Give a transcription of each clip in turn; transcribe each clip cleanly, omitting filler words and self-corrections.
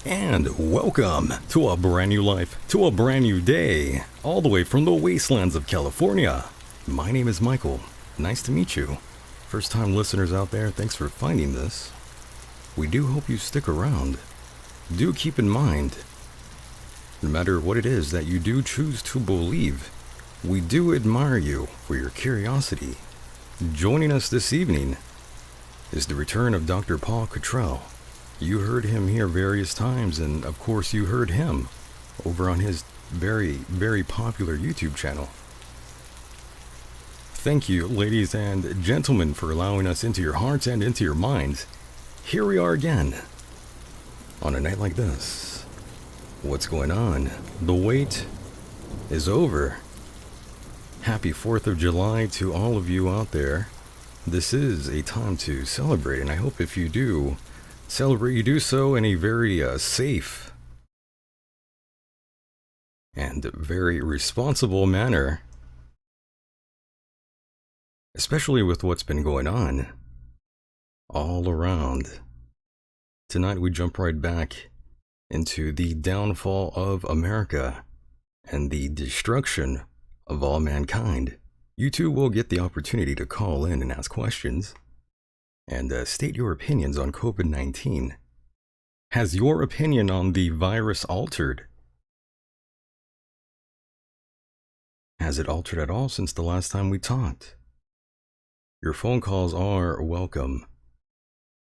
And welcome to a brand new life, to a brand new day, all the way from the wastelands of California. My name is Michael. Nice to meet you. First time listeners out there, thanks for finding this. We do hope you stick around. Do keep in mind, no matter what it is that you do choose to believe, we do admire you for your curiosity. Joining us this evening is the return of Dr. Paul Cottrell. You heard him here various times, and of course you heard him over on his very, very popular YouTube channel. Thank you, ladies and gentlemen, for allowing us into your hearts and into your minds. Here we are again, on a night like this. What's going on? The wait is over. Happy 4th of July to all of you out there. This is a time to celebrate, and I hope if you do celebrate, you do so in a very safe and very responsible manner, especially with what's been going on all around. Tonight we jump right back into the downfall of America and the destruction of all mankind. You too will get the opportunity to call in and ask questions and state your opinions on COVID-19. Has your opinion on the virus altered? Has it altered at all since the last time we talked? Your phone calls are welcome.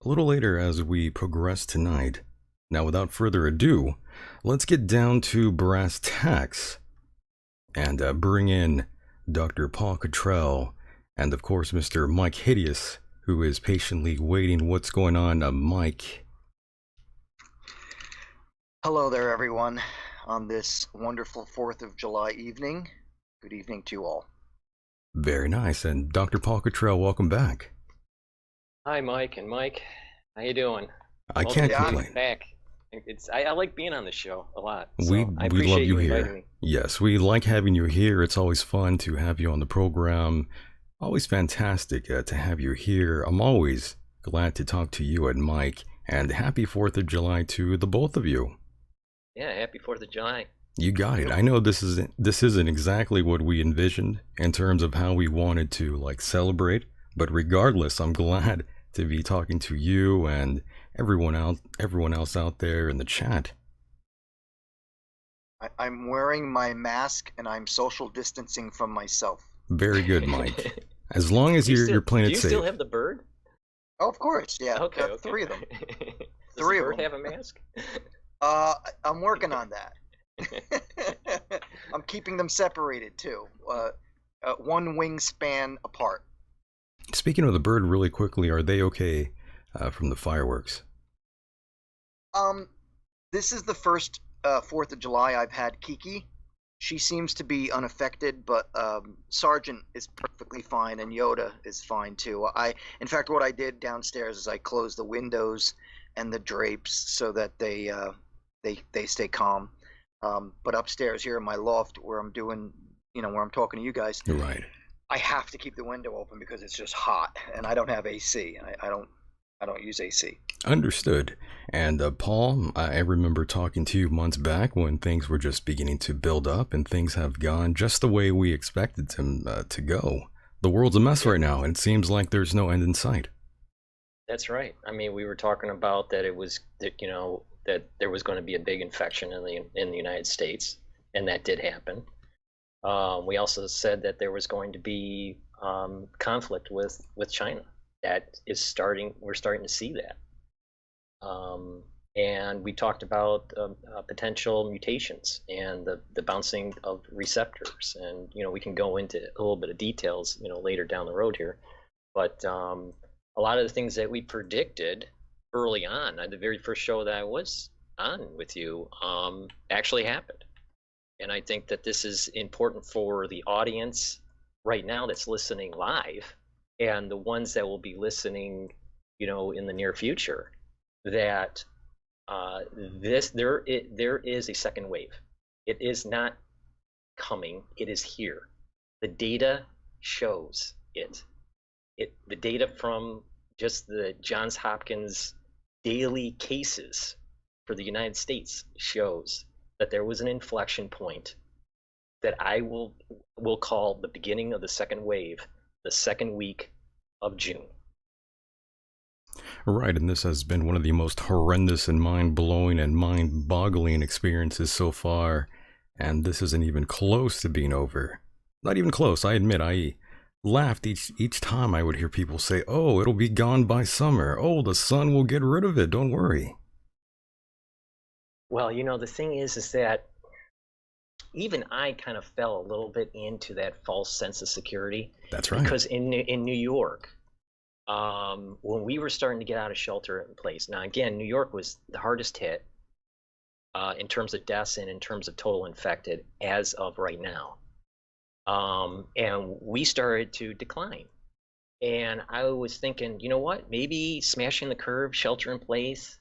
A little later as we progress tonight. Now, without further ado, let's get down to brass tacks and bring in Dr. Paul Cottrell and, of course, Mr. Mike Hideous, who is patiently waiting. What's going on, Mike? Hello there, everyone, on this wonderful 4th of July evening. Good evening to you all. Very nice. And Dr. Paul Cottrell, welcome back. Hi, Mike and Mike. How you doing? I can't complain. Back. I like being on the show a lot. So we I love you inviting here. me. Yes, we like having you here. It's always fun to have you on the program. Always fantastic to have you here. I'm always Glad to talk to you and Mike, and happy 4th of July to the both of you. Yeah, happy 4th of July. You got it. I know this isn't exactly what we envisioned in terms of how we wanted to celebrate, but regardless, I'm glad to be talking to you and everyone else out there in the chat. I'm wearing my mask and I'm social distancing from myself. Very good, Mike. As long as you're playing Do it you safe. still have the bird? Oh, of course, yeah. Okay, Got okay. 3 of them. Does Three the of bird them. have a mask? I'm working on that. I'm keeping them separated too. One wingspan apart. Speaking of the bird, really quickly, are they okay from the fireworks? This is the first 4th of July I've had Kiki. She seems to be unaffected, but Sergeant is perfectly fine, and Yoda is fine too. In fact, what I did downstairs is I closed the windows and the drapes so that they stay calm. But upstairs here in my loft, where I'm doing, where I'm talking to you guys, You're right. I have to keep the window open because it's just hot, and I don't have AC. I don't use AC. Understood. And Paul, I remember talking to you months back when things were just beginning to build up, and things have gone just the way we expected them to go. The world's a mess right now, and it seems like there's no end in sight. That's right. I mean, we were talking about that that there was going to be a big infection in the United States, and that did happen. We also said that there was going to be conflict with China. That is starting. We're starting to see that. And we talked about potential mutations and the bouncing of receptors, and we can go into a little bit of details later down the road here, but a lot of the things that we predicted early on, the very first show that I was on with you, actually happened. And I think that this is important for the audience right now that's listening live, and the ones that will be listening, in the near future, that there is a second wave. It is not coming. It is here. The data shows it. The data from just the Johns Hopkins daily cases for the United States shows that there was an inflection point that I will call the beginning of the second wave, the second week of June. Right, and this has been one of the most horrendous and mind-blowing and mind-boggling experiences so far, and this isn't even close to being over. Not even close. I admit, I laughed each time I would hear people say, "Oh, it'll be gone by summer. Oh, the sun will get rid of it. Don't worry." Well, the thing is that even I kind of fell a little bit into that false sense of security. That's right. Because in New York, when we were starting to get out of shelter in place, now again, New York was the hardest hit in terms of deaths and in terms of total infected as of right now. And we started to decline. And I was thinking, you know what? Maybe smashing the curve, shelter in place,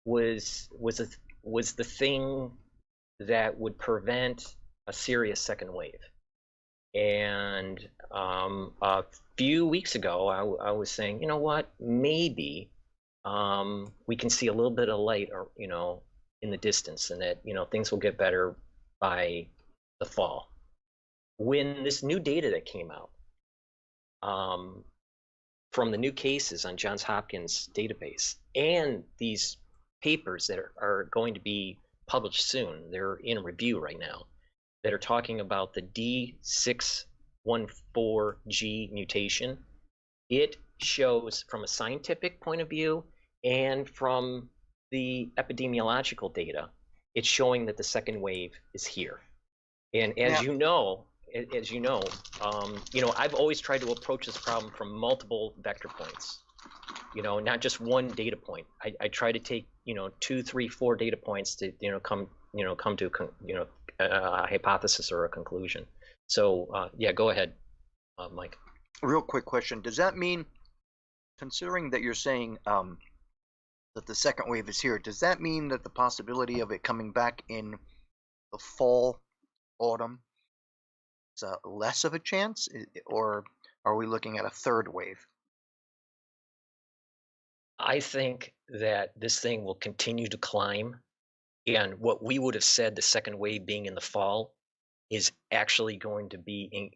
was the thing that would prevent a serious second wave. And a few weeks ago, I was saying, you know what? Maybe we can see a little bit of light, or in the distance, and that things will get better by the fall. When this new data that came out from the new cases on Johns Hopkins database and these papers that are going to be published soon, they're in review right now, that are talking about the D614G mutation, it shows from a scientific point of view and from the epidemiological data, it's showing that the second wave is here. And as you know, I've always tried to approach this problem from multiple vector points, not just one data point. I try to take, 2, 3, 4 data points to, come to, a hypothesis or a conclusion. So, yeah, go ahead, Mike. Real quick question. Does that mean, considering that you're saying that the second wave is here, does that mean that the possibility of it coming back in the fall, autumn, is less of a chance, or are we looking at a third wave? I think that this thing will continue to climb, and what we would have said the second wave being in the fall is actually going to be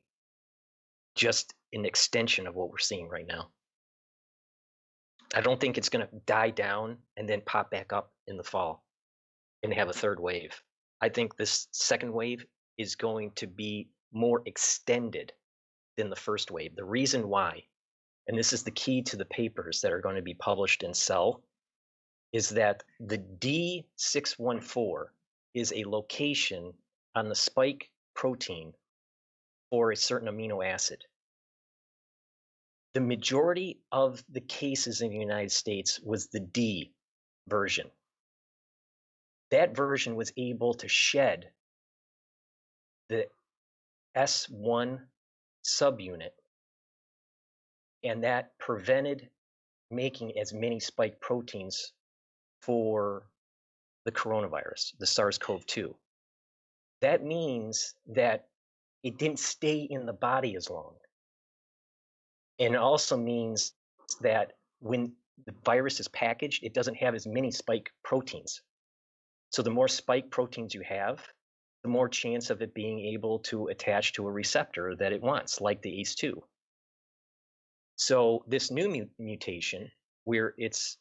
just an extension of what we're seeing right now. I don't think it's going to die down and then pop back up in the fall and have a third wave. I think this second wave is going to be more extended than the first wave. The reason why, and this is the key to the papers that are going to be published in Cell, is that the D614 is a location on the spike protein for a certain amino acid. The majority of the cases in the United States was the D version. That version was able to shed the S1 subunit, and that prevented making as many spike proteins for the coronavirus, the SARS-CoV-2. That means that it didn't stay in the body as long. And it also means that when the virus is packaged, it doesn't have as many spike proteins. So the more spike proteins you have, the more chance of it being able to attach to a receptor that it wants, like the ACE2. So this new mutation, where it's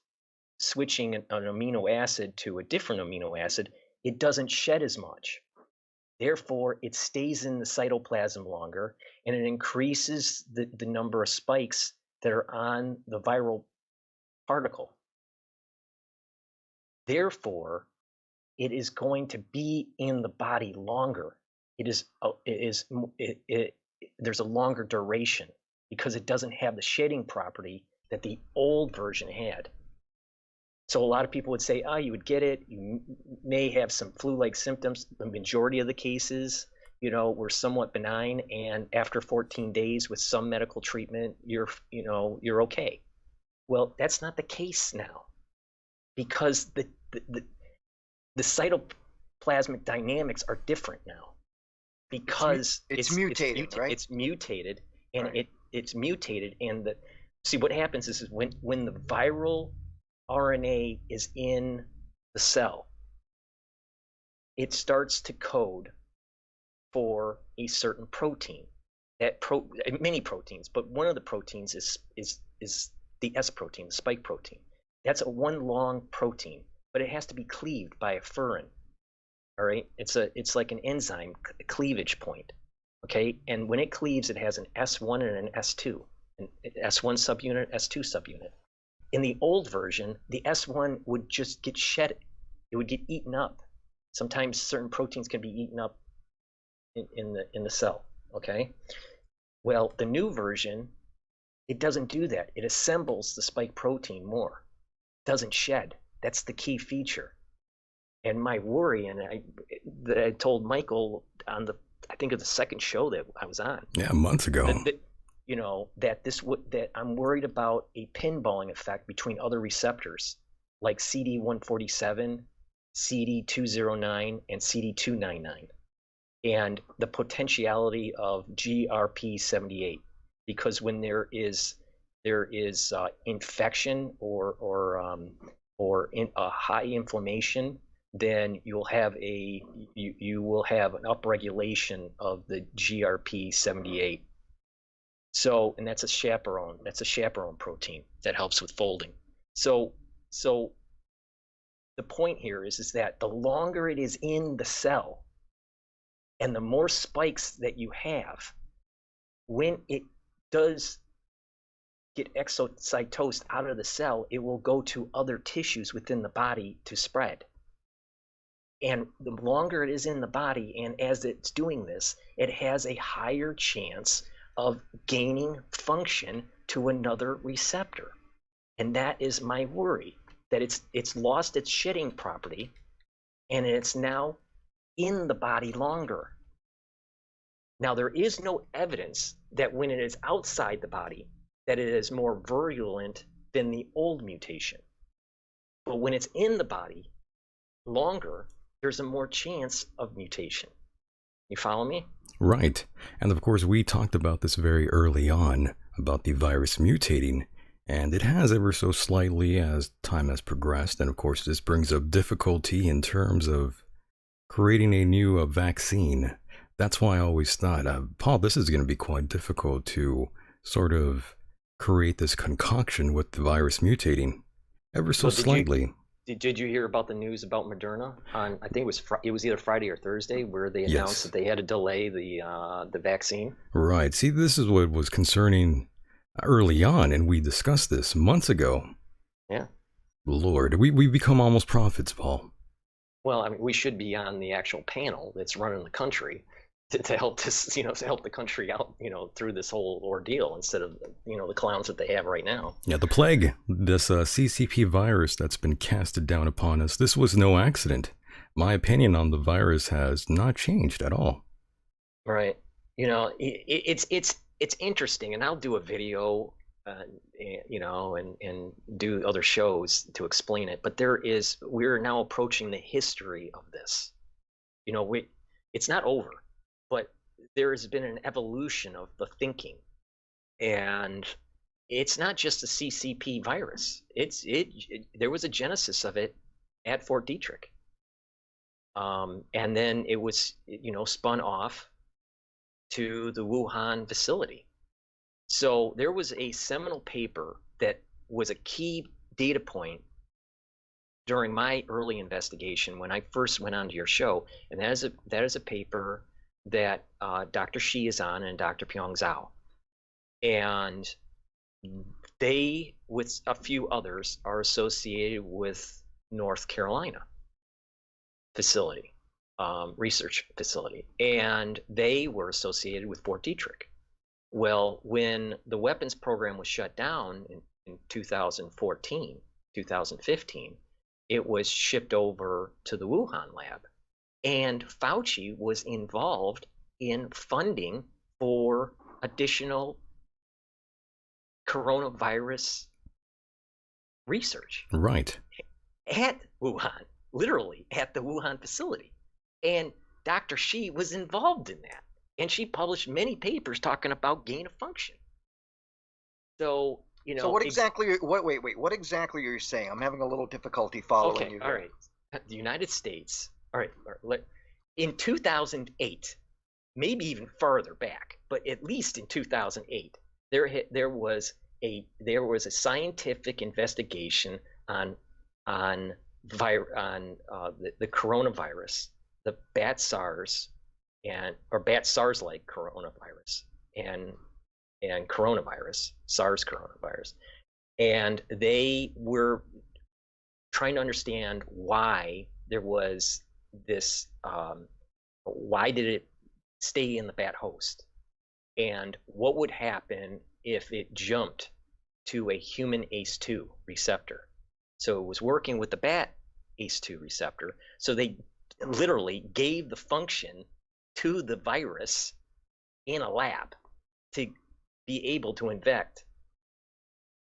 switching an amino acid to a different amino acid, it doesn't shed as much. Therefore, it stays in the cytoplasm longer, and it increases the number of spikes that are on the viral particle. Therefore, it is going to be in the body longer. There's a longer duration because it doesn't have the shedding property that the old version had. So a lot of people would say, you would get it. You may have some flu-like symptoms. The majority of the cases, were somewhat benign, and after 14 days with some medical treatment, you're okay. Well, that's not the case now, because the cytoplasmic dynamics are different now, because it's mutated, right? It's mutated, and right. it's mutated, and see what happens is when the viral RNA is in the cell, it starts to code for a certain protein. Many proteins, but one of the proteins is the S protein, the spike protein. That's a one long protein, but it has to be cleaved by a furin. All right, it's like an enzyme cleavage point. Okay, and when it cleaves, it has an S1 and an S2, an S1 subunit, S2 subunit. In the old version, the S1 would just get shed. It would get eaten up. Sometimes certain proteins can be eaten up in the cell. Okay. Well, the new version, it doesn't do that. It assembles the spike protein more. It doesn't shed. That's the key feature. And my worry, and I told Michael on I think of the second show that I was on. Yeah, months ago. That I'm worried about a pinballing effect between other receptors like CD147, CD209, and CD299, and the potentiality of GRP78, because when there is infection or a high inflammation, then you will have an upregulation of the GRP78. So, and that's a chaperone protein that helps with folding. So the point here is that the longer it is in the cell and the more spikes that you have, when it does get exocytosed out of the cell, it will go to other tissues within the body to spread. And the longer it is in the body, and as it's doing this, it has a higher chance of gaining function to another receptor. And that is my worry, that it's lost its shedding property, and it's now in the body longer. Now, there is no evidence that when it is outside the body, that it is more virulent than the old mutation. But when it's in the body longer, there's a more chance of mutation. You follow me? Right. And of course, we talked about this very early on, about the virus mutating And it has ever so slightly as time has progressed. And of course, this brings up difficulty in terms of creating a new vaccine. That's why I always thought, Paul, this is going to be quite difficult to sort of create this concoction with the virus mutating ever so Well, slightly. did you hear about the news about Moderna on, I think it was either Friday or Thursday, where they announced that they had to delay the vaccine? Right. See, this is what was concerning early on, and we discussed this months ago. Yeah. Lord, we become almost prophets, Paul. Well, I mean, we should be on the actual panel that's running the country to help this, to help the country out, through this whole ordeal, instead of, the clowns that they have right now. Yeah, the plague, this CCP virus that's been casted down upon us, this was no accident. My opinion on the virus has not changed at all. Right. It's interesting, and I'll do a video, and do other shows to explain it. But we're now approaching the history of this. It's not over, but there has been an evolution of the thinking, and it's not just a CCP virus. There was a genesis of it at Fort Detrick, and then it was spun off to the Wuhan facility. So there was a seminal paper that was a key data point during my early investigation when I first went onto your show, and that is a paper that Dr. Shi is on and Dr. Pyong Zhao, and they, with a few others, are associated with North Carolina facility, research facility, and they were associated with Fort Detrick. Well, when the weapons program was shut down in 2014, 2015, it was shipped over to the Wuhan lab. And Fauci was involved in funding for additional coronavirus research. Right. At Wuhan, literally at the Wuhan facility. And Dr. Shi was involved in that. And she published many papers talking about gain of function. So, So what exactly? What exactly are you saying? I'm having a little difficulty following you. Okay, all right. The United States. All right. In 2008, maybe even further back, but at least in 2008, there was a scientific investigation on the coronavirus, the bat SARS, or bat SARS-like coronavirus, and coronavirus, SARS coronavirus, and they were trying to understand why there was this. Why did it stay in the bat host, and what would happen if it jumped to a human ACE2 receptor? So it was working with the bat ACE2 receptor. So they literally gave the function to the virus in a lab to be able to infect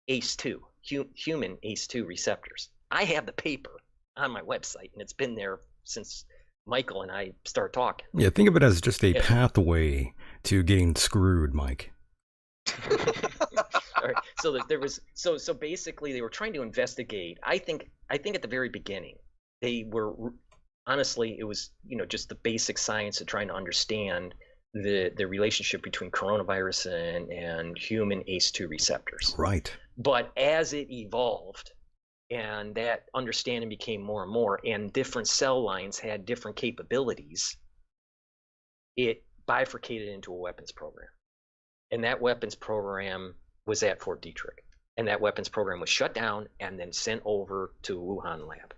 ACE2, human ACE2 receptors. I have the paper on my website, and it's been there since Michael and I start talking. Yeah, think of it as just a pathway to getting screwed, Mike. All right. So there was so basically they were trying to investigate. I think at the very beginning they were, honestly, it was just the basic science of trying to understand the relationship between coronavirus and human ACE2 receptors. Right. But as it evolved, and that understanding became more and more, and different cell lines had different capabilities, it bifurcated into a weapons program. And that weapons program was at Fort Detrick. And that weapons program was shut down and then sent over to a Wuhan lab.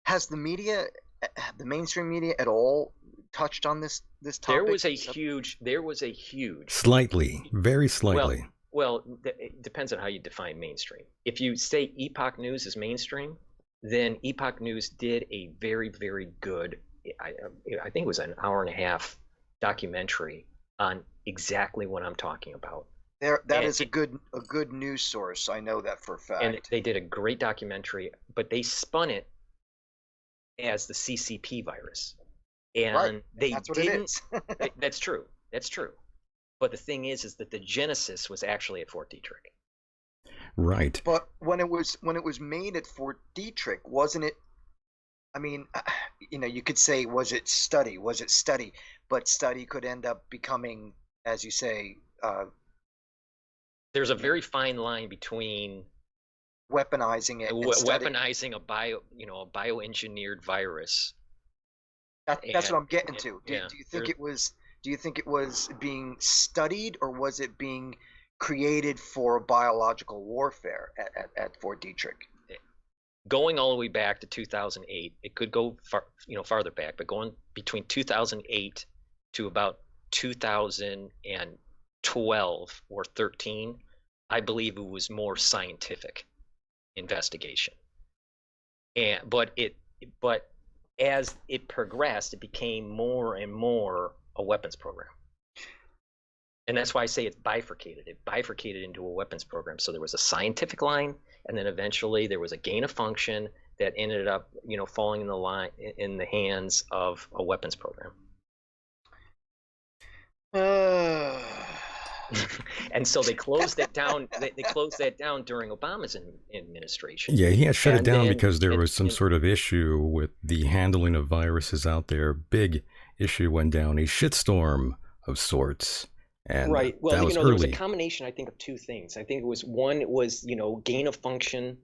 Has the media, the mainstream media, at all touched on this topic? There was a huge Slightly, very slightly. Well, it depends on how you define mainstream. If you say Epoch News is mainstream, then Epoch News did a very, very good, I think it was an hour and a half documentary on exactly what I'm talking about. That is a good news source. I know that for a fact. And they did a great documentary, but they spun it as the CCP virus. And right. they That's what didn't. It is. That's true. That's true. But the thing is that the genesis was actually at Fort Detrick. Right. But when it was made at Fort Detrick, wasn't it? I mean, you could say, was it study? Was it study? But study could end up becoming, as you say, there's a very fine line between weaponizing it and weaponizing a bioengineered virus. That's what I'm getting to. Do you think there's- it was? Do you think it was being studied, or was it being created for biological warfare at Fort Detrick? Going all the way back to 2008, it could go farther back, but going between 2008 to about 2012 or 13, I believe it was more scientific investigation. But as it progressed, it became more and more a weapons program. And that's why I say it's bifurcated. It bifurcated into a weapons program. So there was a scientific line, and then eventually there was a gain of function that ended up, falling in the hands of a weapons program. And so they closed that down. They closed that down during Obama's administration. Yeah, he had shut it down because there was some sort of issue with the handling of viruses out there. Big issue went down, a shitstorm of sorts. And right. Well, that was there early. was a combination, I think, of two things. I think it was gain of function,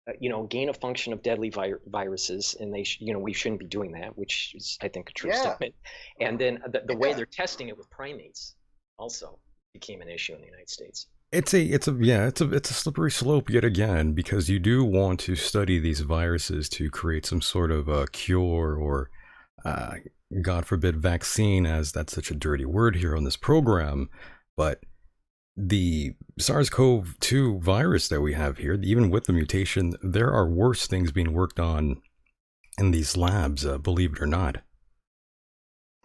of deadly viruses, and we shouldn't be doing that, which is, I think, a true statement. And then the way they're testing it with primates also became an issue in the United States. It's a slippery slope yet again, because you do want to study these viruses to create some sort of a cure or God forbid vaccine, as that's such a dirty word here on this program. But the SARS-CoV-2 virus that we have here, even with the mutation, there are worse things being worked on in these labs, believe it or not.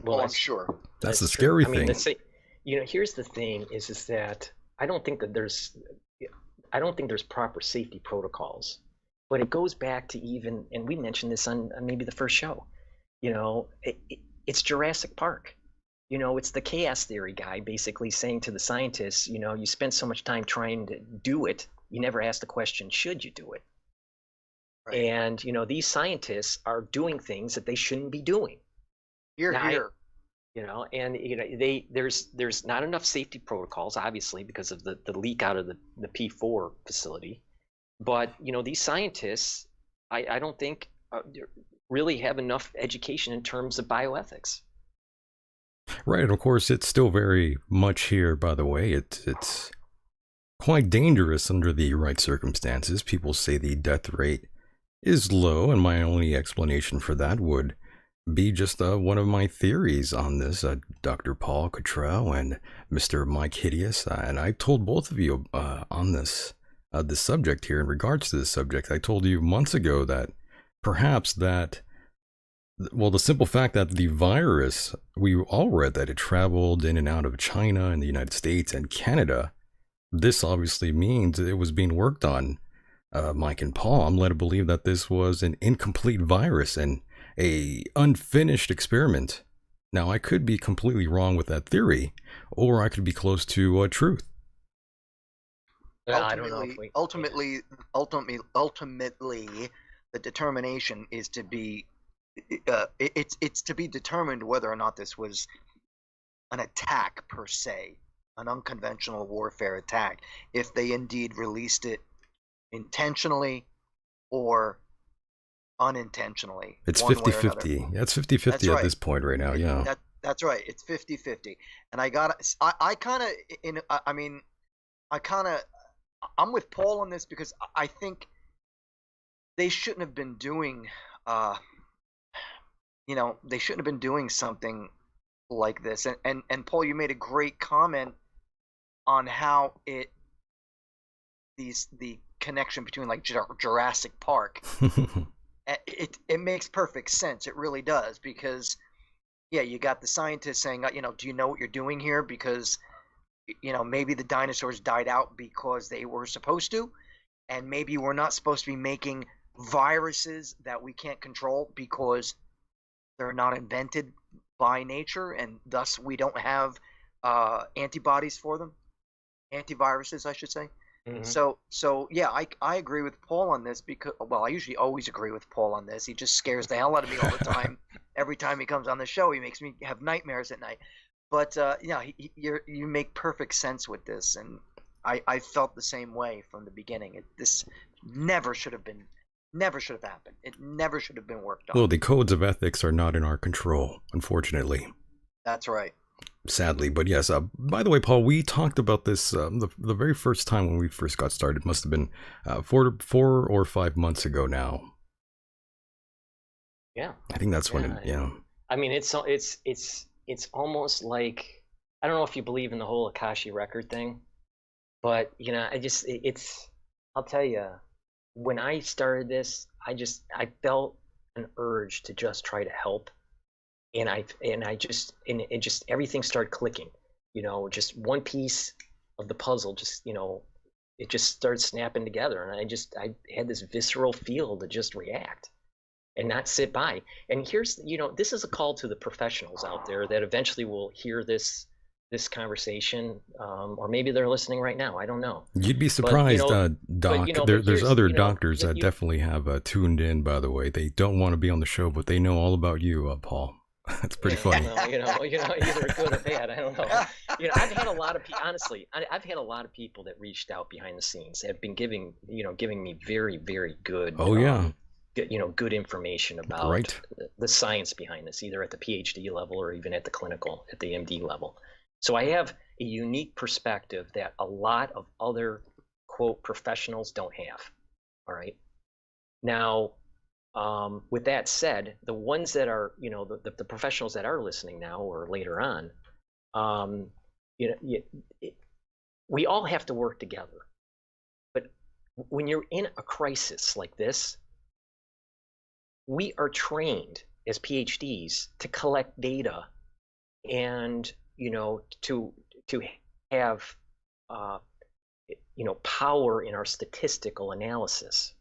Well, I'm sure. That's the scary thing. Here's the thing is that I don't think there's proper safety protocols, but it goes back to even, and we mentioned this on maybe the first show, it's Jurassic Park. It's the chaos theory guy basically saying to the scientists, you spend so much time trying to do it, you never ask the question, should you do it? Right. And, these scientists are doing things that they shouldn't be doing. Here. There's not enough safety protocols, obviously, because of the leak out of the P4 facility. But, these scientists, I don't think really have enough education in terms of bioethics. Right, and of course, it's still very much here, by the way. It's quite dangerous under the right circumstances. People say the death rate is low, and my only explanation for that would be just one of my theories on this, Dr. Paul Cottrell and Mr. Mike Hideous, and I told both of you on this subject here, in regards to this subject. I told you months ago that perhaps the simple fact that the virus, we all read that it traveled in and out of China and the United States and Canada. This obviously means it was being worked on. Mike and Paul, I'm led to believe that this was an incomplete virus and a unfinished experiment. Now, I could be completely wrong with that theory, or I could be close to truth. Ultimately, the determination is to be. It's to be determined whether or not this was an attack per se, an unconventional warfare attack. If they indeed released it intentionally or unintentionally. It's 50-50. That's 50-50 at this point right now. Yeah. That's right. It's 50-50. And I'm with Paul on this, because I think they shouldn't have been doing they shouldn't have been doing something like this. And Paul, you made a great comment on how the connection between like Jurassic Park. It makes perfect sense. It really does, because you got the scientists saying, do you know what you're doing here? Because maybe the dinosaurs died out because they were supposed to, and maybe we're not supposed to be making viruses that we can't control because they're not invented by nature, and thus we don't have antibodies for them, antiviruses, I should say. Hmm. So yeah, I agree with Paul on this because, well, I usually always agree with Paul on this. He just scares the hell out of me all the time. Every time he comes on the show, he makes me have nightmares at night. But yeah, you make perfect sense with this, and I felt the same way from the beginning. This never should have been, never should have happened. It never should have been worked on. Well, the codes of ethics are not in our control, unfortunately. That's right. Sadly, but yes. By the way, Paul, we talked about this the very first time when we first got started. Must have been 4 or 5 months ago now. Yeah. I think that's when. I mean, it's almost like, I don't know if you believe in the whole Akashi record thing, but I'll tell you, when I started this, I felt an urge to just try to help, and it just everything started clicking, just one piece of the puzzle, it just started snapping together, and I had this visceral feel to just react and not sit by. And here's, this is a call to the professionals out there that eventually will hear this conversation, or maybe they're listening right now. I don't know. You'd be surprised, Doc. There's other doctors that you, definitely have tuned in. By the way, they don't want to be on the show, but they know all about you, Paul. That's pretty funny. Well, either good or bad. I don't know. I've had a lot of honestly, I've had a lot of people that reached out behind the scenes, have been giving me very, very good. Oh yeah. Good information about right. the science behind this, either at the PhD level or even at the MD level. So I have a unique perspective that a lot of other, quote, professionals don't have. All right. Now, with that said, the ones that are, the professionals that are listening now or later on, we all have to work together. But when you're in a crisis like this, we are trained as PhDs to collect data and, to have, power in our statistical analysis.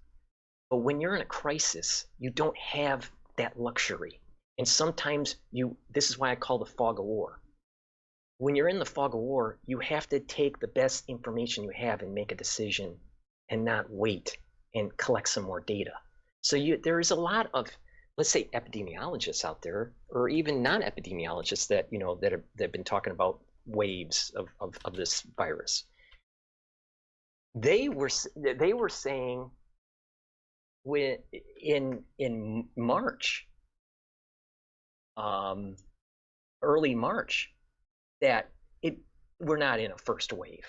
But when you're in a crisis, you don't have that luxury. And sometimes this is why I call the fog of war. When you're in the fog of war, you have to take the best information you have and make a decision and not wait and collect some more data. So there is a lot of, let's say, epidemiologists out there, or even non-epidemiologists that have been talking about waves of this virus. They were saying in March, early March, that we're not in a first wave.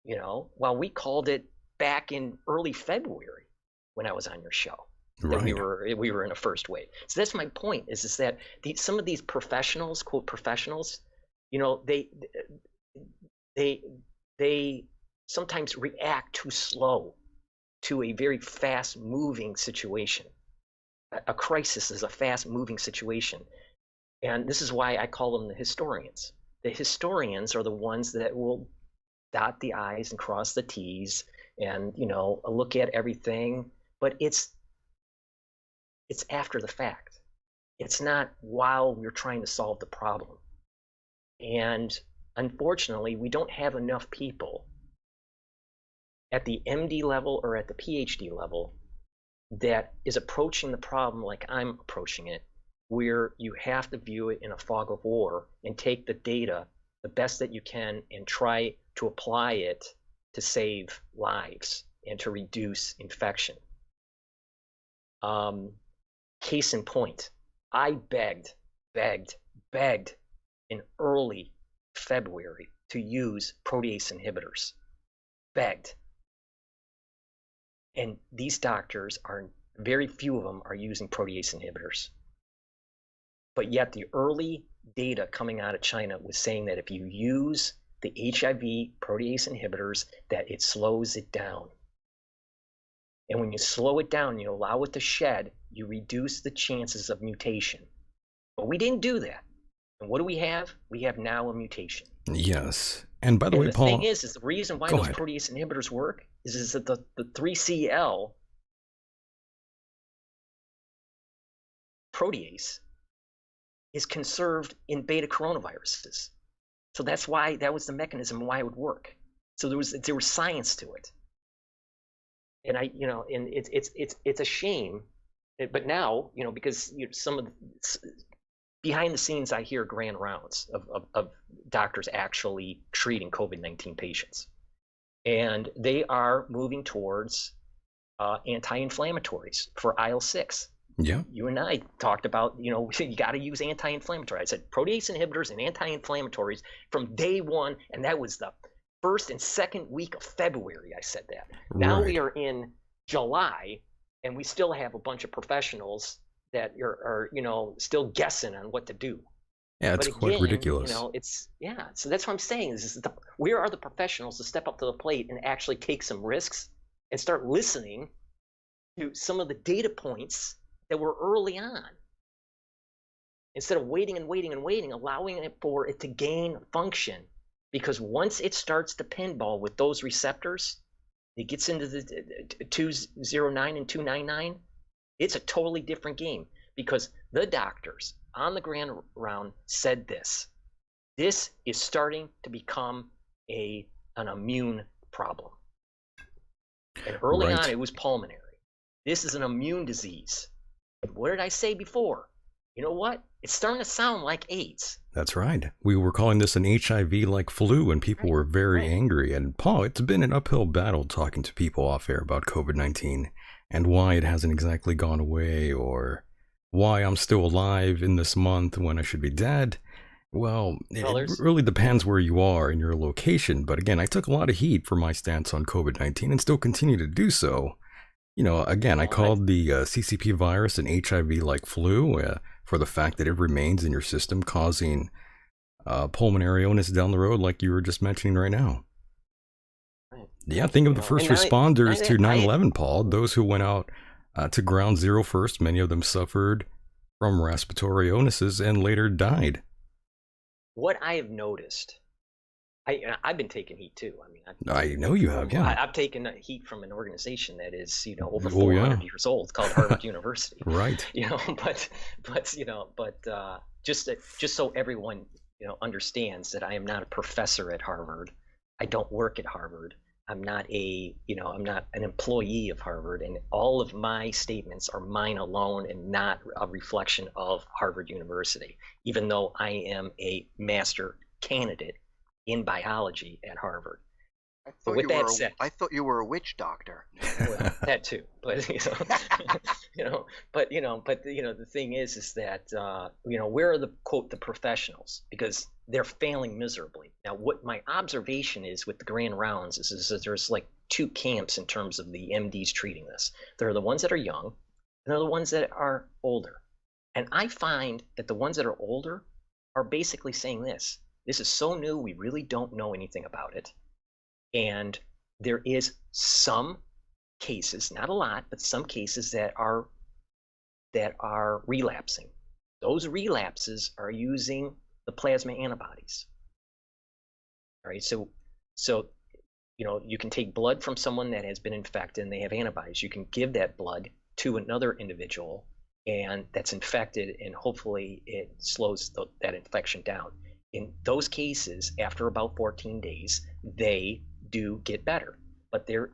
While we called it back in early February when I was on your show. That right. we were in a first wave. So that's my point. Is that some of these professionals, quote professionals, they sometimes react too slow to a very fast moving situation. A crisis is a fast moving situation, and this is why I call them the historians. The historians are the ones that will dot the I's and cross the T's, and look at everything, but it's after the fact. It's not while we're trying to solve the problem. And unfortunately, we don't have enough people at the MD level or at the PhD level that is approaching the problem like I'm approaching it, where you have to view it in a fog of war and take the data the best that you can and try to apply it to save lives and to reduce infection. Case in point, I begged in early February to use protease inhibitors. Begged. And these doctors very few of them are using protease inhibitors. But yet the early data coming out of China was saying that if you use the HIV protease inhibitors, that it slows it down. And when you slow it down, you allow it to shed, you reduce the chances of mutation. But we didn't do that. And what do we have? We have now a mutation. Yes. And by the way, the Paul, thing is the reason why those protease inhibitors work is that the 3CL protease is conserved in beta coronaviruses. So that's why that was the mechanism why it would work. So there was science to it. And and it's a shame, but now, because some of the, behind the scenes, I hear grand rounds of doctors actually treating COVID-19 patients, and they are moving towards anti-inflammatories for IL-6. Yeah. You and I talked about, you got to use anti-inflammatory. I said protease inhibitors and anti-inflammatories from day one, and that was the first and second week of February. I said that. Now we are in July, and we still have a bunch of professionals that are still guessing on what to do. Yeah, it's quite ridiculous. So that's what I'm saying is where are the professionals to step up to the plate and actually take some risks and start listening to some of the data points that were early on, instead of waiting and waiting and waiting, allowing it for it to gain function. Because once it starts to pinball with those receptors, it gets into the 209 and 299, it's a totally different game, because the doctors on the grand round said this is starting to become an immune problem. And early on, it was pulmonary. This is an immune disease. And what did I say before? You know what? It's starting to sound like AIDS. That's right. We were calling this an HIV-like flu, and people were very angry. And Paul, it's been an uphill battle talking to people off air about COVID-19 and why it hasn't exactly gone away, or why I'm still alive in this month when I should be dead. Well, it really depends where you are in your location. But again, I took a lot of heat for my stance on COVID-19 and still continue to do so. Again, I called the CCP virus an HIV-like flu for the fact that it remains in your system, causing pulmonary illness down the road, like you were just mentioning right now. Yeah, think of the first responders to 9/11, Paul. Those who went out to ground zero first, many of them suffered from respiratory illnesses and later died. What I have noticed, I've been taking heat too. I mean, I know you have. Yeah, I've taken heat from an organization that is, over 400 years old, called Harvard University. Right. Just so everyone understands that I am not a professor at Harvard. I don't work at Harvard. I'm not I'm not an employee of Harvard, and all of my statements are mine alone and not a reflection of Harvard University, even though I am a master candidate in biology at Harvard. I thought you were a witch doctor. Well, that too, but the thing is that where are the quote the professionals, because they're failing miserably. Now, what my observation is with the grand rounds is that there's like two camps in terms of the MDs treating this. There are the ones that are young, and there are the ones that are older. And I find that the ones that are older are basically saying this is so new, we really don't know anything about it. And there is some cases, not a lot, but some cases that are relapsing. Those relapses are using the plasma antibodies. All right, so you can take blood from someone that has been infected and they have antibodies. You can give that blood to another individual and that's infected, and hopefully it slows that infection down. In those cases, after about 14 days, they do get better. But there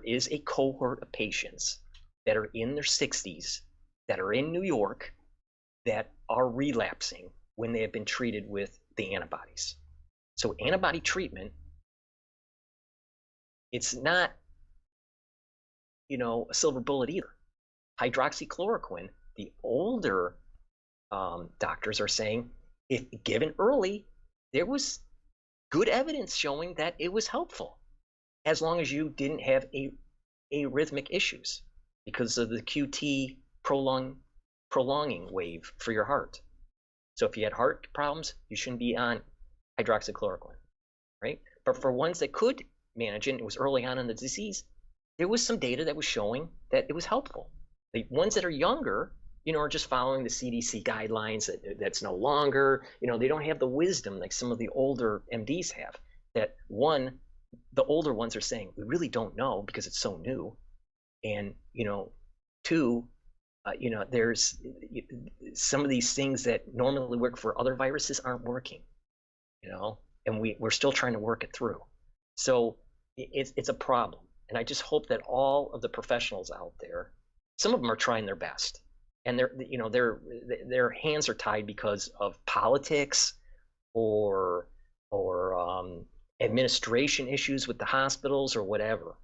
is a cohort of patients that are in their 60s, that are in New York, that are relapsing when they have been treated with the antibodies. So antibody treatment, it's not, a silver bullet either. Hydroxychloroquine, the older doctors are saying, if given early, there was good evidence showing that it was helpful, as long as you didn't have arrhythmic issues because of the QT prolonging wave for your heart. So if you had heart problems, you shouldn't be on hydroxychloroquine, right? But for ones that could manage it, and it was early on in the disease, there was some data that was showing that it was helpful. The ones that are younger, are just following the CDC guidelines. That's no longer, they don't have the wisdom like some of the older MDs have. That one, the older ones are saying, we really don't know because it's so new. And, two, there's some of these things that normally work for other viruses aren't working, and we're still trying to work it through. So it's a problem, and I just hope that all of the professionals out there, some of them are trying their best, and their hands are tied because of politics or administration issues with the hospitals or whatever,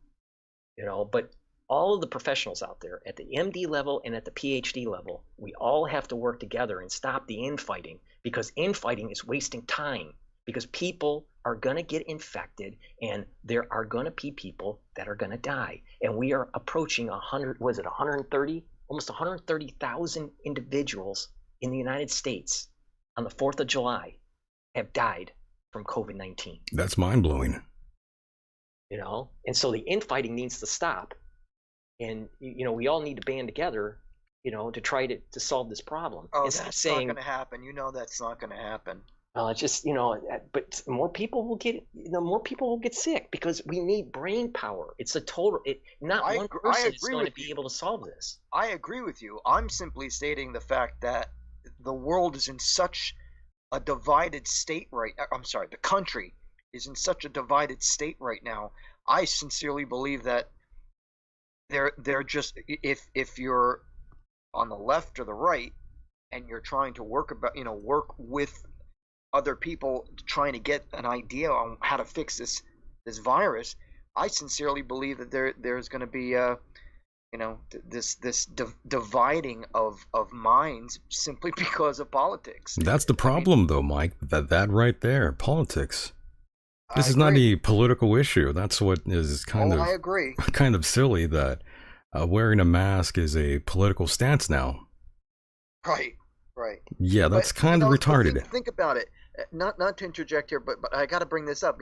but all of the professionals out there at the MD level and at the PhD level, we all have to work together and stop the infighting, because infighting is wasting time, because people are going to get infected and there are going to be people that are going to die. And we are approaching 130, almost 130,000 individuals in the United States on the 4th of July have died from COVID-19. That's mind-blowing. And so the infighting needs to stop. And, we all need to band together, to try to solve this problem. Oh, Instead that's of saying, not going to happen. That's not going to happen. just, but more people will get sick, because we need brain power. It's a total, not one person is going to be able to solve this. I agree with you. I'm simply stating the fact that the world is in such a divided state the country is in such a divided state right now. I sincerely believe that they're just, if you're on the left or the right and you're trying to work with other people trying to get an idea on how to fix this virus, I sincerely believe that there's going to be this dividing of minds simply because of politics. That's the problem, though, Mike. That right there, politics. This is I not agree. a political issue. That's what is I agree. kind of silly, that wearing a mask is a political stance now. Right. Yeah, that's kind of retarded. Think about it. Not to interject here, but I got to bring this up.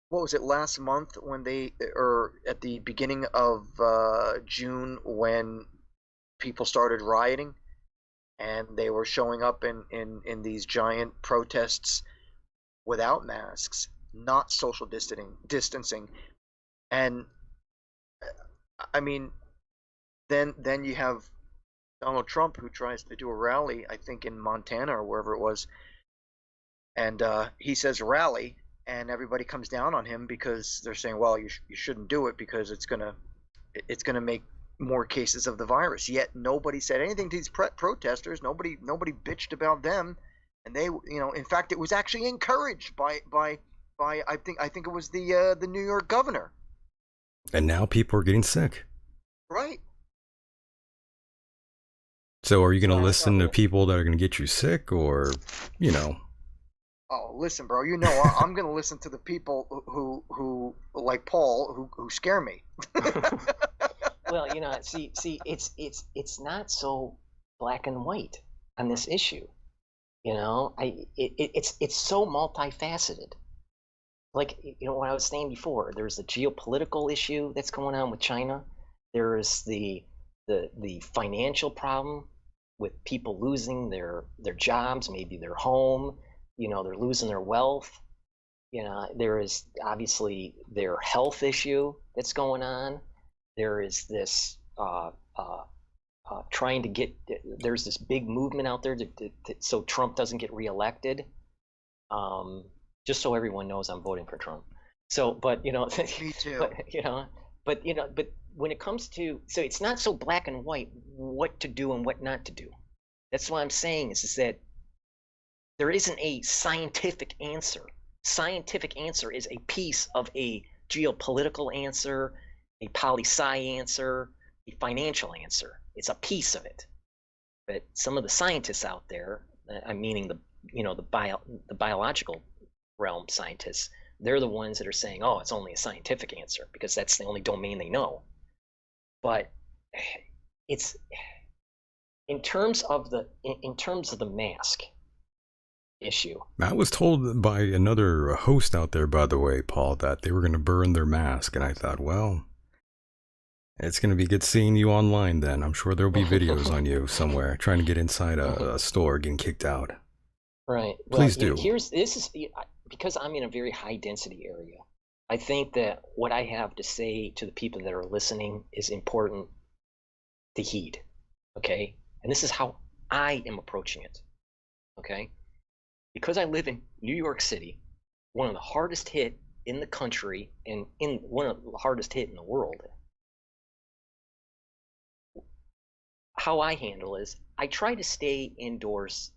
What was it, last month when or at the beginning of June, when people started rioting and they were showing up in these giant protests without masks, not social distancing, and I mean, then you have Donald Trump, who tries to do a rally, I think in Montana or wherever it was, and he says rally, and everybody comes down on him because they're saying, well, you shouldn't do it because it's gonna make more cases of the virus. Yet nobody said anything to these protesters. Nobody bitched about them. And they, in fact, it was actually encouraged by I think it was the New York governor. And now people are getting sick. Right. So are you going to listen to people that are going to get you sick, or, Oh, listen, bro. I'm going to listen to the people who like Paul who scare me. Well, see, it's not so black and white on this issue. It's so multifaceted. Like, what I was saying before, there's the geopolitical issue that's going on with China. There is the financial problem with people losing their jobs, maybe their home. They're losing their wealth. There is obviously their health issue that's going on. There is this trying to get, there's this big movement out there so Trump doesn't get reelected. Just so everyone knows, I'm voting for Trump. So, but me too. But when it comes to, so it's not so black and white what to do and what not to do. That's what I'm saying is that there isn't a scientific answer. Scientific answer is a piece of a geopolitical answer, a poli-sci answer, a financial answer. It's a piece of it. But some of the scientists out there, I'm meaning the biological realm scientists, they're the ones that are saying, oh, it's only a scientific answer because that's the only domain they know. But it's in terms of the mask issue. I was told by another host out there, by the way, Paul, that they were going to burn their mask, and I thought, well, it's going to be good seeing you online then. I'm sure there'll be videos on you somewhere trying to get inside a store, getting kicked out. Right. Please do. This is because I'm in a very high density area. I think that what I have to say to the people that are listening is important to heed. Okay? And this is how I am approaching it. Okay? Because I live in New York City, one of the hardest hit in the country and in one of the hardest hit in the world. How I handle is I try to stay indoors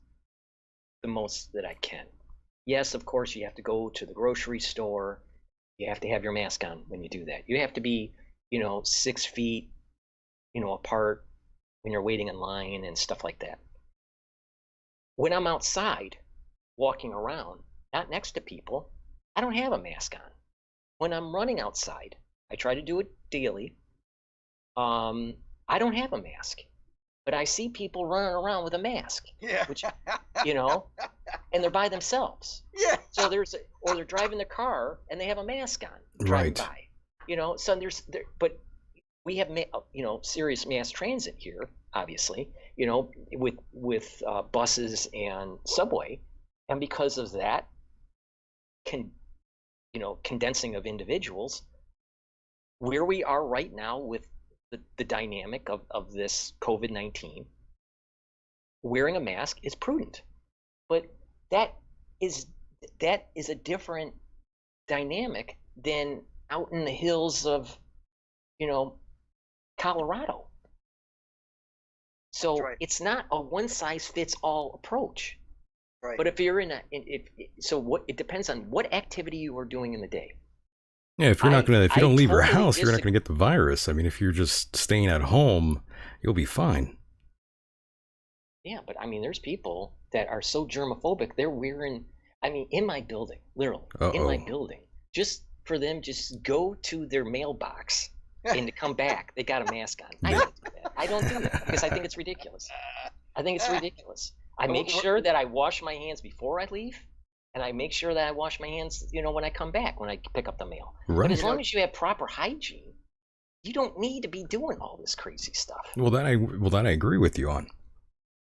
the most that I can. Yes, of course, you have to go to the grocery store. You have to have your mask on when you do that. You have to be, 6 feet, apart when you're waiting in line and stuff like that. When I'm outside walking around, not next to people, I don't have a mask on. When I'm running outside, I try to do it daily. I don't have a mask, but I see people running around with a mask, Yeah. which, and they're by themselves. Yeah. So or they're driving their car and they have a mask on, driving Right. by. So but we have, serious mass transit here, obviously, with buses and subway, and because of that, condensing of individuals, where we are right now with the dynamic of this COVID-19, wearing a mask is prudent, but that is a different dynamic than out in the hills of, Colorado. So right. it's not a one size fits all approach. Right. But if you're it depends on what activity you are doing in the day. Yeah, if you don't leave your totally house, you're not going to get the virus. I mean, if you're just staying at home, you'll be fine. Yeah, but I mean, there's people that are so germophobic, they're wearing, in my building, literally, in my building, just for them, just go to their mailbox and to come back, they got a mask on. I don't do that. I don't do that because I think it's ridiculous. I make sure that I wash my hands before I leave, and I make sure that I wash my hands, when I come back, when I pick up the mail. Right. But as long as you have proper hygiene, you don't need to be doing all this crazy stuff. Well, that I agree with you on.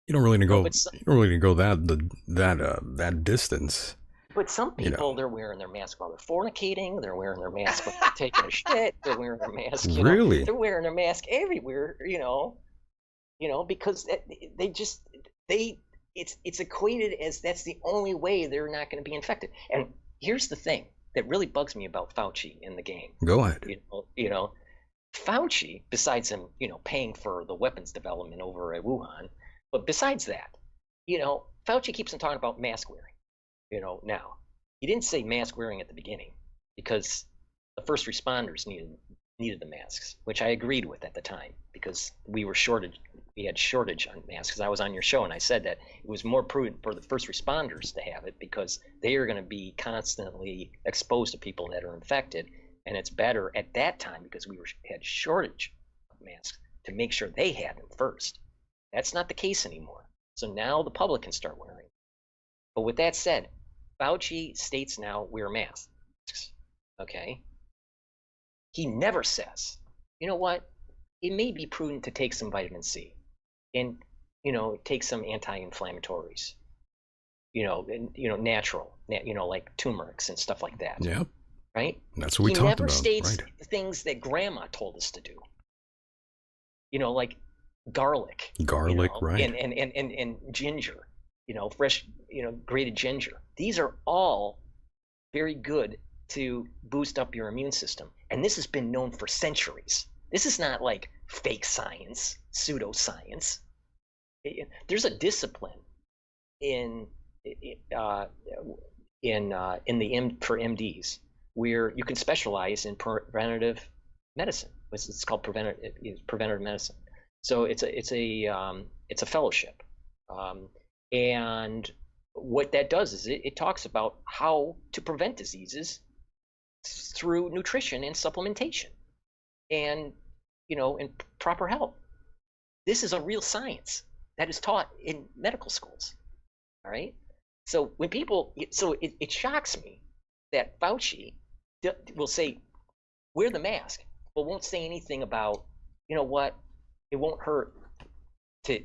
You don't really need to go that distance. But some people, they're wearing their mask while they're fornicating. They're wearing their mask while they're taking a shit. They're wearing their mask. Really? They're wearing their mask everywhere. Because it's equated as that's the only way they're not going to be infected. And here's the thing that really bugs me about Fauci in the game. Go ahead. Fauci, besides him, paying for the weapons development over at Wuhan, but besides that, Fauci keeps on talking about mask wearing. Now he didn't say mask wearing at the beginning because the first responders needed the masks, which I agreed with at the time because we had shortage on masks. Because I was on your show and I said that it was more prudent for the first responders to have it because they are going to be constantly exposed to people that are infected, and it's better at that time because we had shortage of masks to make sure they had them first. That's not the case anymore. So now the public can start wearing. But with that said, Fauci states now wear masks. Okay? He never says, you know what? It may be prudent to take some vitamin C and, take some anti-inflammatories, natural, like turmerics and stuff like that. Yeah. Right? That's what we talked about. He never states right. the things that grandma told us to do. Like garlic. Right. And ginger, fresh, grated ginger. These are all very good to boost up your immune system. And this has been known for centuries. This is not like fake science, pseudoscience. There's a discipline for MDs where you can specialize in preventative medicine. It's called preventative medicine. So it's a fellowship, and what that does is it talks about how to prevent diseases through nutrition and supplementation, and and proper health. This is a real science that is taught in medical schools. All right. So when it shocks me that Fauci will say wear the mask, but won't say anything about what it won't hurt to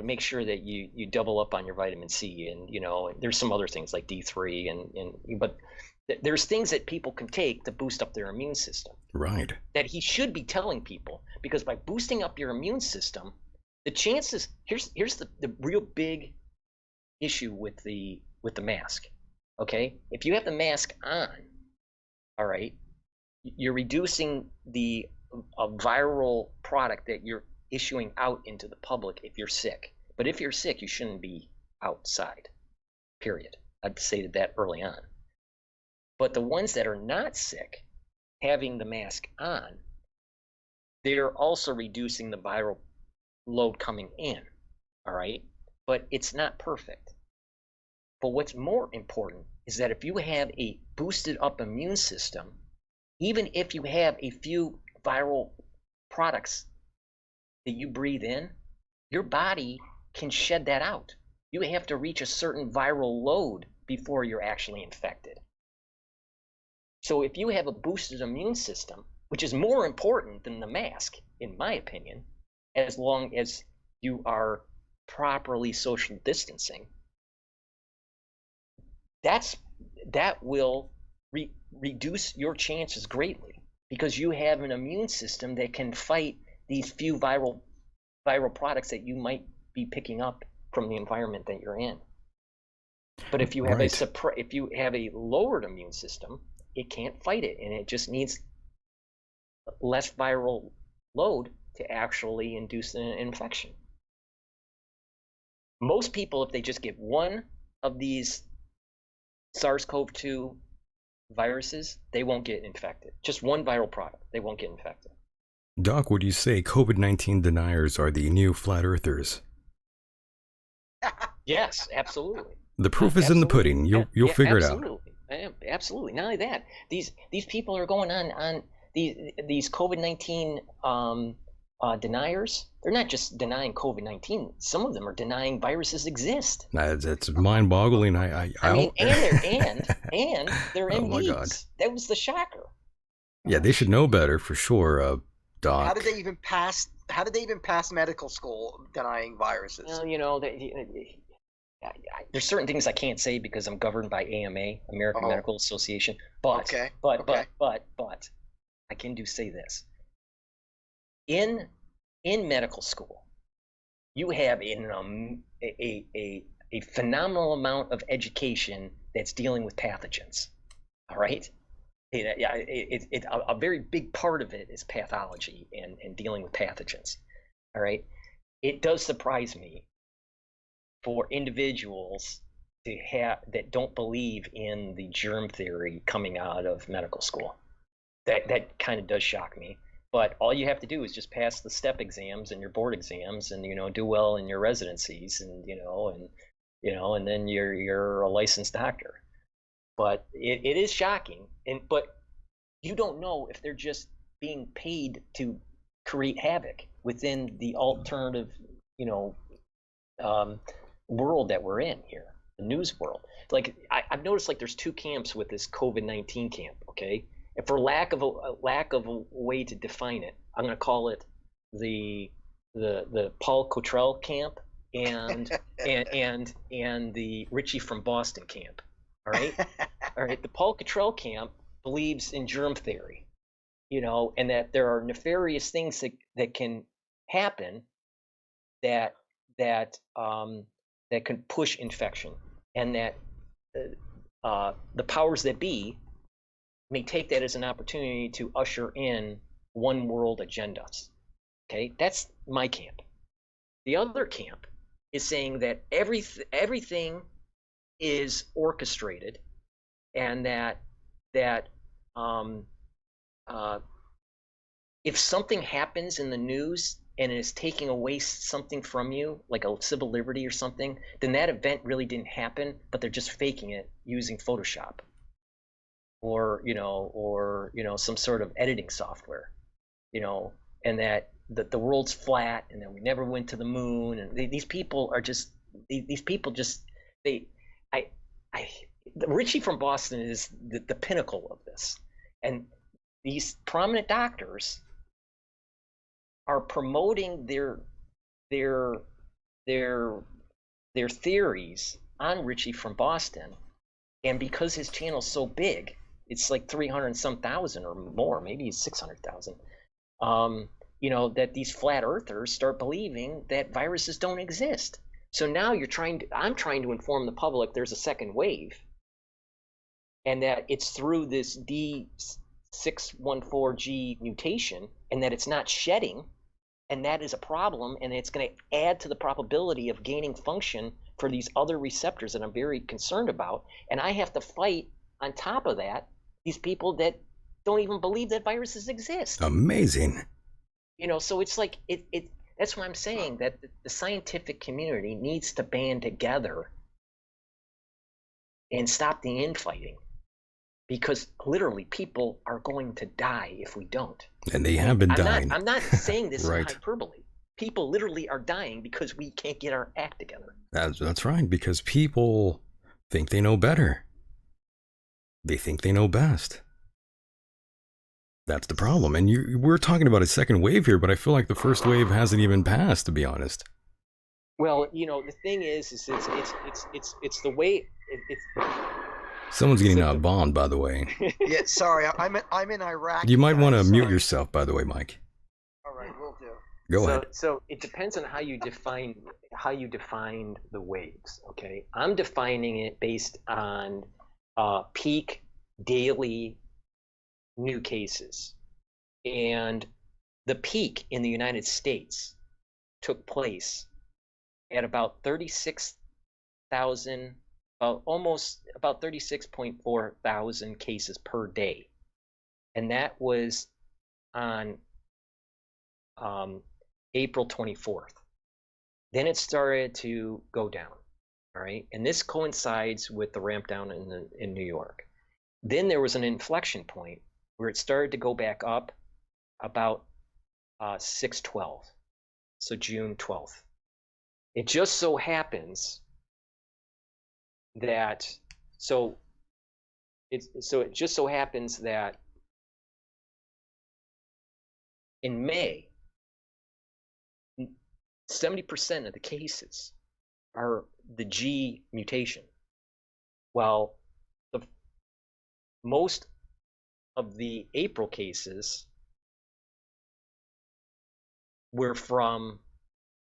make sure that you double up on your vitamin C and there's some other things like D3 but there's things that people can take to boost up their immune system. Right. That he should be telling people, because by boosting up your immune system, the chances here's the real big issue with the mask. Okay, if you have the mask on, all right, you're reducing the viral product that you're issuing out into the public if you're sick. But if you're sick, you shouldn't be outside, period. I'd say that early on. But the ones that are not sick, having the mask on, they're also reducing the viral load coming in, all right? But it's not perfect. But what's more important is that if you have a boosted up immune system, even if you have a few viral products that you breathe in, your body can shed that out. You have to reach a certain viral load before you're actually infected. So if you have a boosted immune system, which is more important than the mask, in my opinion, as long as you are properly social distancing, that will reduce your chances greatly, because you have an immune system that can fight these few viral products that you might be picking up from the environment that you're in. But if you have if you have a lowered immune system, it can't fight it, and it just needs less viral load to actually induce an infection. Most people, if they just get one of these SARS-CoV-2 viruses, they won't get infected. Just one viral product, they won't get infected. Doc, would you say COVID-19 deniers are the new flat earthers? Yes, absolutely. The proof is in the pudding. You'll figure it out. Absolutely. Not only that, these people are going on these COVID-19 deniers. They're not just denying COVID-19. Some of them are denying viruses exist. That's mind-boggling. I mean, and they're MDs. Oh my God. That was the shocker. Yeah, they should know better for sure, Doc. How did they even pass medical school denying viruses? Well, there's certain things I can't say because I'm governed by AMA, American Medical Association. But I can say this. In medical school, you have a phenomenal amount of education that's dealing with pathogens. All right. A very big part of it is pathology and dealing with pathogens. All right. It does surprise me for individuals that don't believe in the germ theory coming out of medical school. That kind of does shock me. But all you have to do is just pass the step exams and your board exams, and do well in your residencies, and then you're a licensed doctor. But it is shocking, but you don't know if they're just being paid to create havoc within the alternative, world that we're in here, the news world. Like I've noticed, like there's two camps with this COVID-19 camp. Okay, and for lack of a way to define it, I'm going to call it the Paul Cottrell camp and and the Richie from Boston camp. All right, The Paul Cottrell camp believes in germ theory, and that there are nefarious things that can happen that can push infection, and that the powers that be may take that as an opportunity to usher in one world agendas. Okay, that's my camp. The other camp is saying that everything is orchestrated, and that if something happens in the news and it is taking away something from you, like a civil liberty or something, then that event really didn't happen, but they're just faking it using Photoshop or some sort of editing software, and that the world's flat, and that we never went to the moon, and these people Richie from Boston is the pinnacle of this, and these prominent doctors are promoting their theories on Richie from Boston, and because his channel's so big, it's like 300 and some thousand or more, maybe 600,000. That these flat earthers start believing that viruses don't exist. So now I'm trying to inform the public there's a second wave, and that it's through this D614G mutation, and that it's not shedding, and that is a problem, and it's going to add to the probability of gaining function for these other receptors that I'm very concerned about. And I have to fight on top of that these people that don't even believe that viruses exist. Amazing. So it's like that's why I'm saying that the scientific community needs to band together and stop the infighting, because literally people are going to die if we don't. And they have been dying. I'm not saying this Right. in hyperbole. People literally are dying because we can't get our act together. That's right, because people think they know better. They think they know best. That's the problem. And we're talking about a second wave here, but I feel like the first wave hasn't even passed, to be honest. Well, the thing is it's the way it's. Someone's getting bombed, by the way. Yeah, sorry, I'm in Iraq. You might want to mute sorry. yourself, by the way, Mike. All right, will do. Go ahead. So it depends on how you define the waves. Okay, I'm defining it based on peak daily new cases, and the peak in the United States took place at about 36,000, almost about 36.4 thousand cases per day, and that was on April 24th. Then it started to go down. All right, and this coincides with the ramp down in New York. Then there was an inflection point where it started to go back up about 6/12, so June 12th. It just so happens that in May, 70% of the cases are the G mutation, while most of the April cases were from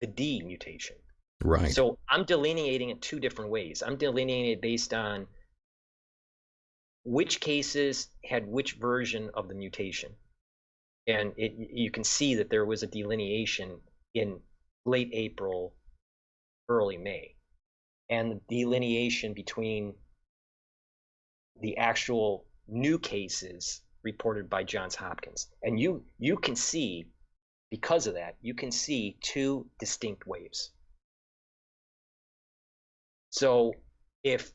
the D mutation. Right. So I'm delineating it two different ways. I'm delineating it based on which cases had which version of the mutation. And you can see that there was a delineation in late April, early May. And the delineation between the actual new cases reported by Johns Hopkins. And you can see, because of that, you can see two distinct waves. So if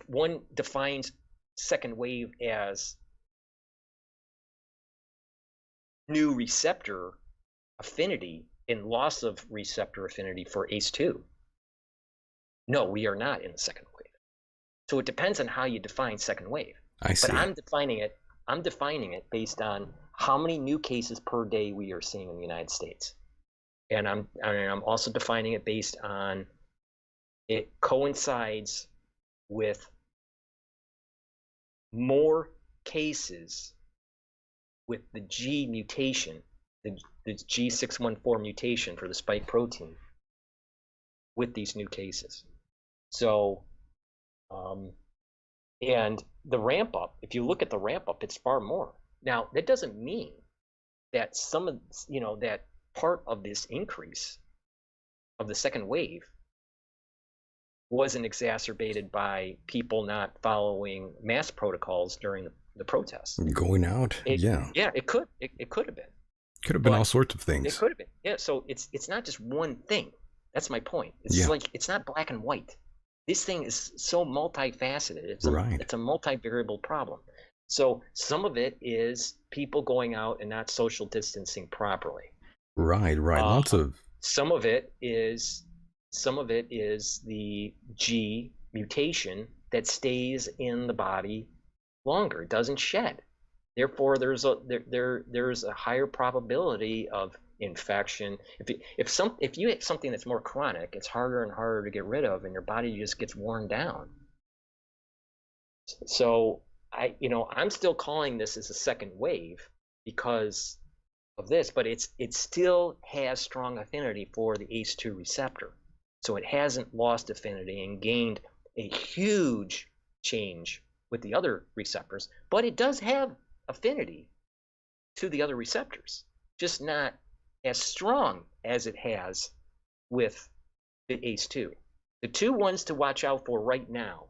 one defines second wave as new receptor affinity and loss of receptor affinity for ACE2, no, we are not in the second wave. So it depends on how you define second wave. I see. But I'm defining it based on how many new cases per day we are seeing in the United States. And I'm also defining it based on it coincides with more cases with the G mutation, the G614 mutation for the spike protein with these new cases. So, and the ramp up, if you look at the ramp up, it's far more. Now, that doesn't mean that that part of this increase of the second wave wasn't exacerbated by people not following mask protocols during the protests. Going out, yeah. Yeah, it could have been. Could have been all sorts of things. It could have been. Yeah, so it's not just one thing. That's my point. It's like it's not black and white. This thing is so multifaceted. It's a multivariable problem. So some of it is people going out and not social distancing properly. Right. Lots of. Some of it is the G mutation that stays in the body longer. It doesn't shed. Therefore, there's a higher probability of infection. If you have something that's more chronic, it's harder and harder to get rid of, and your body just gets worn down. So I'm still calling this as a second wave because of this, but it still has strong affinity for the ACE2 receptor. So it hasn't lost affinity and gained a huge change with the other receptors, but it does have affinity to the other receptors, just not as strong as it has with the ACE2. The two ones to watch out for right now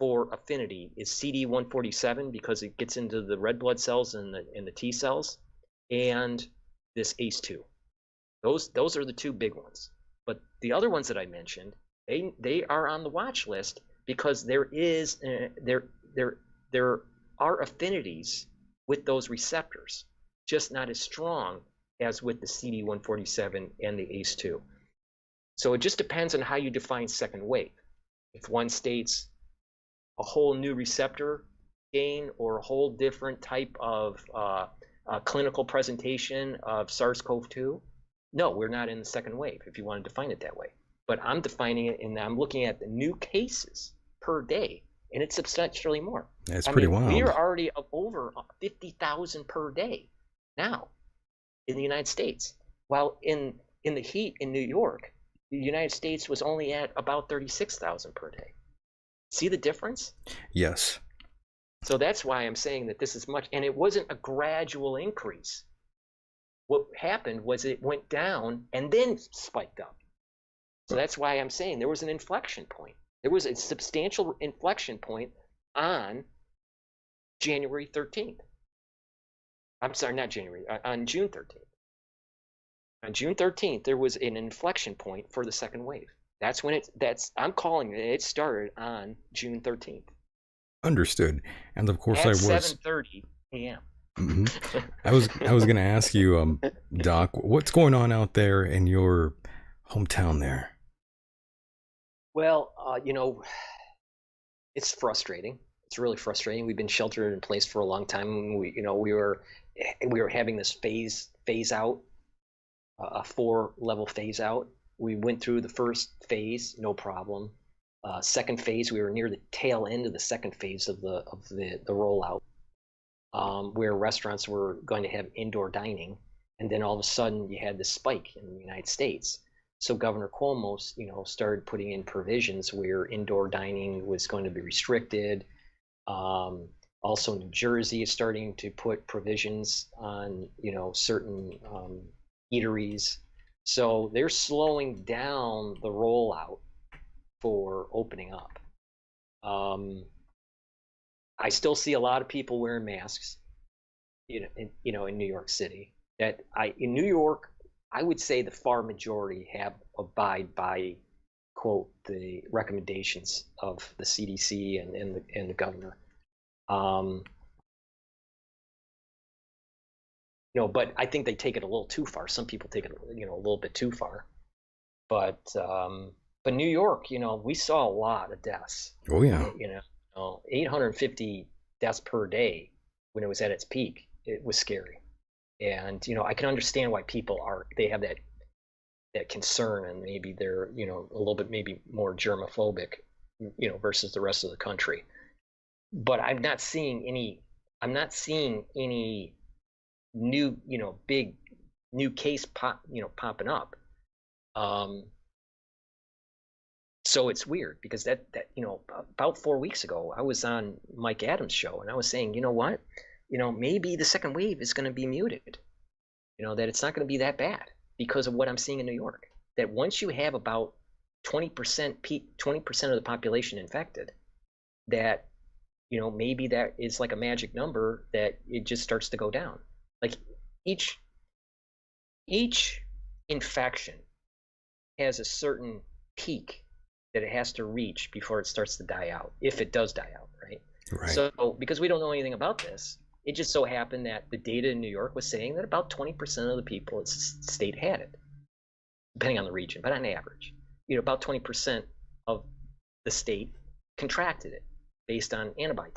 for affinity is CD147 because it gets into the red blood cells and the T cells, and this ACE2. Those are the two big ones. But the other ones that I mentioned, they are on the watch list because there are affinities with those receptors, just not as strong as with the CD147 and the ACE2. So it just depends on how you define second wave. If one states a whole new receptor gain or a whole different type of clinical presentation of SARS-CoV-2, no, we're not in the second wave if you want to define it that way. But I'm defining it and I'm looking at the new cases per day, and it's substantially more. That's pretty wild. We are already over 50,000 per day now in the United States, while in the heat in New York, the United States was only at about 36,000 per day. See the difference? Yes. So that's why I'm saying that this is much, and it wasn't a gradual increase. What happened was it went down and then spiked up. So that's why I'm saying there was an inflection point. There was a substantial inflection point on January 13th. I'm sorry, not January, on June 13th. On June 13th, there was an inflection point for the second wave. That's when I'm calling it started on June 13th. Understood. And of course, at I was 7:30 a.m. Mm-hmm. I was going to ask you, Doc, what's going on out there in your hometown there? Well, it's frustrating. It's really frustrating. We've been sheltered in place for a long time. We were having this phase out, a 4-level phase out. We went through the first phase, no problem. Second phase, we were near the tail end of the second phase of the rollout, where restaurants were going to have indoor dining, and then all of a sudden you had this spike in the United States. So Governor Cuomo, started putting in provisions where indoor dining was going to be restricted. Also, New Jersey is starting to put provisions on, certain eateries. So they're slowing down the rollout for opening up. I still see a lot of people wearing masks, in New York City. In New York, I would say the far majority have abide by, quote, the recommendations of the CDC and the governor. But I think they take it a little too far. Some people take it, a little bit too far. But New York, we saw a lot of deaths. Oh yeah. 850 deaths per day when it was at its peak. It was scary. And I can understand why people they have that concern, and maybe they're a little bit maybe more germophobic, versus the rest of the country. But I'm not seeing any new big new case popping up. So it's weird because that about 4 weeks ago I was on Mike Adams' show and I was saying, what, maybe the second wave is going to be muted, that it's not going to be that bad because of what I'm seeing in New York. That once you have about 20% of the population infected, that maybe that is like a magic number that it just starts to go down. Like each infection has a certain peak that it has to reach before it starts to die out, if it does die out, right? Right. So because we don't know anything about this, it just so happened that the data in New York was saying that about 20% of the people in the state had it, depending on the region, but on average, about 20% of the state contracted it based on antibody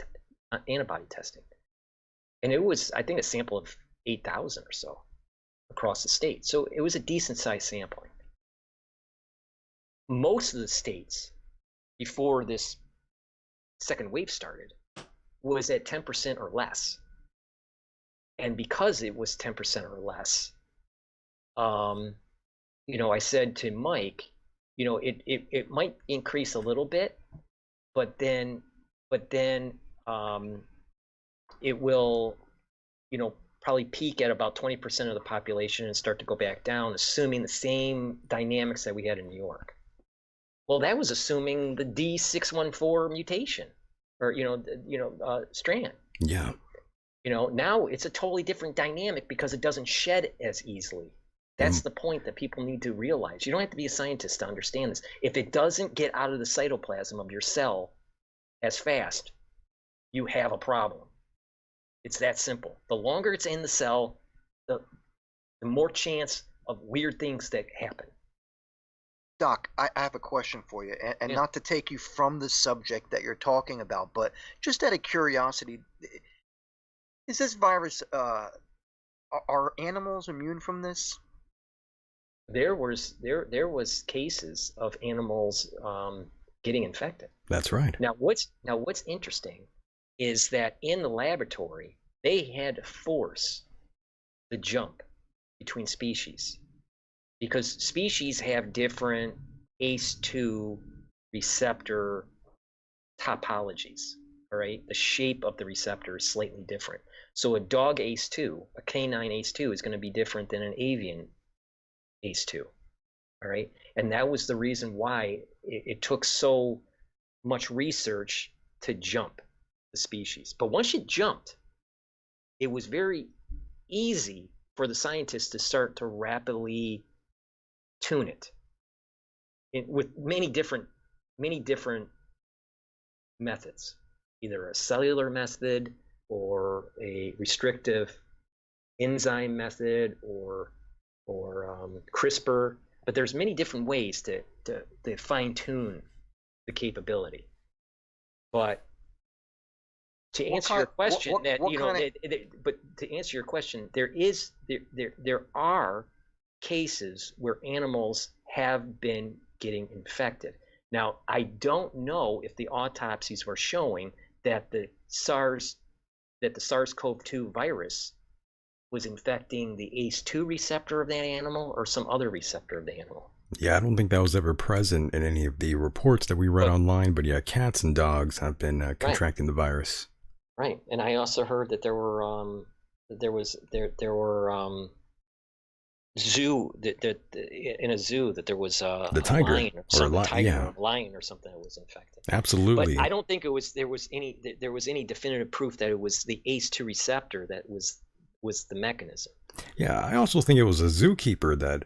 testing. And it was, I think, a sample of 8,000 or so across the state. So it was a decent sized sampling. Most of the states before this second wave started was at 10% or less. And because it was 10% or less, I said to Mike, it might increase a little bit, but then it will, probably peak at about 20% of the population and start to go back down, assuming the same dynamics that we had in New York. Well, that was assuming the D614 mutation, or strand. Yeah. Now it's a totally different dynamic because it doesn't shed as easily. That's the point that people need to realize. You don't have to be a scientist to understand this. If it doesn't get out of the cytoplasm of your cell as fast, you have a problem. It's that simple. The longer it's in the cell, the more chance of weird things that happen. Doc, I have a question for you, and not to take you from the subject that you're talking about, but just out of curiosity, is this virus, are animals immune from this? There was cases of animals getting infected. That's right. Now what's interesting is that in the laboratory they had to force the jump between species, because species have different ACE2 receptor topologies. All right, the shape of the receptor is slightly different. So a dog ACE2, a canine ACE2, is going to be different than an avian ACE2. All right, and that was the reason why it took so much research to jump the species. But once you jumped, it was very easy for the scientists to start to rapidly tune it with many different methods, either a cellular method or a restrictive enzyme method or CRISPR. But there's many different ways to fine tune the capability. But to answer your question, to answer your question, there are cases where animals have been getting infected. Now, I don't know if the autopsies were showing that the SARS-CoV-2 virus was infecting the ACE2 receptor of that animal or some other receptor of the animal. Yeah, I don't think that was ever present in any of the reports that we read online, but yeah, cats and dogs have been contracting the virus. Right, and I also heard that there were in a zoo that there was the tiger, lion or something, or a lion or something that was infected. Absolutely. But I don't think there was any definitive proof that it was the ACE2 receptor that was the mechanism. Yeah, I also think it was a zookeeper that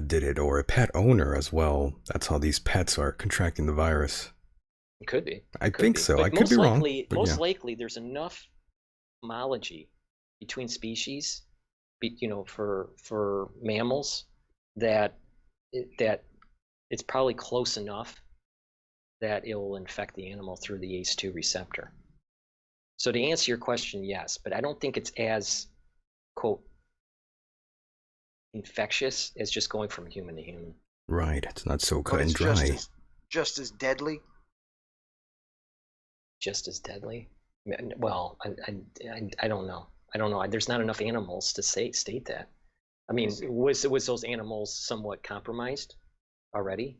did it, or a pet owner as well. That's how these pets are contracting the virus. It could be. I think so. But I could be wrong. Most likely, there's enough homology between species, for mammals, that it's probably close enough that it will infect the animal through the ACE2 receptor. So to answer your question, yes, but I don't think it's as, quote, infectious as just going from human to human. Right. It's not so cut and dry. Just as deadly? Just as deadly? Well, I don't know. I don't know. There's not enough animals to state that. I mean, was those animals somewhat compromised already?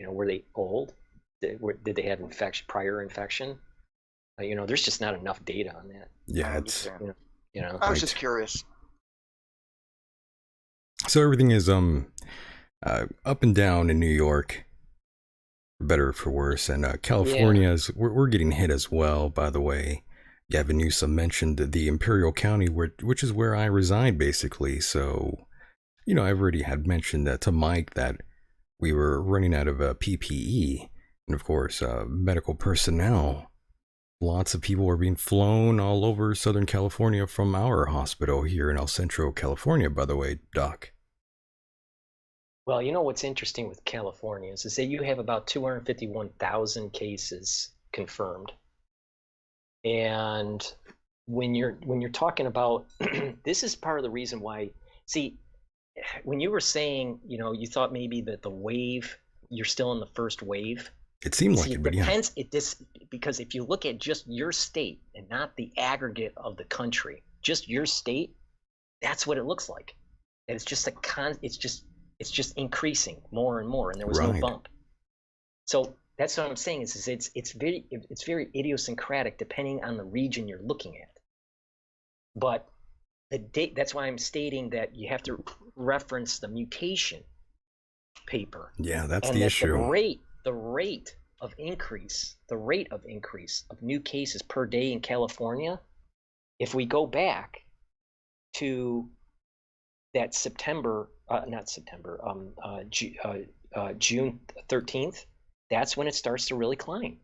Were they old? Did they have prior infection? There's just not enough data on that. Yeah, it's I was just curious. So everything is up and down in New York, for better or for worse, and California we're getting hit as well. By the way, Gavin Newsom mentioned the Imperial County, which is where I reside, basically. So, I've already had mentioned that to Mike that we were running out of PPE, and of course, medical personnel. Lots of people were being flown all over Southern California from our hospital here in El Centro, California, by the way, Doc. Well, what's interesting with California is that you have about 251,000 cases confirmed. And when you're talking about, this is part of the reason why, see, when you were saying, you thought maybe that the wave, you're still in the first wave. It seemed like it, but depends. Because if you look at just your state and not the aggregate of the country, just your state, that's what it looks like. And it's just it's just increasing more and more, and there was no bump. So that's what I'm saying is it's very idiosyncratic depending on the region you're looking at. But the date, that's why I'm stating that you have to reference the mutation paper. Yeah, that's and the that issue. The rate of increase of new cases per day in California, if we go back to that June 13th, that's when it starts to really climb.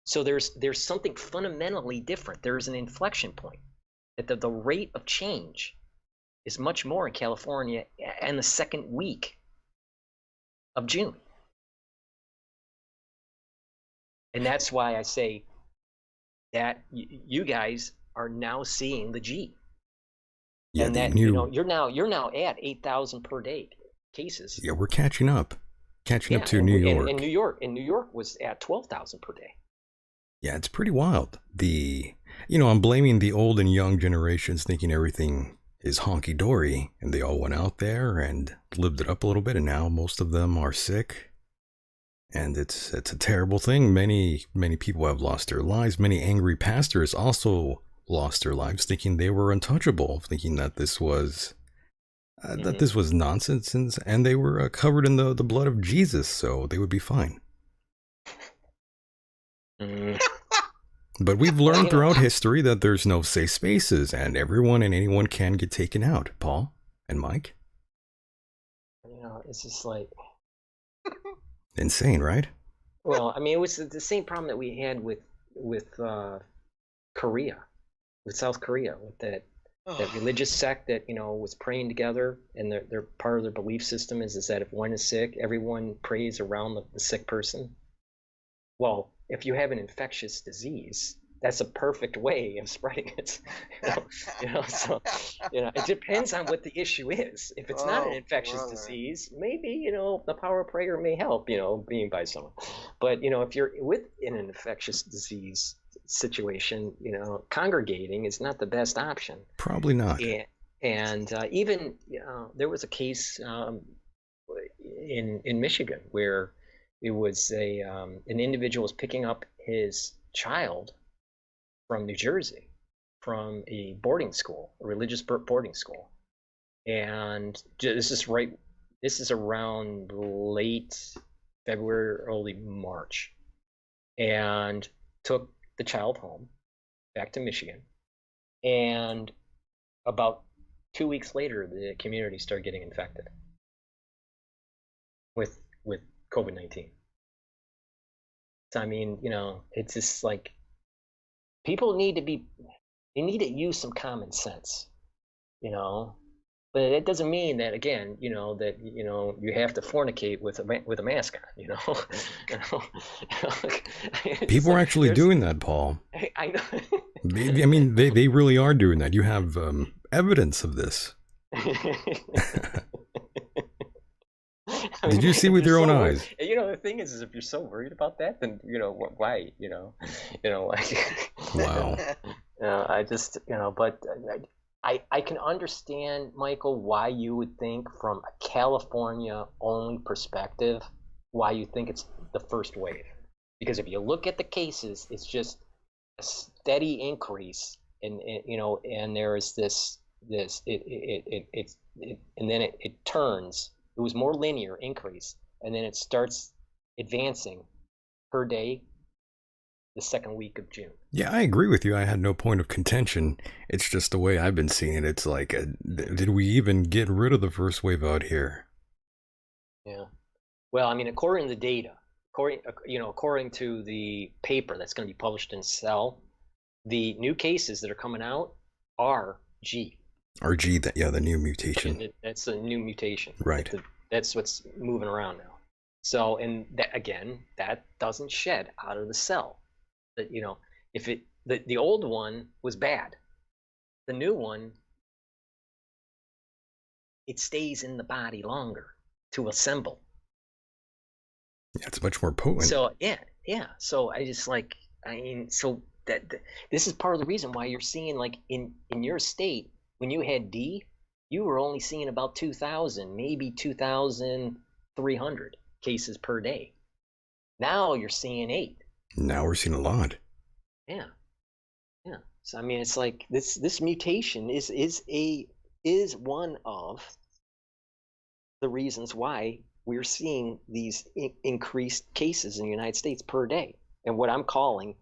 So there's something fundamentally different. There's an inflection point that the rate of change is much more in California in the second week of June. And that's why I say that you guys are now seeing the G. Yeah, and that you're now at 8,000 per day cases. Yeah, we're catching up to New York. And New York was at 12,000 per day. Yeah, it's pretty wild. I'm blaming the old and young generations thinking everything is honky-dory, and they all went out there and lived it up a little bit, and now most of them are sick. And it's a terrible thing. Many people have lost their lives. Many angry pastors also lost their lives thinking they were untouchable, thinking that this was nonsense, and they were covered in the blood of Jesus, so they would be fine. But we've learned throughout history that there's no safe spaces, and everyone and anyone can get taken out. Paul and Mike? It's just like... insane, right? Well, I mean, it was the same problem that we had with Korea, with South Korea, with that religious sect that, was praying together, and their part of their belief system is that if one is sick, everyone prays around the sick person. Well, if you have an infectious disease, that's a perfect way of spreading it. So it depends on what the issue is. If it's not an infectious disease, maybe the power of prayer may help. Being by someone, but if you're in an infectious disease situation, congregating is not the best option. Probably not. And even there was a case in Michigan where it was an individual was picking up his child from New Jersey, from a boarding school, a religious boarding school, and this is around late February, early March, and took the child home, back to Michigan, and about 2 weeks later, the community started getting infected with COVID-19. So I mean, it's just like people need to use some common sense, but it doesn't mean that, again, that you have to fornicate with a mask on, People are actually doing that, Paul. I know. I mean, they really are doing that. You have evidence of this. Did you see with your own eyes? The thing is if you're so worried about that, then why? Like. Wow. I just but I can understand, Michael, why you would think from a California only perspective why you think it's the first wave, because if you look at the cases, it's just a steady increase, and there is this and then it turns. It was more linear increase, and then it starts advancing per day the second week of June. Yeah, I agree with you. I had no point of contention. It's just the way I've been seeing it. It's like, did we even get rid of the first wave out here? Yeah. Well, I mean, according to the data, according to the paper that's going to be published in Cell, the new cases that are coming out are G. RG, the new mutation. That's a new mutation. Right. That's what's moving around now. So, and that, again, that doesn't shed out of the cell. That if the old one was bad, the new one, it stays in the body longer to assemble. Yeah, it's much more potent. So yeah. So so that this is part of the reason why you're seeing, like, in your state, when you had D, you were only seeing about 2,000, maybe 2,300. cases per day. Now you're seeing 8. Now we're seeing a lot. Yeah. So I mean, it's like this mutation is one of the reasons why we're seeing these increased cases in the United States per day, and what I'm calling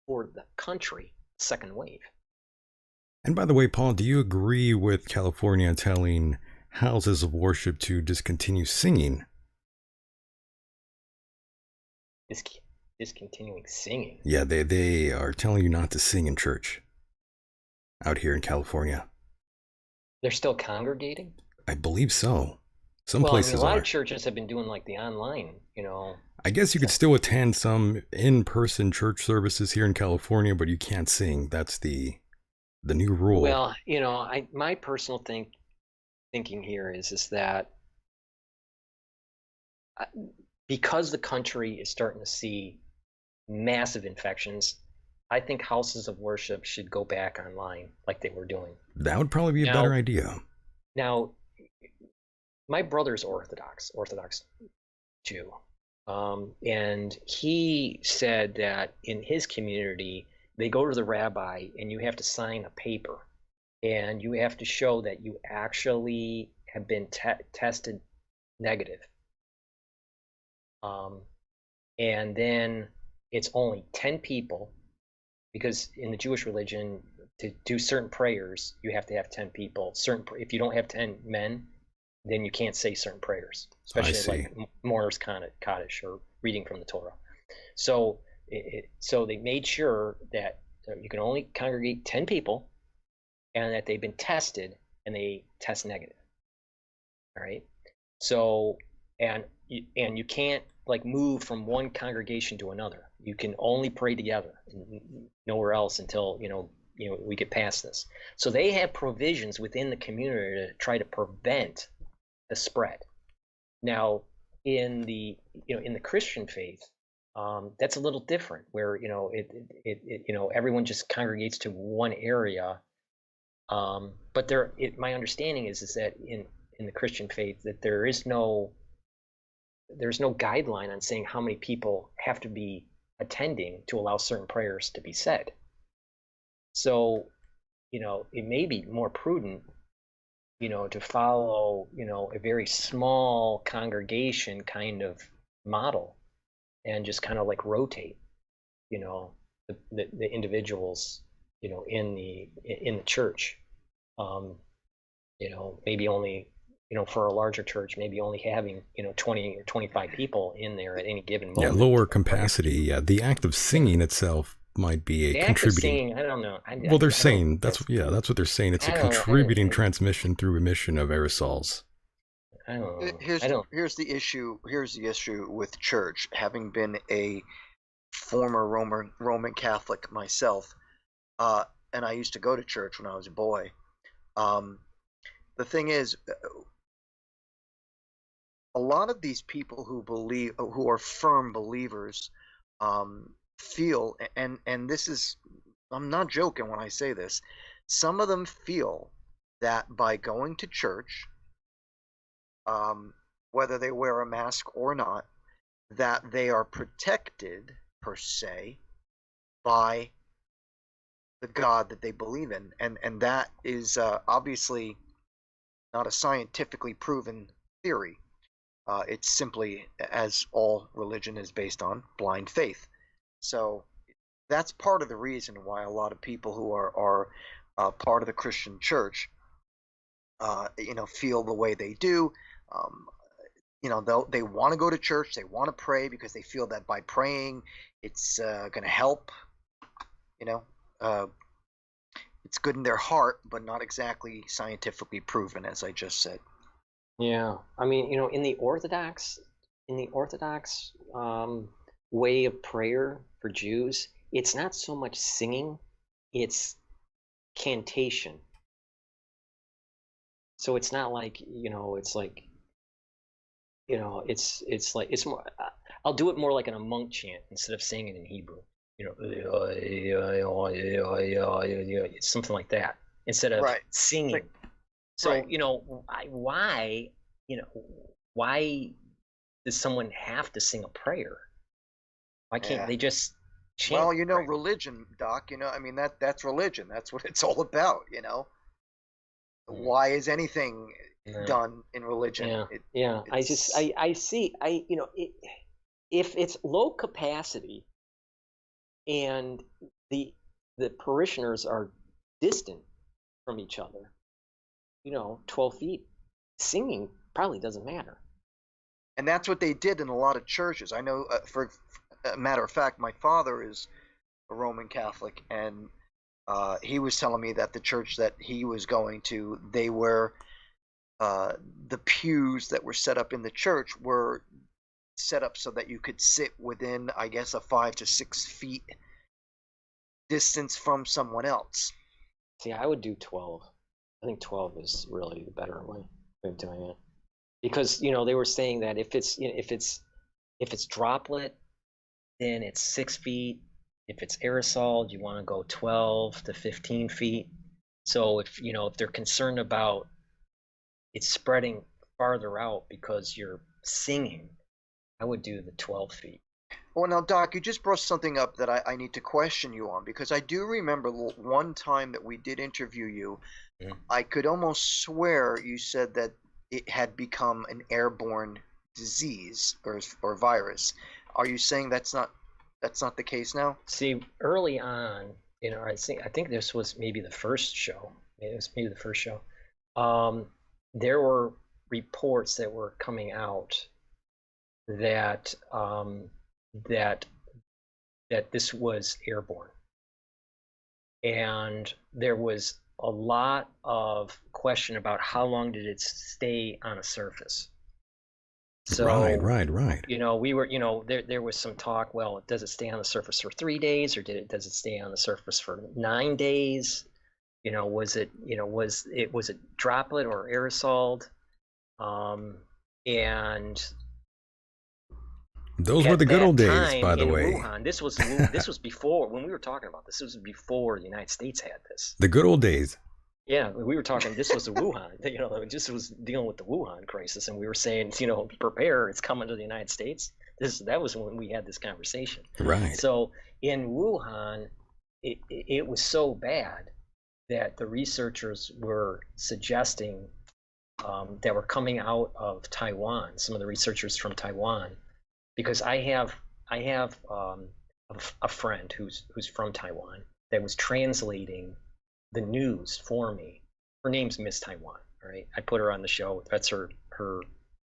for the country second wave. And by the way, Paul, do you agree with California telling houses of worship to discontinue singing? Discontinuing singing? Yeah, they are telling you not to sing in church out here in California. They're still congregating? I believe so. Some Well, places I mean, a lot are. of churches have been doing like the online, I guess you could still attend some in-person church services here in California, but you can't sing. That's the new rule. Well, my personal thinking here is that because the country is starting to see massive infections, I think houses of worship should go back online like they were doing. That would probably be a better idea. Now, my brother's Orthodox Jew, and he said that in his community, they go to the rabbi and you have to sign a paper, and you have to show that you actually have been tested negative. And then it's only 10 people, because in the Jewish religion, to do certain prayers, you have to have 10 people. If you don't have 10 men, then you can't say certain prayers, especially like Mourner's Kaddish or reading from the Torah. So so they made sure that you can only congregate 10 people, and that they've been tested and they test negative. All right. So and you can't like move from one congregation to another. You can only pray together, nowhere else until we get past this. So they have provisions within the community to try to prevent the spread. Now, in the Christian faith, that's a little different, where everyone just congregates to one area. But my understanding is that in the Christian faith that there's no guideline on saying how many people have to be attending to allow certain prayers to be said. So, it may be more prudent, to follow, a very small congregation kind of model, and just kind of like rotate, the individuals, in the church. Maybe only, for a larger church, maybe only having 20 or 25 people in there at any given moment. Yeah, lower capacity. Yeah, the act of singing itself might be a contributing. I don't know. Well, they're saying that's what they're saying. It's a contributing transmission through emission of aerosols. I don't know. Here's the issue. Here's the issue with church. Having been a former Roman Catholic myself, and I used to go to church when I was a boy. The thing is, a lot of these people who are firm believers, feel, and this is, I'm not joking when I say this, some of them feel that by going to church, whether they wear a mask or not, that they are protected per se by the God that they believe in, and that is obviously not a scientifically proven theory. It's simply, as all religion is based on, blind faith. So that's part of the reason why a lot of people who are part of the Christian church, feel the way they do. They want to go to church, they want to pray because they feel that by praying, it's going to help. It's good in their heart, but not exactly scientifically proven, as I just said. Yeah, I mean, in the Orthodox way of prayer for Jews, it's not so much singing, it's cantation. So it's not like, it's like, it's like, it's more, I'll do it more like in a monk chant instead of saying it in Hebrew. It's something like that instead of singing. So, why does someone have to sing a prayer? Why can't Yeah. they just chant? Well, the prayer? religion, Doc. I mean that's religion. That's what it's all about. Mm. Why is anything No. done in religion? Yeah. I see. If it's low capacity and the parishioners are distant from each other, 12 feet, singing probably doesn't matter. And that's what they did in a lot of churches. I know, for a matter of fact, my father is a Roman Catholic, and he was telling me that the church that he was going to, they were the pews that were set up in the church were set up so that you could sit within, I guess, a 5 to 6 feet distance from someone else. See, I would do 12. I think 12 is really the better way of doing it, because they were saying that if it's droplet, then it's 6 feet. If it's aerosol, you want to go 12 to 15 feet. So if they're concerned about it spreading farther out because you're singing, I would do the 12 feet. Well, now, Doc, you just brought something up that I need to question you on, because I do remember one time that we did interview you. I could almost swear you said that it had become an airborne disease or virus. Are you saying that's not the case now? See, early on, I think this was maybe the first show. It was maybe the first show. There were reports that were coming out that that this was airborne, and there was a lot of question about how long did it stay on a surface. So Right. we were, there was some talk. Well, does it stay on the surface for 3 days, or does it stay on the surface for 9 days? Was it droplet or aerosoled? And those were the good old days, by the in way. Wuhan, this was before, when we were talking about this was before the United States had this. The good old days. Yeah, we were talking, this was the Wuhan, just was dealing with the Wuhan crisis, and we were saying, prepare, it's coming to the United States. That was when we had this conversation. Right. So in Wuhan, it was so bad that the researchers were suggesting that were coming out of Taiwan, some of the researchers from Taiwan, because I have a friend who's from Taiwan that was translating the news for me. Her name's Miss Taiwan. All right, I put her on the show. That's her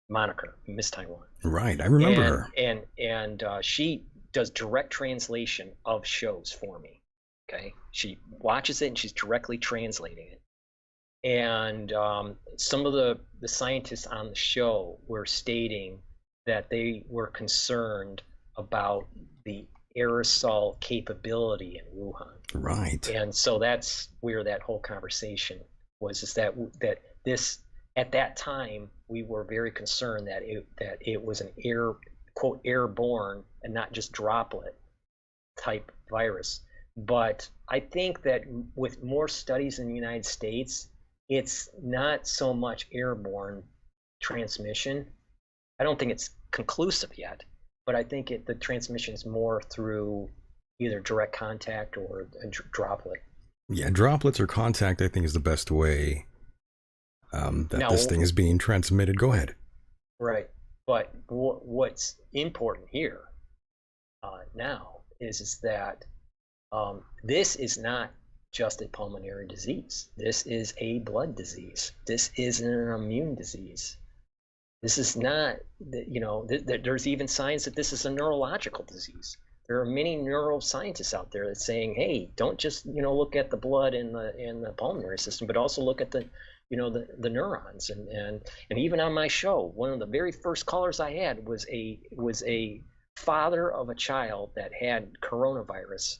moniker, Miss Taiwan. Right, I remember her. And she does direct translation of shows for me. Okay, she watches it and she's directly translating it. And some of the scientists on the show were stating that they were concerned about the aerosol capability in Wuhan. Right. And so that's where that whole conversation was, is that this, at that time, we were very concerned that it was an quote airborne and not just droplet type virus. But I think that with more studies in the United States, it's not so much airborne transmission. I don't think it's conclusive yet, but I think the transmission is more through either direct contact or a droplet. Yeah, droplets or contact, I think, is the best way this thing is being transmitted. Go ahead. Right. But what's important here now is that this is not just a pulmonary disease. This is a blood disease. This is an immune disease. This is not, there's even signs that this is a neurological disease. There are many neuroscientists out there that's saying, hey, don't just, look at the blood in the pulmonary system, but also look at the neurons. And even on my show, one of the very first callers I had was a father of a child that had coronavirus.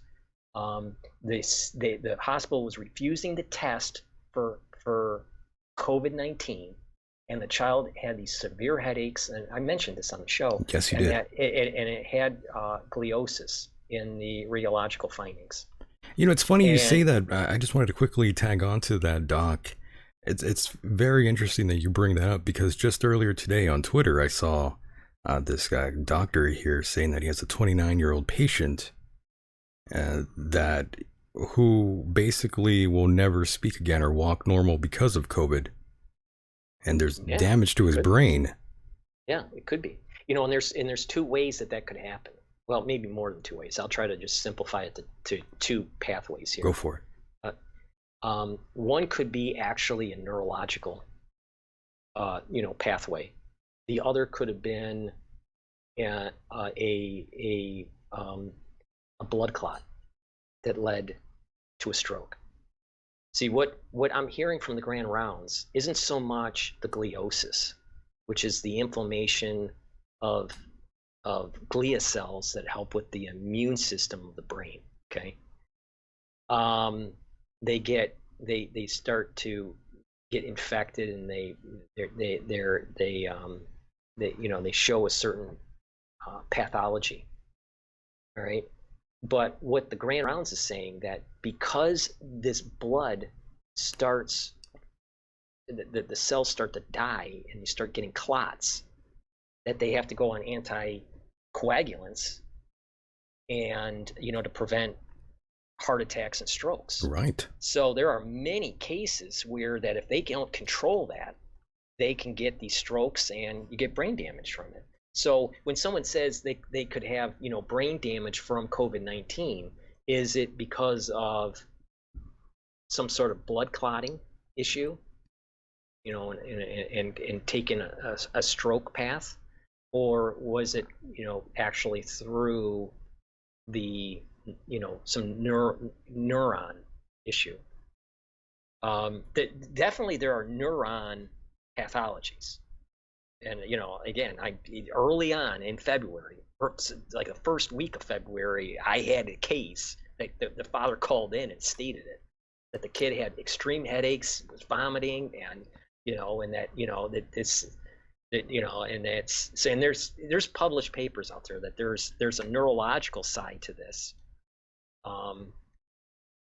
The hospital was refusing to test for COVID-19. And the child had these severe headaches, and I mentioned this on the show. Yes, you did. And it had gliosis in the radiological findings. It's funny you say that. I just wanted to quickly tag on to that, Doc. It's very interesting that you bring that up, because just earlier today on Twitter, I saw this guy doctor here saying that he has a 29-year-old patient that who basically will never speak again or walk normal because of COVID, and there's damage to his brain. Yeah, it could be. And there's two ways that could happen. Well, maybe more than two ways. I'll try to just simplify it to two pathways here. Go for it. One could be actually a neurological, pathway. The other could have been a blood clot that led to a stroke. See, what I'm hearing from the grand rounds isn't so much the gliosis, which is the inflammation of glia cells that help with the immune system of the brain. Okay. They start to get infected, and they show a certain pathology. All right. But what the grand rounds is saying, that because this blood starts, the cells start to die and you start getting clots, that they have to go on anticoagulants and to prevent heart attacks and strokes. Right. So there are many cases where that if they don't control that, they can get these strokes and you get brain damage from it. So when someone says they could have brain damage from COVID-19, is it because of some sort of blood clotting issue, and taking a stroke path, or was it actually through the some neuron issue? Definitely there are neuron pathologies. And again, early on in February, like the first week of February, I had a case that the father called in and stated it, that the kid had extreme headaches, was vomiting, and and there's published papers out there that there's a neurological side to this.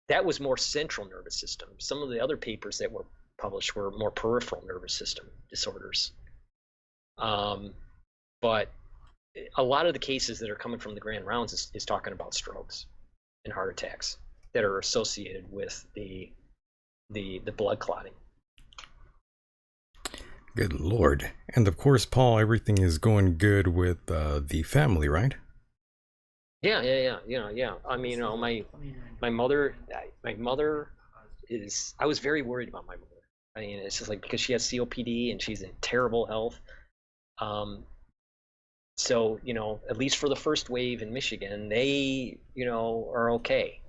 That was more central nervous system. Some of the other papers that were published were more peripheral nervous system disorders. But a lot of the cases that are coming from the grand rounds is talking about strokes and heart attacks that are associated with the blood clotting. Good Lord. And of course, Paul, everything is going good with the family, right? Yeah. I mean, my mother is, I was very worried about my mother. I mean, it's just like, because she has COPD and she's in terrible health. So, at least for the first wave in Michigan, they, are okay.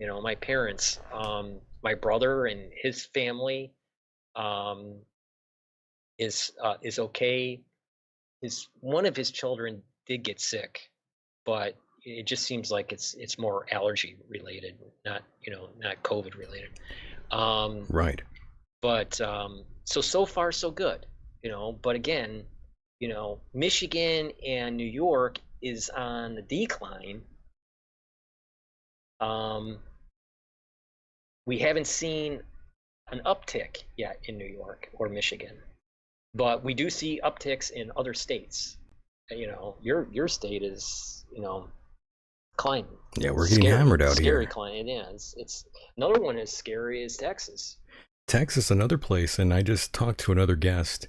My parents, my brother and his family, is okay. One of his children did get sick, but it just seems like it's more allergy related, not COVID related. Right. But so far so good, but again, Michigan and New York is on the decline. We haven't seen an uptick yet in New York or Michigan, but we do see upticks in other states. Your state is, climbing. Yeah, we're getting hammered out scary here. Climbing, yeah. It's another one as scary as Texas. Texas, another place, and I just talked to another guest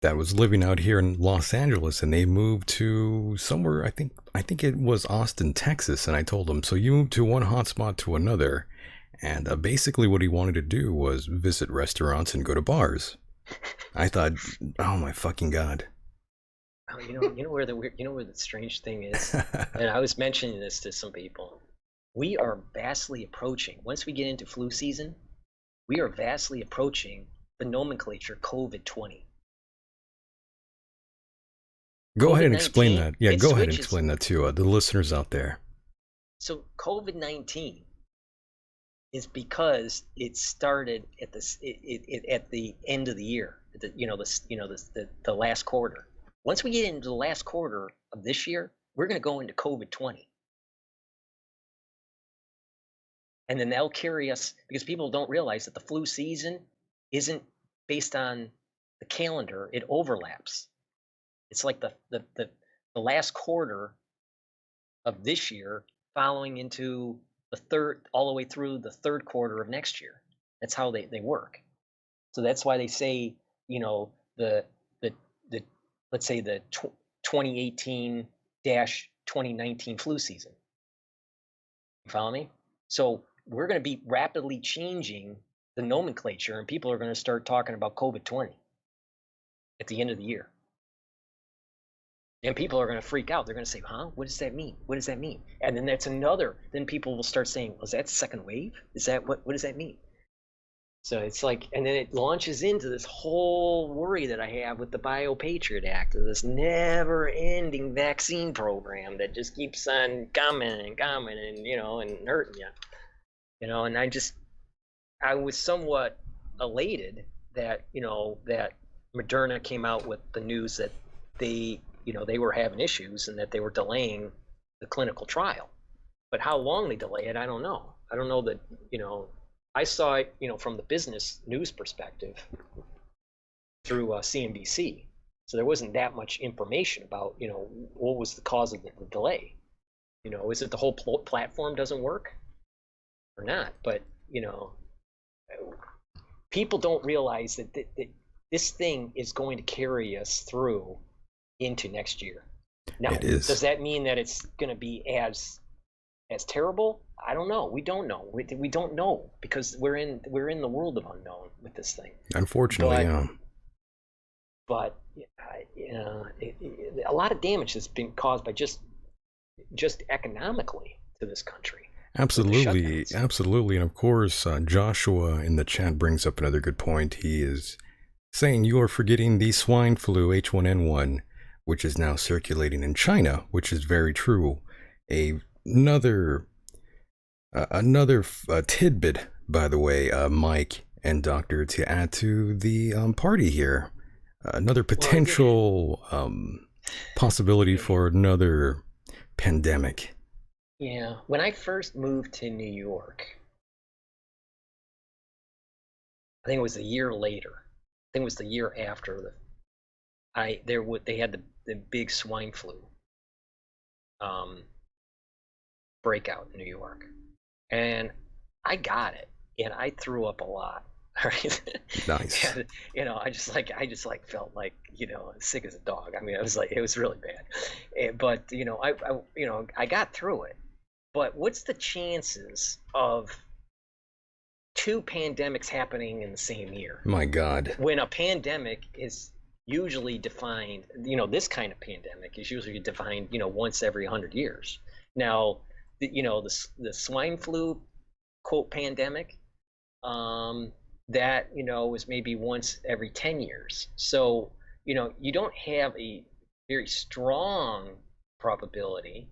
that was living out here in Los Angeles, and they moved to somewhere, I think it was Austin, Texas, and I told him, so you moved to one hotspot to another, and basically what he wanted to do was visit restaurants and go to bars. I thought, oh my fucking God. Oh, where the strange thing is, and I was mentioning this to some people, we are vastly approaching, once we get into flu season, we are vastly approaching the nomenclature COVID-20. Go ahead and explain that. Yeah, go ahead and explain that to the listeners out there. So COVID-19 is because it started at the end of the year, the last quarter. Once we get into the last quarter of this year, we're going to go into COVID-20. And then they'll carry us, because people don't realize that the flu season isn't based on the calendar, it overlaps. It's like the last quarter of this year following into the third, all the way through the third quarter of next year. That's how they work. So that's why they say, you know, the the let's say the 2018-2019 flu season. You follow me? So we're going to be rapidly changing the nomenclature, and people are going to start talking about COVID-20 at the end of the year. And people are going to freak out. They're going to say, huh? What does that mean? What does that mean? And then that's another, then people will start saying, was that second wave? Is that, what does that mean? So it's like, and then it launches into this whole worry that I have with the BioPatriot Act, this never ending vaccine program that just keeps on coming and coming and, you know, and hurting you. You know, and I was somewhat elated that, you know, that Moderna came out with the news that they, you know, they were having issues and that they were delaying the clinical trial. But how long they delay it, I don't know. I don't know that, you know, I saw it, you know, from the business news perspective through CNBC. So there wasn't that much information about, you know, what was the cause of the delay. You know, is it the whole platform doesn't work or not? But, you know, people don't realize that this thing is going to carry us through into next year. Now, does that mean that it's going to be as terrible? I don't know. We don't know. We don't know because we're in the world of unknown with this thing. Unfortunately, yeah. But you know, a lot of damage has been caused by just economically to this country. Absolutely, absolutely. And of course, Joshua in the chat brings up another good point. He is saying you are forgetting the swine flu H1N1, which is now circulating in China, which is very true. Another tidbit, by the way, Mike and Doctor, to add to the party here. Another potential possibility for another pandemic. Yeah, when I first moved to New York, I think it was a year later. I think it was the year after they had the big swine flu breakout in New York, and I got it, and I threw up a lot. Right? Nice. And, you know, I just felt like, you know, sick as a dog. I mean, it was really bad. But you know, I got through it. But what's the chances of two pandemics happening in the same year? My God. When a pandemic is usually defined, you know, this kind of pandemic is usually defined, you know, once every 100 years. Now, you know, the swine flu quote pandemic, that, you know, was maybe once every 10 years. So, you know, you don't have a very strong probability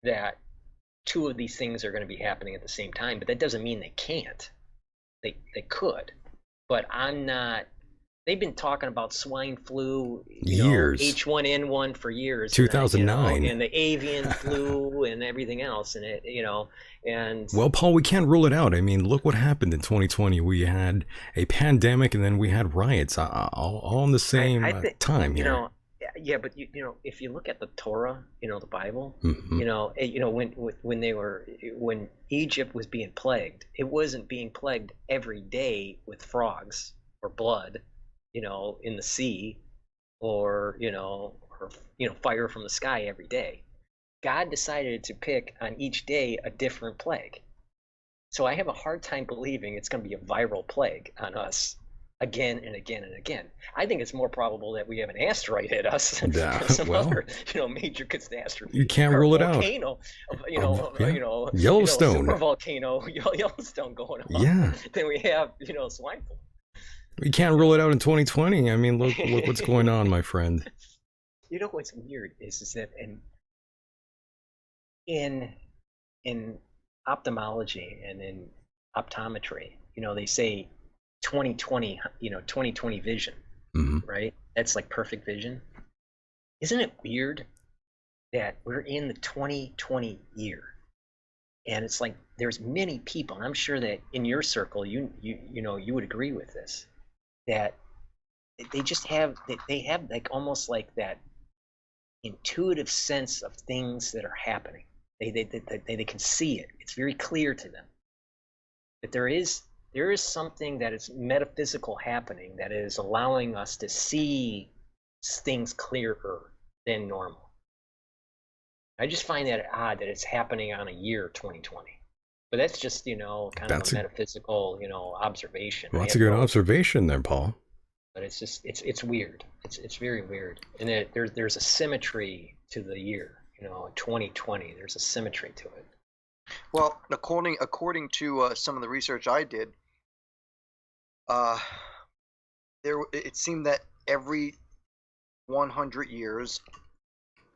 that two of these things are going to be happening at the same time, but that doesn't mean they can't. They could, but I'm not. They've been talking about swine flu, years, H1N1 for years, 2009, and the avian flu and everything else, and it, you know, and well, Paul, we can't rule it out. I mean, look what happened in 2020. We had a pandemic, and then we had riots, all in the same time. You know, yeah, but you know, if you look at the Torah, you know, the Bible, mm-hmm. you know, when Egypt was being plagued, it wasn't being plagued every day with frogs or blood, you know, in the sea, or fire from the sky every day. God decided to pick on each day a different plague. So I have a hard time believing it's going to be a viral plague on us again and again and again. I think it's more probable that we have an asteroid hit us than some other, you know, major catastrophe. You can't rule it out. Yellowstone, super volcano, Yellowstone going on. Yeah. Then we have, you know, swine flu. We can't rule it out in 2020. I mean, look what's going on, my friend. You know what's weird is that in ophthalmology and in optometry, you know, they say 2020, you know, 2020 vision, mm-hmm. right? That's like perfect vision. Isn't it weird that we're in the 2020 year, and it's like there's many people, and I'm sure that in your circle, you know, you would agree with this, that they just have they have like almost like that intuitive sense of things that are happening. They can see it. It's very clear to them that there is something that is metaphysical happening that is allowing us to see things clearer than normal. I just find that odd that it's happening on a year 2020. But that's just, kind of a metaphysical, observation. Well, that's a good observation there, Paul. But it's just it's weird. It's very weird. And there's a symmetry to the year, 2020. There's a symmetry to it. Well, according to some of the research I did, it seemed that every 100 years,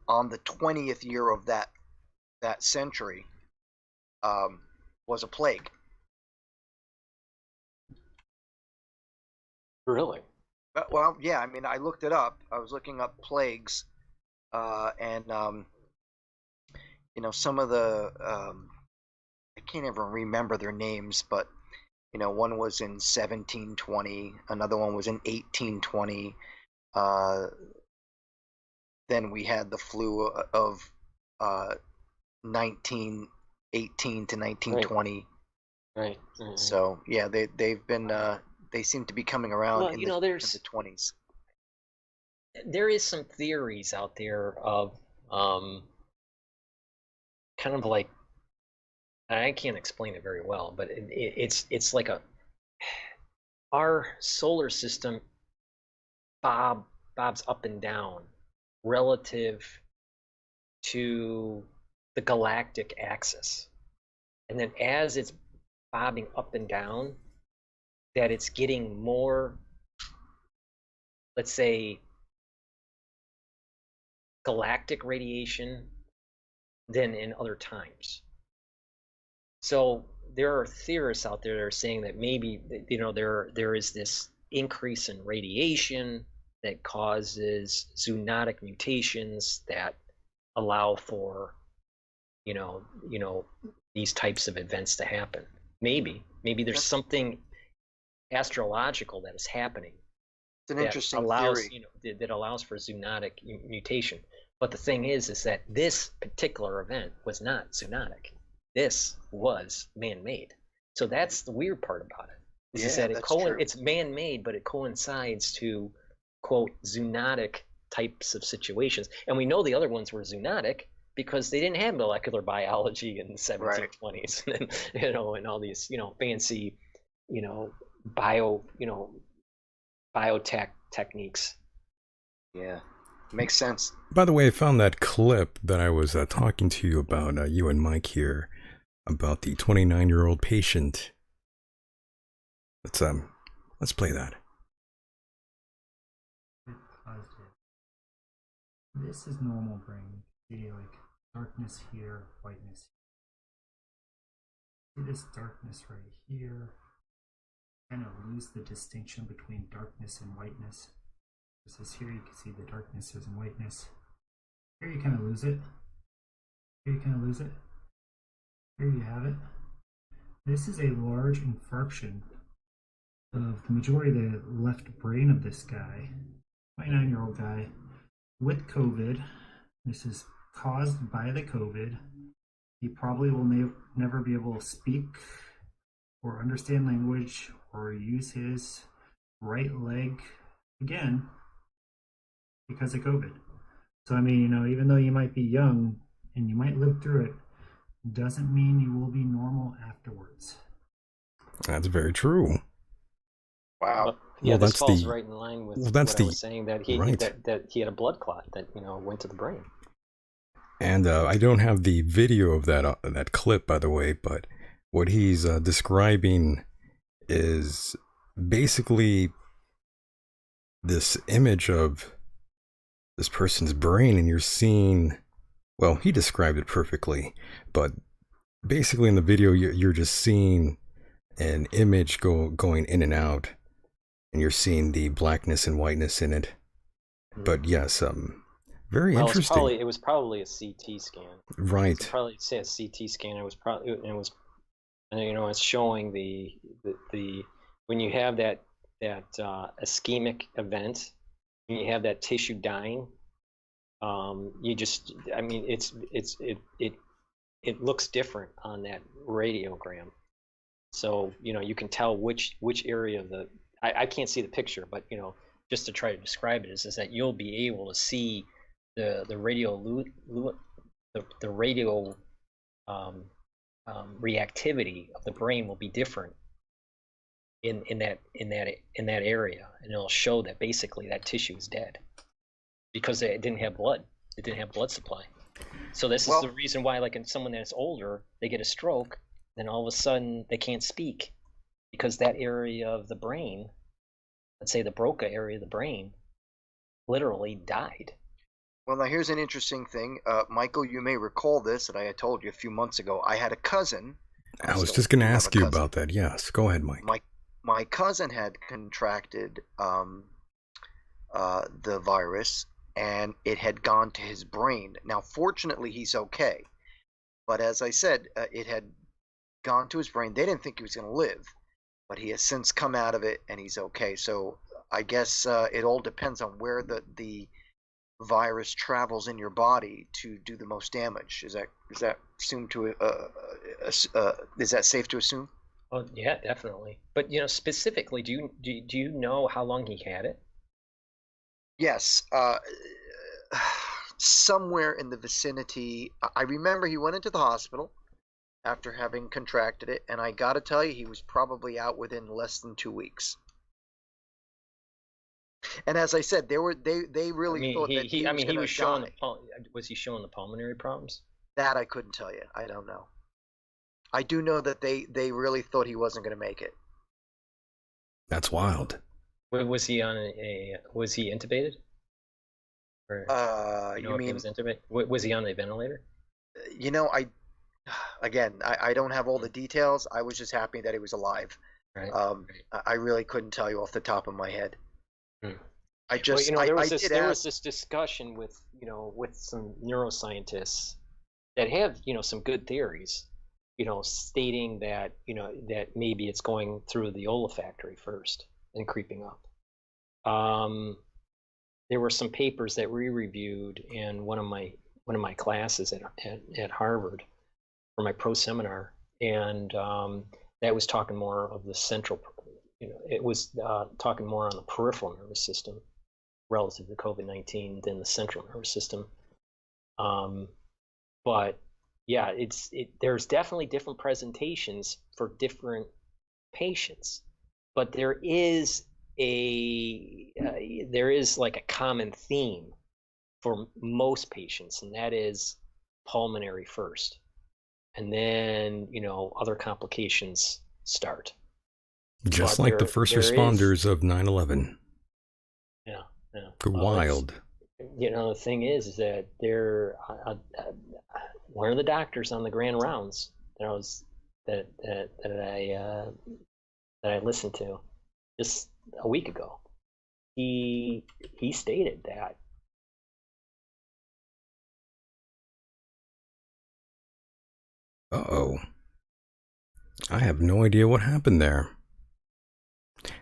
on the 20th year of that century, was a plague. Really? Well, yeah. I mean, I looked it up. I was looking up plagues, and some of the I can't even remember their names, but one was in 1720, another one was in 1820. Then we had the flu of 1918 to 1920. Right. Mm-hmm. So yeah, they've been they seem to be coming around in the 20s. There is some theories out there of kind of like, I can't explain it very well, but it's like our solar system bobs up and down relative to the galactic axis, and then as it's bobbing up and down, that it's getting more, let's say, galactic radiation than in other times. So there are theorists out there that are saying that maybe there is this increase in radiation that causes zoonotic mutations that allow for these types of events to happen. Maybe there's something astrological that is happening. It's an interesting theory that allows for zoonotic mutation. But the thing is that this particular event was not zoonotic. This was man-made. So that's the weird part about it. Is that it's man-made, but it coincides to, quote, zoonotic types of situations. And we know the other ones were zoonotic because they didn't have molecular biology in the 1720s, right. and and all these fancy biotech techniques. Yeah, makes sense. By the way, I found that clip that I was talking to you about, you and Mike here, about the 29-year-old patient. Let's play that. Positive. This is normal brain. See, like darkness here, whiteness here. See this darkness right here. Kind of lose the distinction between darkness and whiteness. This is here, you can see the darknesses and whiteness. Here you kind of lose it. Here you kind of lose it. Here you have it. This is a large infarction of the majority of the left brain of this guy, 29-year-old guy, with COVID. This is caused by the COVID. He probably will never be able to speak or understand language or use his right leg again because of COVID. So, I mean, even though you might be young and you might live through it, doesn't mean you will be normal afterwards. That's very true. Wow. Yeah, this falls right in line with what I was saying, that he that he had a blood clot that went to the brain. And I don't have the video of that clip, by the way, but what he's describing is basically this image of this person's brain, and you're seeing, well, he described it perfectly, but basically in the video you're just seeing an image going in and out, and you're seeing the blackness and whiteness in it. But yes, very interesting. It was probably a CT scan. Right. Probably say a CT scan. It's showing the when you have that ischemic event, and you have that tissue dying, you just, I mean, it looks different on that radiogram. So, you know, you can tell which area of the, I can't see the picture, but, you know, just to try to describe it is that you'll be able to see the radio reactivity of the brain will be different in that area, and it'll show that basically that tissue is dead because it didn't have blood. It didn't have blood supply. So this is the reason why, like in someone that's older, they get a stroke, then all of a sudden they can't speak because that area of the brain, let's say the Broca area of the brain, literally died. Well, now here's an interesting thing. Michael, you may recall this that I had told you a few months ago. I had a cousin. I was just going to ask you about that. Yes, go ahead, Mike. My cousin had contracted the virus, and it had gone to his brain. Now, fortunately, he's okay. But as I said, it had gone to his brain. They didn't think he was going to live, but he has since come out of it, and he's okay. So I guess it all depends on where the virus travels in your body to do the most damage. Is that assumed to is that safe to assume? Oh yeah, definitely. But you know, specifically, do you know how long he had it? Yes, somewhere in the vicinity. I remember he went into the hospital after having contracted it, and I got to tell you, he was probably out within less than 2 weeks. And as I said, they really thought that he was going to die. Was he showing the pulmonary problems? That I couldn't tell you. I don't know. I do know that they really thought he wasn't going to make it. That's wild. Was he on was he intubated? Or, you mean, he was intubated? Was he on a ventilator? You know, I don't have all the details. I was just happy that he was alive. Right. I really couldn't tell you off the top of my head. I just, well, you know, there was this discussion with some neuroscientists that have, some good theories, stating that, that maybe it's going through the olfactory first and creeping up. There were some papers that we reviewed in one of my classes at Harvard for my pro seminar, and that was talking more of the central, it was talking more on the peripheral nervous system relative to COVID-19 than the central nervous system. But yeah, there's definitely different presentations for different patients, but there is like a common theme for most patients, and that is pulmonary first, and then other complications start. Just like the first responders of 9/11. Yeah. Wild. The thing is that one of the doctors on the grand rounds that I listened to just a week ago, he stated that I have no idea what happened there.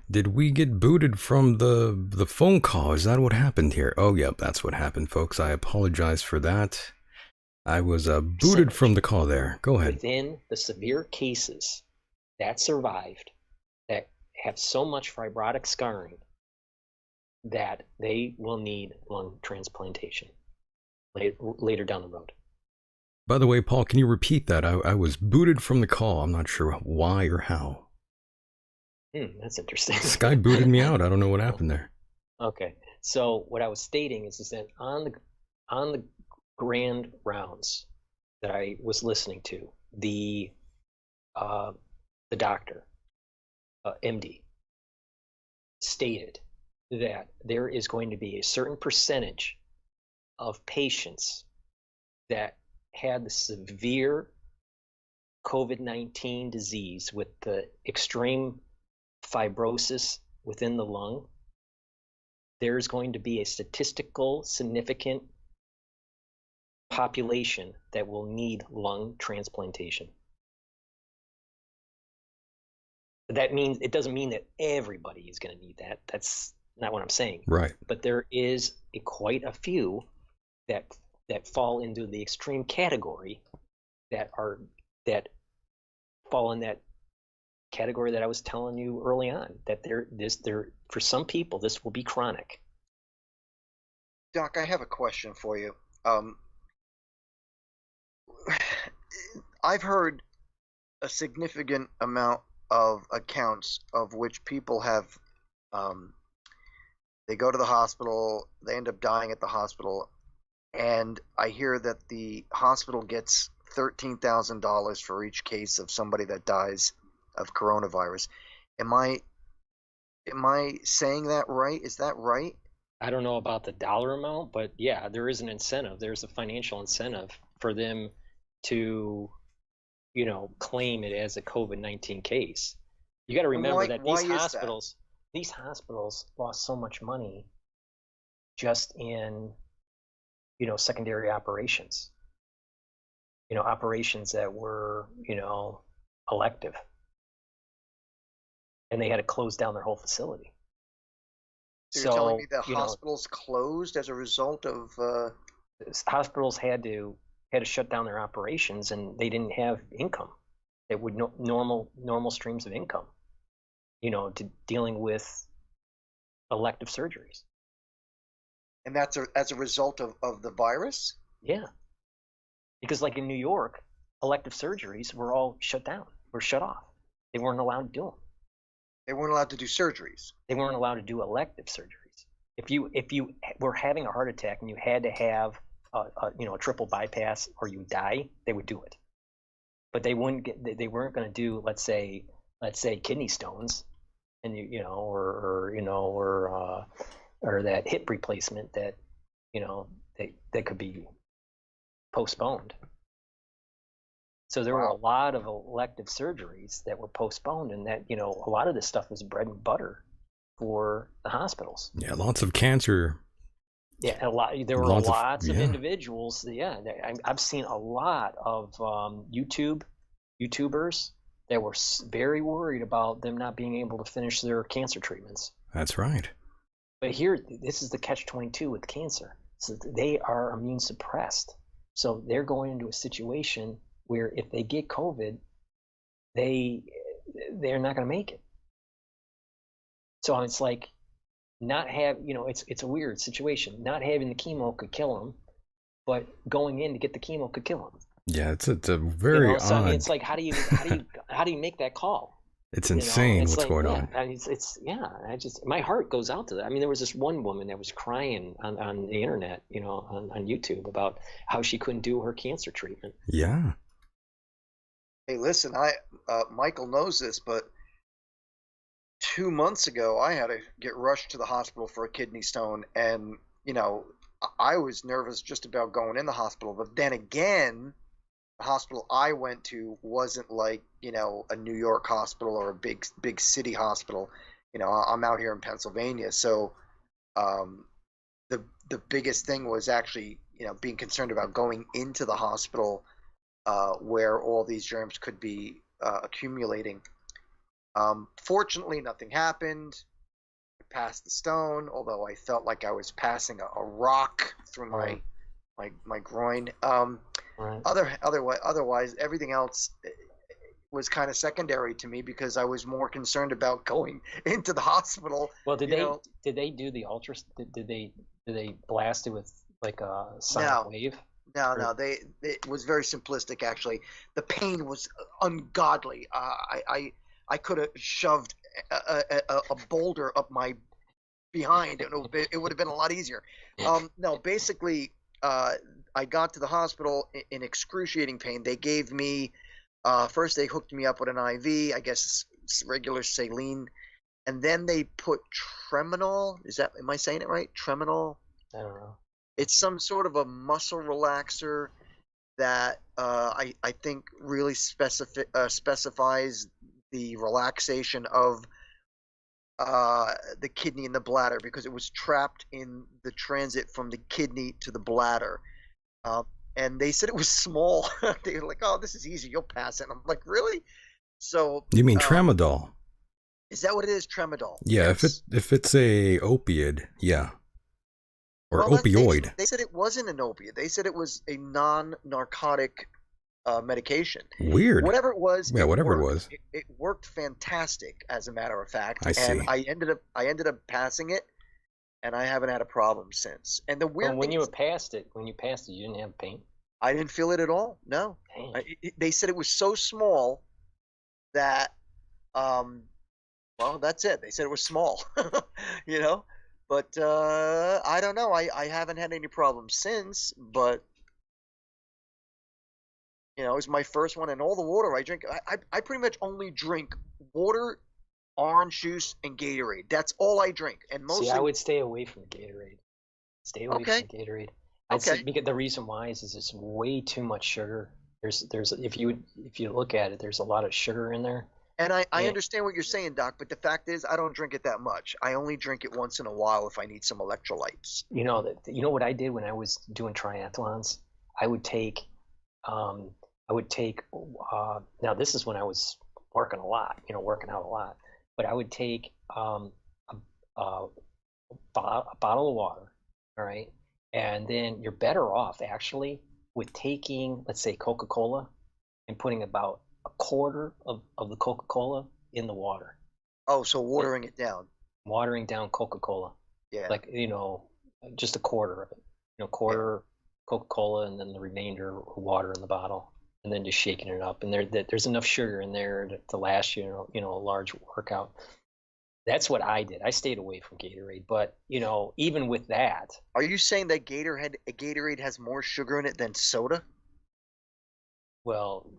Did we get booted from the phone call? Is that what happened here? Oh, yep, that's what happened, folks. I apologize for that. I was booted from the call there. Go ahead. Within the severe cases that survived, that have so much fibrotic scarring that they will need lung transplantation later down the road. By the way, Paul, can you repeat that? I was booted from the call. I'm not sure why or how. That's interesting. This guy booted me out. I don't know what happened there. Okay, so what I was stating is that on the grand rounds that I was listening to, the doctor, MD, stated that there is going to be a certain percentage of patients that had the severe COVID-19 disease with the extreme fibrosis within the lung. There's going to be a statistical significant population that will need lung transplantation. That means it doesn't mean that everybody is going to need that. That's not what I'm saying. Right. But there is quite a few that fall into the extreme category that fall in that category that I was telling you early on, that for some people this will be chronic. Doc, I have a question for you. I've heard a significant amount of accounts of which people have they go to the hospital, they end up dying at the hospital, and I hear that the hospital gets $13,000 for each case of somebody that dies of coronavirus. Am I saying that right? Is that right? I don't know about the dollar amount, but yeah, there is an incentive. There's a financial incentive for them to, claim it as a COVID-19 case. You got to remember that these hospitals lost so much money just in, secondary operations. Operations that were, elective. And they had to close down their whole facility. So you're telling me the hospitals closed as a result of hospitals had to shut down their operations, and they didn't have income. They would normal streams of income, to dealing with elective surgeries. And that's as a result of the virus? Yeah. Because like in New York, elective surgeries were all shut down, were shut off. They weren't allowed to do them. They weren't allowed to do surgeries. They weren't allowed to do elective surgeries. If you were having a heart attack and you had to have a triple bypass or you die, they would do it. But they weren't going to do, let's say kidney stones, and or that hip replacement that that could be postponed. So there were a lot of elective surgeries that were postponed, and that a lot of this stuff was bread and butter for the hospitals. Yeah, lots of cancer. Yeah, there were lots of individuals. Yeah, I've seen a lot of YouTubers that were very worried about them not being able to finish their cancer treatments. That's right. But here, this is the catch-22 with cancer. So they are immune suppressed. So they're going into a situation where if they get COVID, they're not going to make it. So it's like not have, it's a weird situation. Not having the chemo could kill them, but going in to get the chemo could kill them. Yeah, it's a very odd. So I mean, it's like how do you make that call? It's insane what's like, going on. My heart goes out to that. I mean, there was this one woman that was crying on the internet, on YouTube about how she couldn't do her cancer treatment. Yeah. Hey, listen, Michael knows this, but 2 months ago, I had to get rushed to the hospital for a kidney stone, and I was nervous just about going in the hospital. But then again, the hospital I went to wasn't like a New York hospital or a big city hospital. I'm out here in Pennsylvania, so the biggest thing was actually being concerned about going into the hospital where all these germs could be accumulating. Fortunately, nothing happened. I passed the stone, although I felt like I was passing a rock through my groin. Right. Otherwise, everything else was kind of secondary to me because I was more concerned about going into the hospital. Well, did they do the ultrasound? Did they blast it with like a sonic wave? No, it was very simplistic actually. The pain was ungodly. I could have shoved a boulder up my behind. It would have been a lot easier. No, basically, I got to the hospital in excruciating pain. They gave me first they hooked me up with an IV, I guess it's regular saline, and then they put Treminol. Am I saying it right? Treminol? I don't know. It's some sort of a muscle relaxer that I think really specifies the relaxation of the kidney and the bladder, because it was trapped in the transit from the kidney to the bladder. And they said it was small. They were like, "Oh, this is easy. You'll pass it." And I'm like, "Really?" So You mean tramadol? Is that what it is? Tramadol. Yeah, Yes. if it's a opiate, yeah, or Well, opioid. they said it wasn't an opiate. They said it was a non-narcotic medication. Weird. Whatever it was, Yeah, it whatever it worked. was. It worked fantastic, as a matter of fact. I And see. I ended up passing it, and I haven't had a problem since. And the Well, weird when thing you is, passed it, you didn't have pain. I didn't feel it at all. No, Dang. they said it was so small that, well, that's it. They said it was small, you know. But I don't know. I haven't had any problems since. But it was my first one, and all the water I drink, I pretty much only drink water, orange juice, and Gatorade. That's all I drink, and See, mostly. I would stay away from Gatorade. Stay away Okay. from Gatorade. I'd say Okay. because the reason why is it's way too much sugar. There's if you look at it, there's a lot of sugar in there. And I Yeah. understand what you're saying, Doc, but the fact is I don't drink it that much. I only drink it once in a while if I need some electrolytes. You know what I did when I was doing triathlons? I would take now this is when I was working a lot, working out a lot. But I would take a bottle of water, all right? And then you're better off actually with taking, let's say, Coca-Cola and putting about a quarter of the Coca-Cola in the water, Oh, so watering it down. watering down Coca-Cola, Yeah. like, just a quarter of it, quarter Coca-Cola and then the remainder water in the bottle, and then just shaking it up. And there's enough sugar in there to last you, a large workout. That's what I did. I stayed away from Gatorade, but even with that, Are you saying that Gatorade has more sugar in it than soda? well,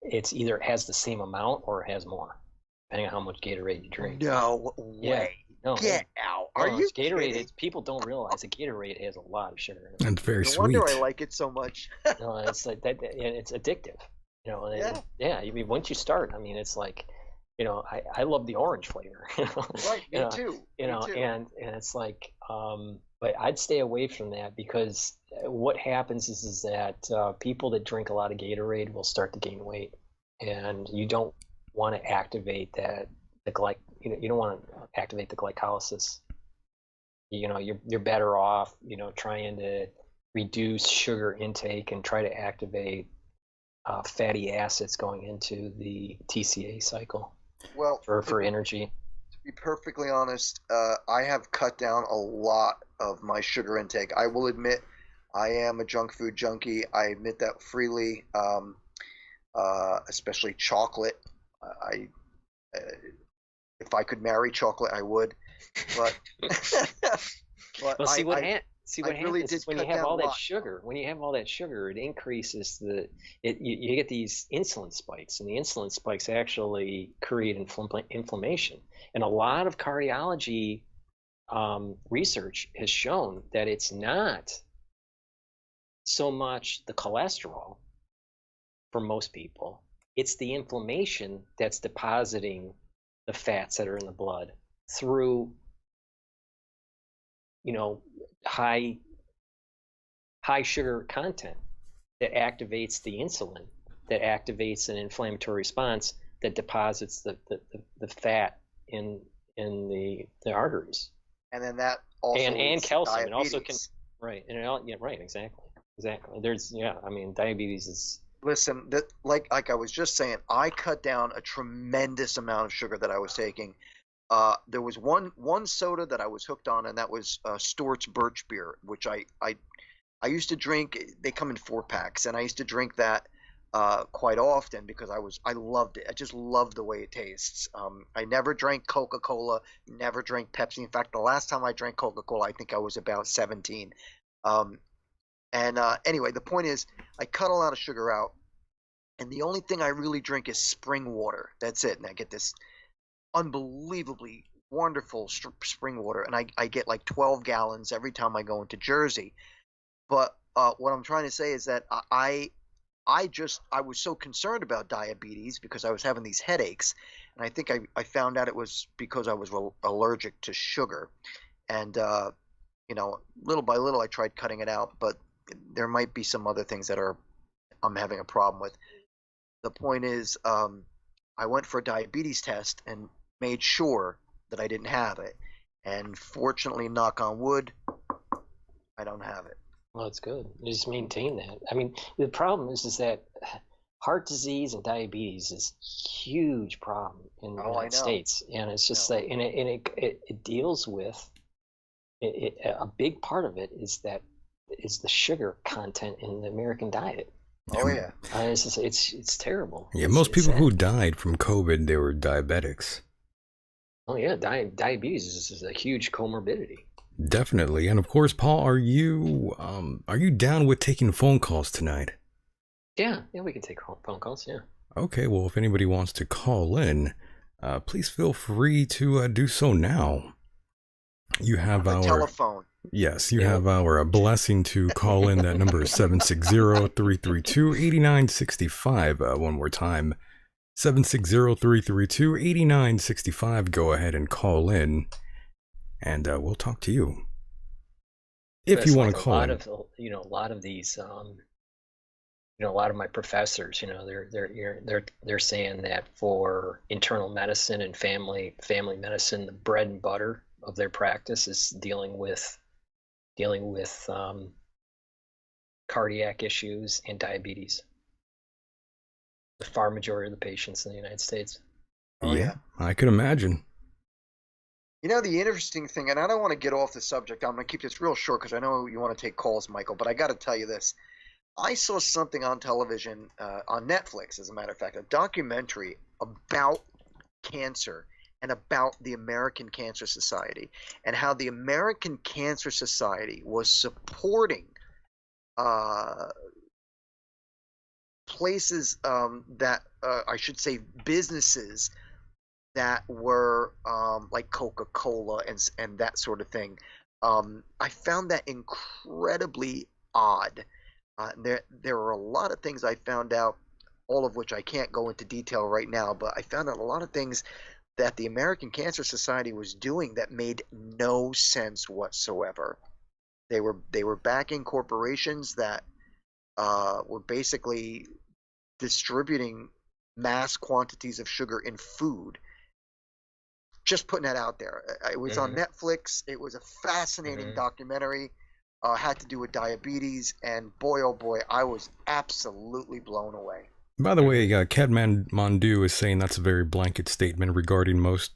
it's either it has the same amount or it has more, depending on how much Gatorade you drink. No Yeah. way. No, Get out. Are no, you it's Gatorade. kidding? People don't realize that Gatorade has a lot of sugar in it. And very No sweet. wonder I like it so much. No, it's like that, and it's addictive. And Yeah. yeah. I mean, once you start, I mean, it's like, I love the orange flavor. Right, me too. Me too. And it's like, but I'd stay away from that because what happens is that people that drink a lot of Gatorade will start to gain weight, and you don't want to activate you don't want to activate the glycolysis. You're better off, trying to reduce sugar intake and try to activate fatty acids going into the TCA cycle Well, for energy. to be perfectly honest, I have cut down a lot of my sugar intake. I will admit I am a junk food junkie. I admit that freely, especially chocolate. I If I could marry chocolate, I would. But but Well, see what I really happens did is when you cut have down all a that lot. sugar. When you have all that sugar, it increases you get these insulin spikes, and the insulin spikes actually create inflammation. And a lot of cardiology research has shown that it's not so much the cholesterol for most people; it's the inflammation that's depositing the fats that are in the blood through high sugar content that activates the insulin, that activates an inflammatory response that deposits the fat in the arteries. And then that also and leads to calcium. It also can diabetes. right. And right, exactly. There's I mean, diabetes is Listen, that like I was just saying, I cut down a tremendous amount of sugar that I was taking. There was one soda that I was hooked on, and that was Stewart's Birch Beer, which I used to drink. They come in 4-packs, and I used to drink that quite often because I loved it. I just loved the way it tastes. I never drank Coca-Cola, never drank Pepsi. In fact, the last time I drank Coca-Cola, I think I was about 17. Anyway, the point is, I cut a lot of sugar out, and the only thing I really drink is spring water. That's it, and I get this unbelievably wonderful spring water, and I get like 12 gallons every time I go into Jersey. But what I'm trying to say is that I was so concerned about diabetes because I was having these headaches, and I think I found out it was because I was allergic to sugar, and little by little I tried cutting it out, but there might be some other things that I'm having a problem with. The point is, I went for a diabetes test and made sure that I didn't have it. And fortunately, knock on wood, I don't have it. Well, it's good. Just maintain that. I mean, the problem is that heart disease and diabetes is a huge problem in the United States, and it's just like, and it deals with a big part of it is the sugar content in the American diet. Oh yeah, it's terrible. Yeah, most people who died from COVID, they were diabetics. Oh yeah, diabetes is a huge comorbidity. Definitely. And of course, Paul, are you down with taking phone calls tonight? Yeah, we can take phone calls, yeah. Okay, well, if anybody wants to call in, please feel free to do so now. You have our telephone. Yes, you have our blessing to call in. That number is 760-332-8965. One more time, 760-332-8965. Go ahead and call in, and we'll talk to you. If you want to call in. A lot of these, a lot of my professors, they're saying that for internal medicine and family medicine, the bread and butter of their practice is dealing with cardiac issues and diabetes. The far majority of the patients in the United States. Oh, yeah, I could imagine. The interesting thing, and I don't want to get off the subject, I'm going to keep this real short because I know you want to take calls, Michael, but I got to tell you this. I saw something on television, on Netflix, as a matter of fact, a documentary about cancer and about the American Cancer Society, and how the American Cancer Society was supporting places that, I should say, businesses that were like Coca-Cola and that sort of thing. I found that incredibly odd. There are a lot of things I found out, all of which I can't go into detail right now, but I found out a lot of things that the American Cancer Society was doing that made no sense whatsoever. They were backing corporations that were basically distributing mass quantities of sugar in food. Just putting that out there. It was on Netflix. It was a fascinating documentary. Had to do with diabetes, and boy, oh boy, I was absolutely blown away. By the way, Mondu is saying that's a very blanket statement regarding most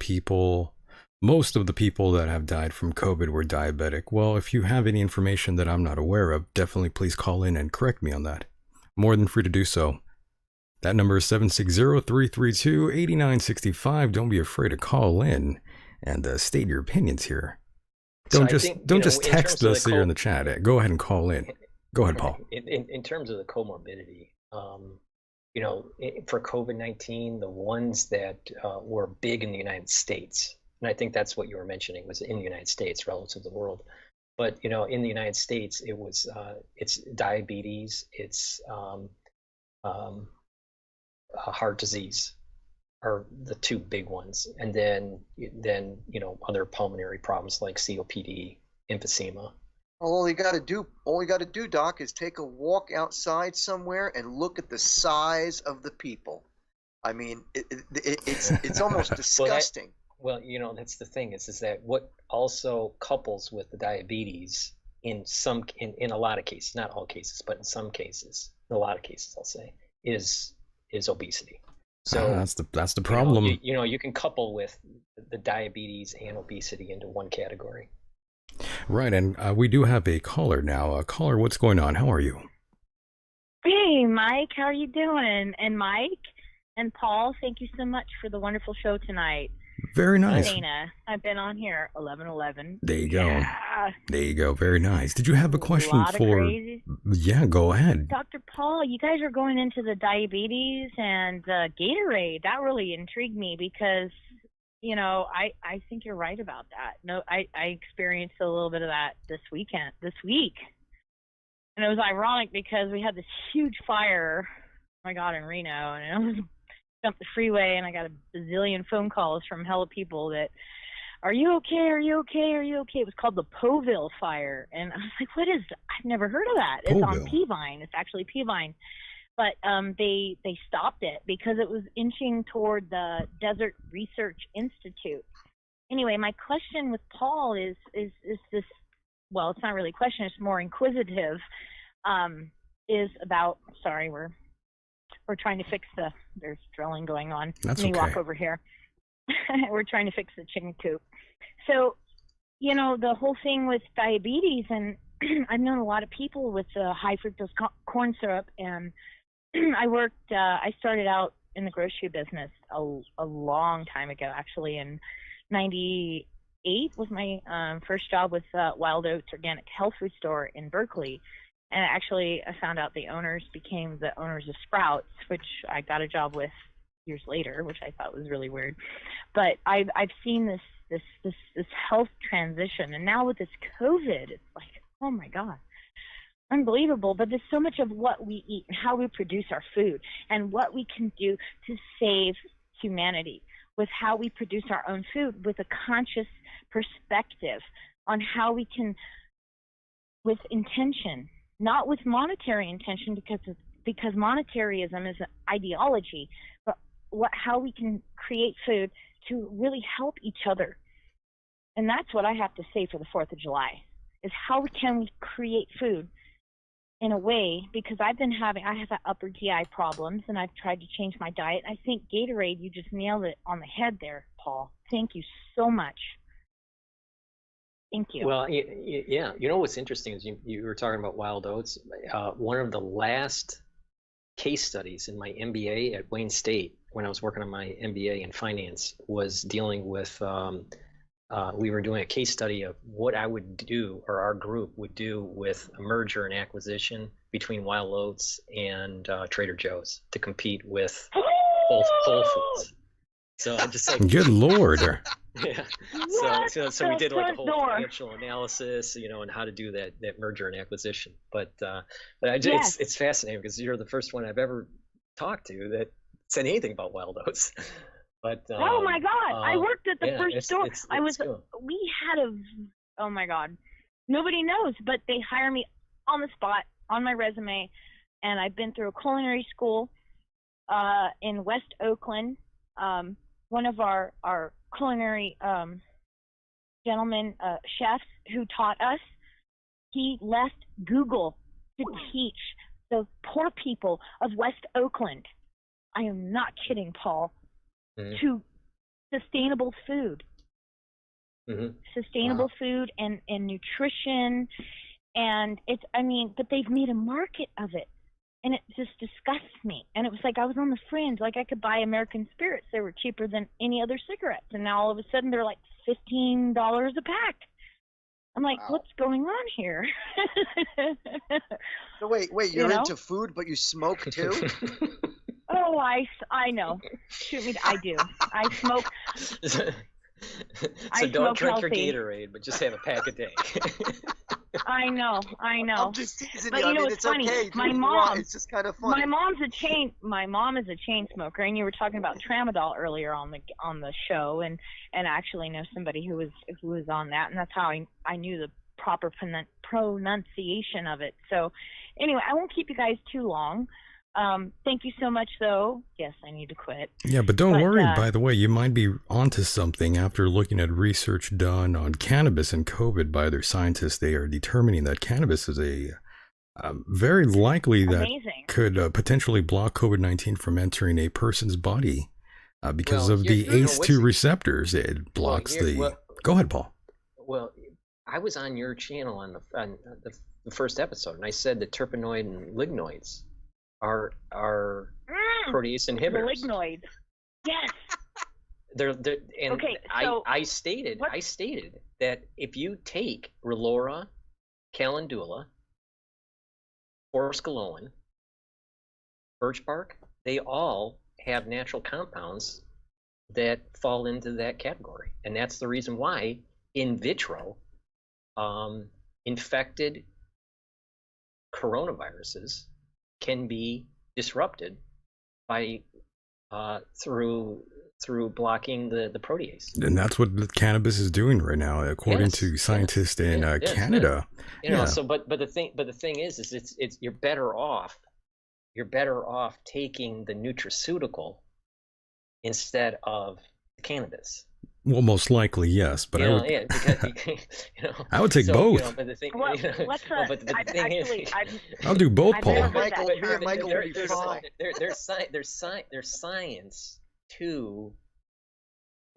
of the people that have died from COVID were diabetic. Well, if you have any information that I'm not aware of, definitely please call in and correct me on that. More than free to do so. That number is 760-332-8965. Don't be afraid to call in and state your opinions here. Don't just text us here in the chat. Go ahead and call in. Go ahead, Paul. In terms of the comorbidity, for COVID-19, the ones that were big in the United States, and I think that's what you were mentioning, was in the United States relative to the world. But in the United States, it was it's diabetes, it's heart disease are the two big ones, and then other pulmonary problems like COPD, emphysema. Well, all you got to do, Doc, is take a walk outside somewhere and look at the size of the people. I mean, it's almost disgusting. That's the thing is that what also couples with the diabetes in a lot of cases, not all cases, but in some cases, in a lot of cases, I'll say, is obesity. So that's the problem. You can couple with the diabetes and obesity into one category. Right, and we do have a caller now. Caller, what's going on? How are you? Hey, Mike, how are you doing? And Mike and Paul, thank you so much for the wonderful show tonight. Very nice. Dana, I've been on here 11:11. There you go. Yeah. There you go. Very nice. Did you have a question for? Crazy. Yeah, go ahead. Dr. Paul, you guys are going into the diabetes and Gatorade. That really intrigued me because, I think you're right about that. No, I experienced a little bit of that this week. And it was ironic because we had this huge fire, oh my God, in Reno, and I was up the freeway and I got a bazillion phone calls from hella people that, are you okay? Are you okay? Are you okay? It was called the Poville fire. And I was like, what is that? I've never heard of that. It's on Peavine. It's actually Peavine. but they stopped it because it was inching toward the Desert Research Institute. Anyway, my question with Paul is this, well, it's not really a question, it's more inquisitive, is about, sorry, we're trying to fix there's drilling going on. That's Let me okay. walk over here. We're trying to fix the chicken coop. So, you know, the whole thing with diabetes, and I've known a lot of people with high fructose corn syrup, and I started out in the grocery business a long time ago, actually, in 98 was my first job with Wild Oats Organic Health Food Store in Berkeley. And actually, I found out the owners became the owners of Sprouts, which I got a job with years later, which I thought was really weird. But I've seen this health transition, and now with this COVID, it's like, oh my God, unbelievable. But there's so much of what we eat and how we produce our food and what we can do to save humanity with how we produce our own food, with a conscious perspective on how we can, with intention, not with monetary intention, because monetarism is an ideology, but how we can create food to really help each other. And that's what I have to say for the 4th of July, is how can we create food in a way, because I have upper GI problems, and I've tried to change my diet. I think Gatorade, you just nailed it on the head there, Paul. Thank you so much. Thank you. Well, yeah. You know what's interesting is you were talking about wild oats. One of the last case studies in my MBA at Wayne State, when I was working on my MBA in finance, was dealing with, we were doing a case study of what I would do, or our group would do, with a merger and acquisition between Wild Oats and Trader Joe's to compete with Whole Foods. So I just like, Good Lord. yeah. So we did like a whole financial analysis, you know, and how to do that merger and acquisition. But it's fascinating because you're the first one I've ever talked to that said anything about Wild Oats. But oh my God, I worked at the first store. We had oh my God, nobody knows, but they hire me on the spot on my resume, and I've been through a culinary school in West Oakland. One of our culinary gentlemen, chefs who taught us, he left Google to teach the poor people of West Oakland. I am not kidding, Paul. To sustainable food. Sustainable food and nutrition, and but they've made a market of it, and it just disgusts me. And it was like I was on the fringe, like I could buy American Spirits. They were cheaper than any other cigarettes, and now all of a sudden they're like $15 a pack. I'm like, wow. What's going on here? So wait, you're into food, but you smoke too? Oh, I know. Shoot me, I do. I smoke. So don't drink your Gatorade, but just have a pack a day. I know. I'm just teasing but you. You know, it's funny. Okay. My mom. It's just kind of funny. My mom is a chain smoker, and you were talking about tramadol earlier on the show, and actually know somebody who was on that, and that's how I knew the proper pronunciation of it. So, anyway, I won't keep you guys too long. Thank you so much, though. Yes, I need to quit. Yeah, but don't worry, by the way, you might be onto something. After looking at research done on cannabis and COVID by other scientists, they are determining that cannabis is very likely that could potentially block COVID-19 from entering a person's body because of the ACE2 receptors. It blocks Go ahead, Paul. Well, I was on your channel on the first episode, and I said that terpenoid and lignoids are protease inhibitors. The lignoids. Yes. They're and okay, so I stated that if you take Relora, Calendula, Forskolin, birch bark, they all have natural compounds that fall into that category, and that's the reason why in vitro infected coronaviruses can be disrupted by through blocking the protease. And that's what cannabis is doing right now, according to scientists in Canada. You know, so but the thing is it's you're better off you're better off taking the nutraceutical instead of the cannabis. Well, most likely, yes, but I would. Yeah, because I would take both. But the thing, Well, but the thing is, I'll do both, I've Paul. never heard Michael, that me and Michael will be there's fine. science to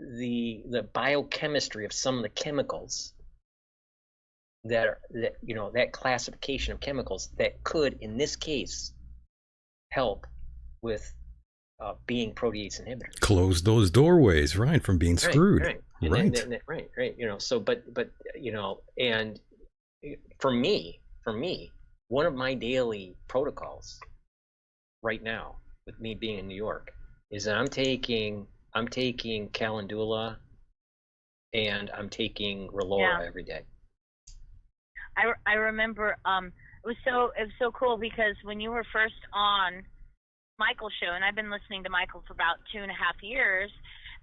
the biochemistry of some of the chemicals that classification of chemicals that could, in this case, help with being protease inhibitors. Close those doorways, right, from being screwed. Right. Right. So, but and for me, one of my daily protocols right now, with me being in New York, is that I'm taking calendula and I'm taking Relora every day. I remember it was so cool because when you were first on Michael's show, and I've been listening to Michael for about 2.5 years,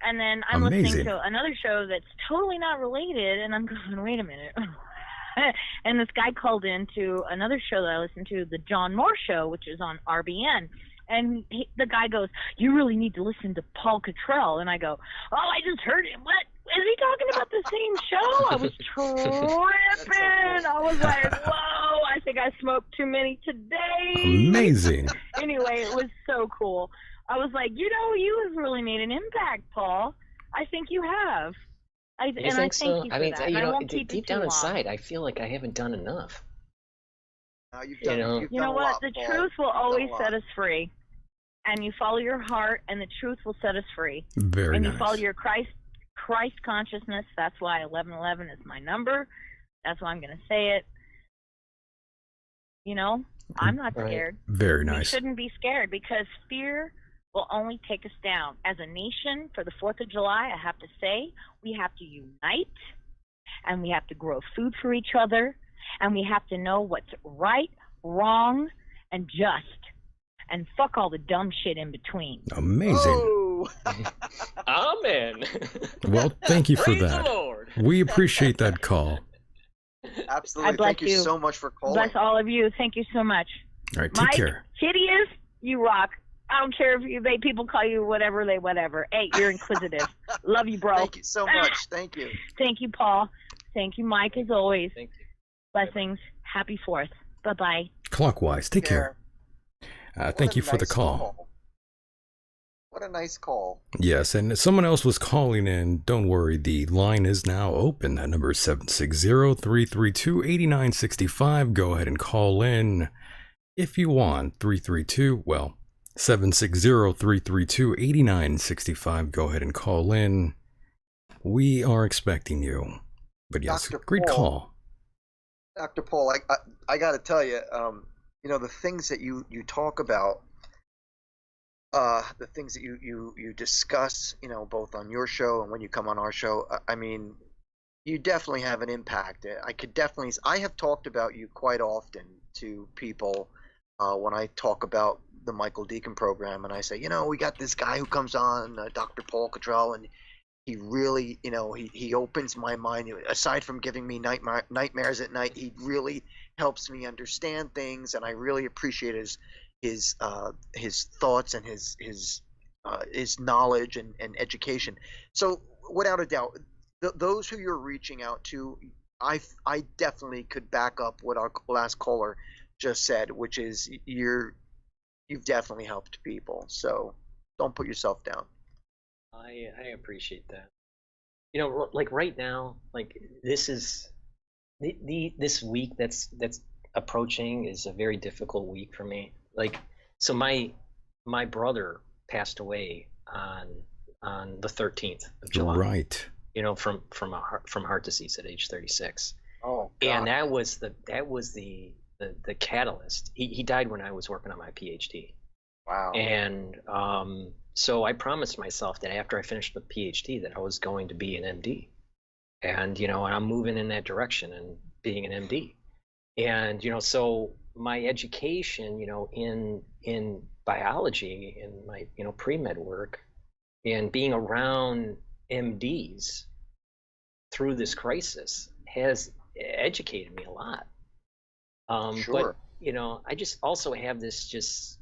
and then I'm listening to another show that's totally not related, and I'm going, wait a minute. And this guy called in to another show that I listened to, the John Moore Show, which is on RBN. And the guy goes, you really need to listen to Paul Cottrell. And I go, oh, I just heard him. What? Is he talking about the same show? I was tripping. I was like, whoa, I think I smoked too many today. Amazing. Anyway, it was so cool. I was like, you have really made an impact, Paul. I think you have. I thank you for that. I won't keep deep it down too inside, long. I feel like I haven't done enough. You've done You know a what? lot, The Paul. truth will You've done a always lot. set us free. And you follow your heart, and the truth will set us free. Very and nice. you follow your Christ consciousness. That's why 1111 is my number. That's why I'm going to say it. I'm not scared. Very We nice. shouldn't be scared because fear will only take us down. As a nation, for the 4th of July, I have to say, we have to unite, and we have to grow food for each other, and we have to know what's right, wrong, and just, and fuck all the dumb shit in between. Amazing. Oh. Amen. Well, thank you for Praise that. the Lord. We appreciate that call. Absolutely. I bless Thank you you. so much for calling. Bless all of you. Thank you so much. All right, take Mike, care. hideous, you rock. I don't care if people call you whatever. Hey, you're inquisitive. Love you, bro. Thank you so much. Thank you. Thank you, Paul. Thank you, Mike, as always. Thank you. Blessings. Happy 4th. Bye-bye. Clockwise, take care. Thank you for the call. What a nice call. Yes, and someone else was calling in. Don't worry, the line is now open. That number is 760-332-8965. Go ahead and call in if you want. 760-332-8965. Go ahead and call in. We are expecting you. But yes, Dr. great Paul. call. Dr. Paul, I got to tell you, the things that you talk about, the things that you discuss, both on your show and when you come on our show, I mean, you definitely have an impact. I have talked about you quite often to people when I talk about the Michael Decon program, and I say, we got this guy who comes on, Dr. Paul Cottrell, and he really, he opens my mind. Aside from giving me nightmares at night, he really helps me understand things, and I really appreciate his thoughts and his knowledge and education. So without a doubt, those who you're reaching out to, I definitely could back up what our last caller just said, which is you've definitely helped people. So don't put yourself down. I appreciate that. Like right now, like this is this week that's approaching is a very difficult week for me. Like, so my brother passed away on the 13th of July. Right. From heart disease at age 36. Oh, God. And that was the catalyst. He died when I was working on my PhD. Wow. And so I promised myself that after I finished the PhD that I was going to be an MD. And I'm moving in that direction and being an MD. And so my education, in biology and my pre-med work and being around MDs through this crisis has educated me a lot. Sure. But I just also have this just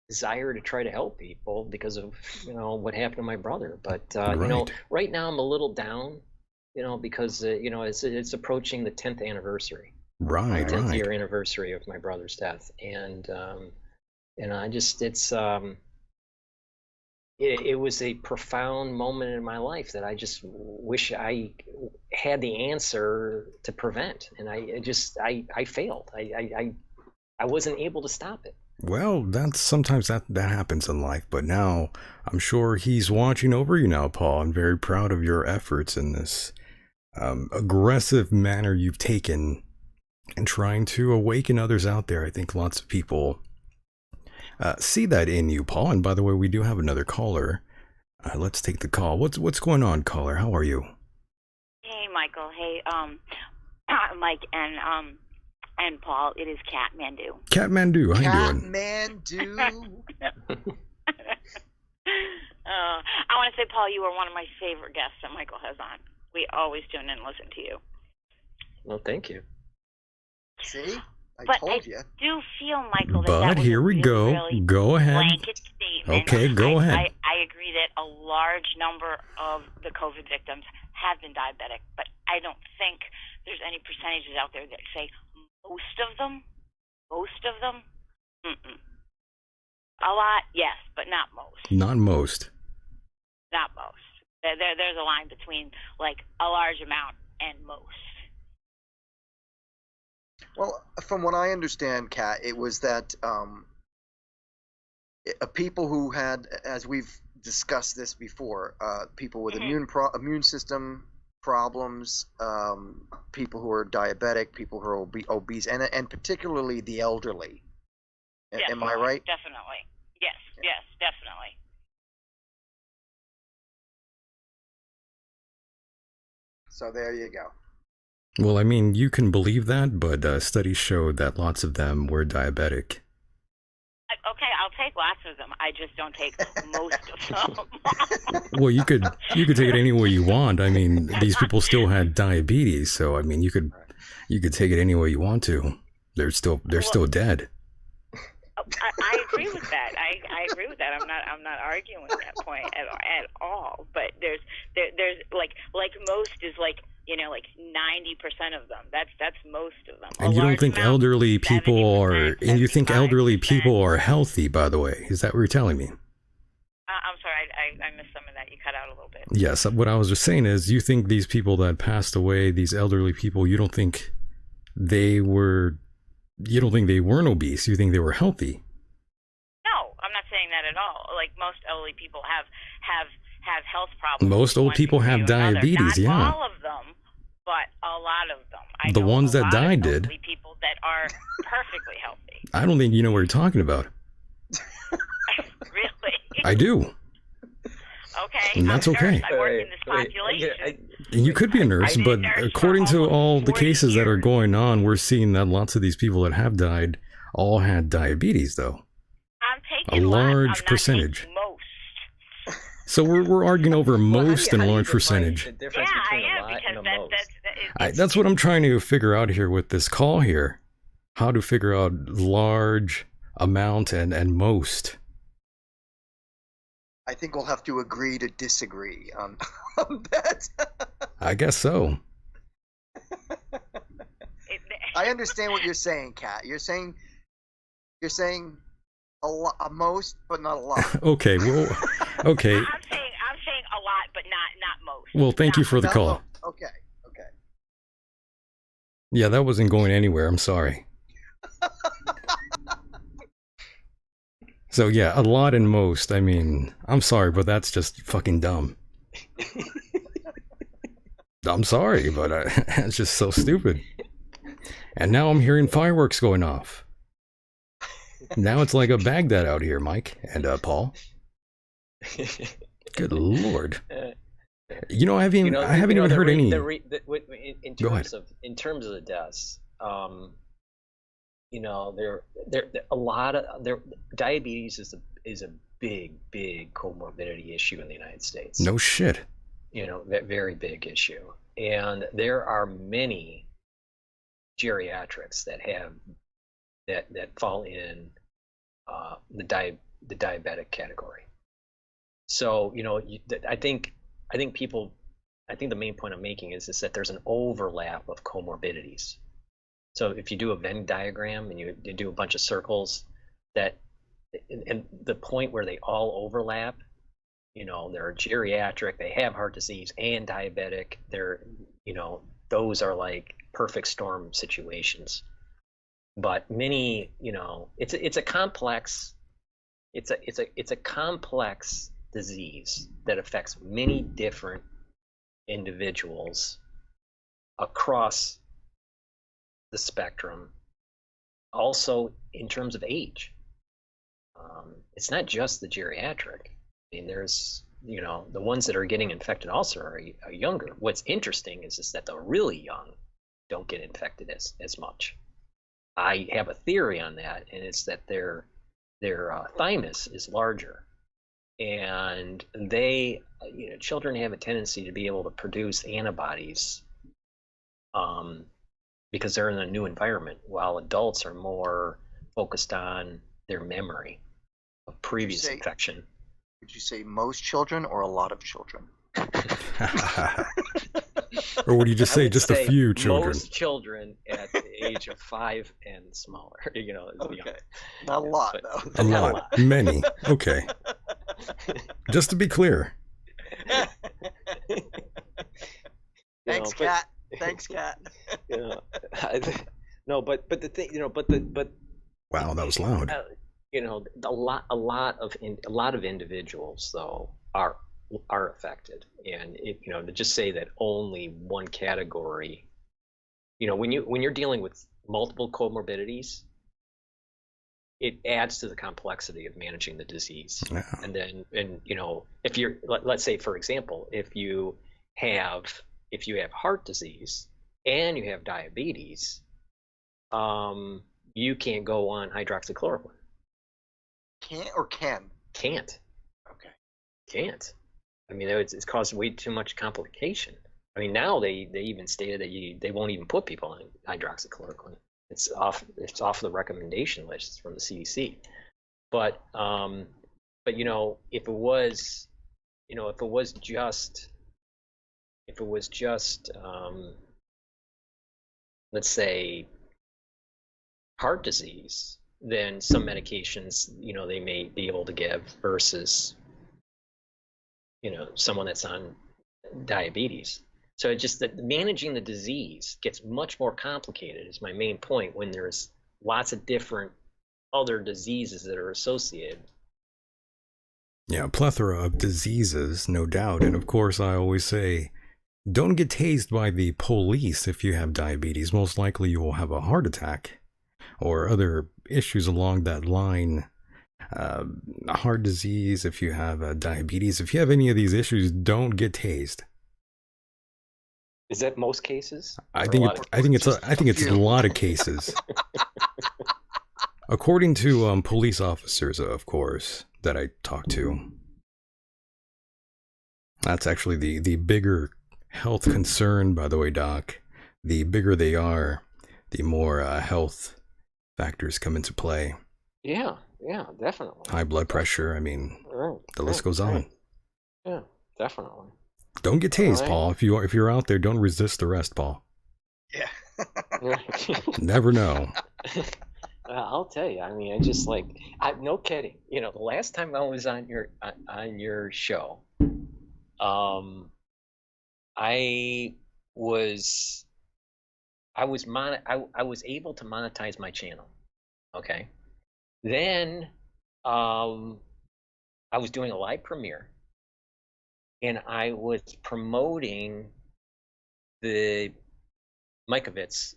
desire to try to help people because of what happened to my brother. But Right. right now I'm a little down, because it's approaching the 10th anniversary, Right, 10th right. year anniversary of my brother's death, and I just it was a profound moment in my life that I just wish I had the answer to prevent, and I failed. I wasn't able to stop it. Well, that's sometimes that happens in life, but now I'm sure he's watching over you now, Paul. I'm very proud of your efforts in this aggressive manner you've taken and trying to awaken others out there. I think lots of people see that in you, Paul. And by the way, we do have another caller. Let's take the call. What's going on, caller? How are you? Hey, Michael. Hey, Mike and Paul. It is Kathmandu. Kathmandu, how you doing? Kathmandu. I want to say, Paul, you are one of my favorite guests that Michael has on. We always tune in and listen to you. Well, thank you. See? I But told you. I do feel, Michael, that But that was here a we really, go. really Go ahead. blanket statement. Okay, go ahead. I agree that a large number of the COVID victims have been diabetic, but I don't think there's any percentages out there that say most of them. Mm-mm. A lot, yes, but not most. Not most. Not most. There's a line between like a large amount and most. Well, from what I understand, Kat, it was that people who had, as we've discussed this before, people with immune system problems, people who are diabetic, people who are obese, and particularly the elderly. Am I right? Definitely. Yes, definitely. So there you go. Well, I mean, you can believe that, but studies showed that lots of them were diabetic. Okay, I'll take lots of them. I just don't take most of them. Well, you could take it any way you want. I mean, these people still had diabetes, so I mean, you could take it any way you want to. They're still dead. I agree with that. I agree with that. I'm not arguing that point at all. But there's like most is like 90% of them. That's most of them. And you don't think elderly people are, and you think elderly people are healthy, by the way. Is that what you're telling me? I'm sorry, I missed some of that. You cut out a little bit. Yes, what I was just saying is you think these people that passed away, these elderly people, you don't think they weren't obese. You think they were healthy. No, I'm not saying that at all. Like most elderly people have health problems. Most old people have diabetes, Not yeah. all of them, but a lot of them. The ones that died did. Elderly people that are perfectly healthy. I don't think you know what you're talking about. Really? I do. Okay. And that's I'm a nurse. okay. I work in this population. And you could be a nurse, but according to all the 40 cases that are years. going on, we're seeing that lots of these people that have died all had diabetes, though. I'm taking A large lots. I'm percentage. Not taking most. So we're arguing over most and how do you large define percentage. the difference Yeah, I between a am lot because and a most? That's what I'm trying to figure out here with this call here. How to figure out large, amount, and most. I think we'll have to agree to disagree on that. I guess so. I understand what you're saying, Kat. You're saying a lot, most, but not a lot. Okay, well, okay. I'm saying a lot, but not most. Well, thank you for the Not call. most. Okay. Yeah, that wasn't going anywhere. I'm sorry. So yeah, a lot and most. I mean, I'm sorry, but that's just fucking dumb. I'm sorry, but it's just so stupid. And now I'm hearing fireworks going off. Now it's like a Baghdad out here, Mike and Paul. Good Lord. You know, I haven't even heard any. In terms of the deaths, there a lot of diabetes is a big comorbidity issue in the United States. No shit. That very big issue, and there are many geriatrics that have that fall in the the diabetic category. So, I think people, I think the main point I'm making is that there's an overlap of comorbidities. So if you do a Venn diagram and you do a bunch of circles, and the point where they all overlap, they're geriatric, they have heart disease and diabetic, those are like perfect storm situations. But many, it's a complex disease that affects many different individuals across the spectrum, also in terms of age. It's not just the geriatric. I mean, there's, the ones that are getting infected also are younger. What's interesting is that the really young don't get infected as much. I have a theory on that, and it's that their thymus is larger, and they, children have a tendency to be able to produce antibodies because they're in a new environment, while adults are more focused on their memory of previous infection. Would you say most children or a lot of children? Or would you just say just a few children? Most children at the age of 5 and smaller. Okay. Not a lot, though. A lot. Many. Okay. Just to be clear. Thanks, Kat. Thanks, Kat. No, but the thing, Wow, that was loud. A lot of individuals though are affected, and to just say that only one category, when you're dealing with multiple comorbidities, it adds to the complexity of managing the disease. Yeah. And then, if you're, let's say for example, if you have heart disease and you have diabetes, you can't go on hydroxychloroquine. Can't or can? Can't. Okay. Can't. I mean, it's caused way too much complication. I mean, now they even stated that they won't even put people on hydroxychloroquine. It's off the recommendation list from the CDC. But if it was just let's say heart disease, then some medications, they may be able to give versus, someone that's on diabetes. So it's just that managing the disease gets much more complicated is my main point when there's lots of different other diseases that are associated. Yeah, a plethora of diseases, no doubt. And of course, I always say, don't get tased by the police if you have diabetes. Most likely you will have a heart attack or other issues along that line. Heart disease, if you have diabetes, if you have any of these issues, don't get tased. Is that most cases? I think it's a lot of cases. According to police officers, of course, that I talked to. That's actually the bigger health concern, by the way, Doc. The bigger they are, the more health factors come into play. Yeah, definitely. High blood pressure, I mean, the list goes on. Yeah, definitely. Don't get tased, Paul. If you're out there, don't resist arrest, Paul. Yeah. Never know. I'll tell you. I mean, I just no kidding. The last time I was on your show, I was able to monetize my channel. Okay. Then I was doing a live premiere, and I was promoting the Mikovits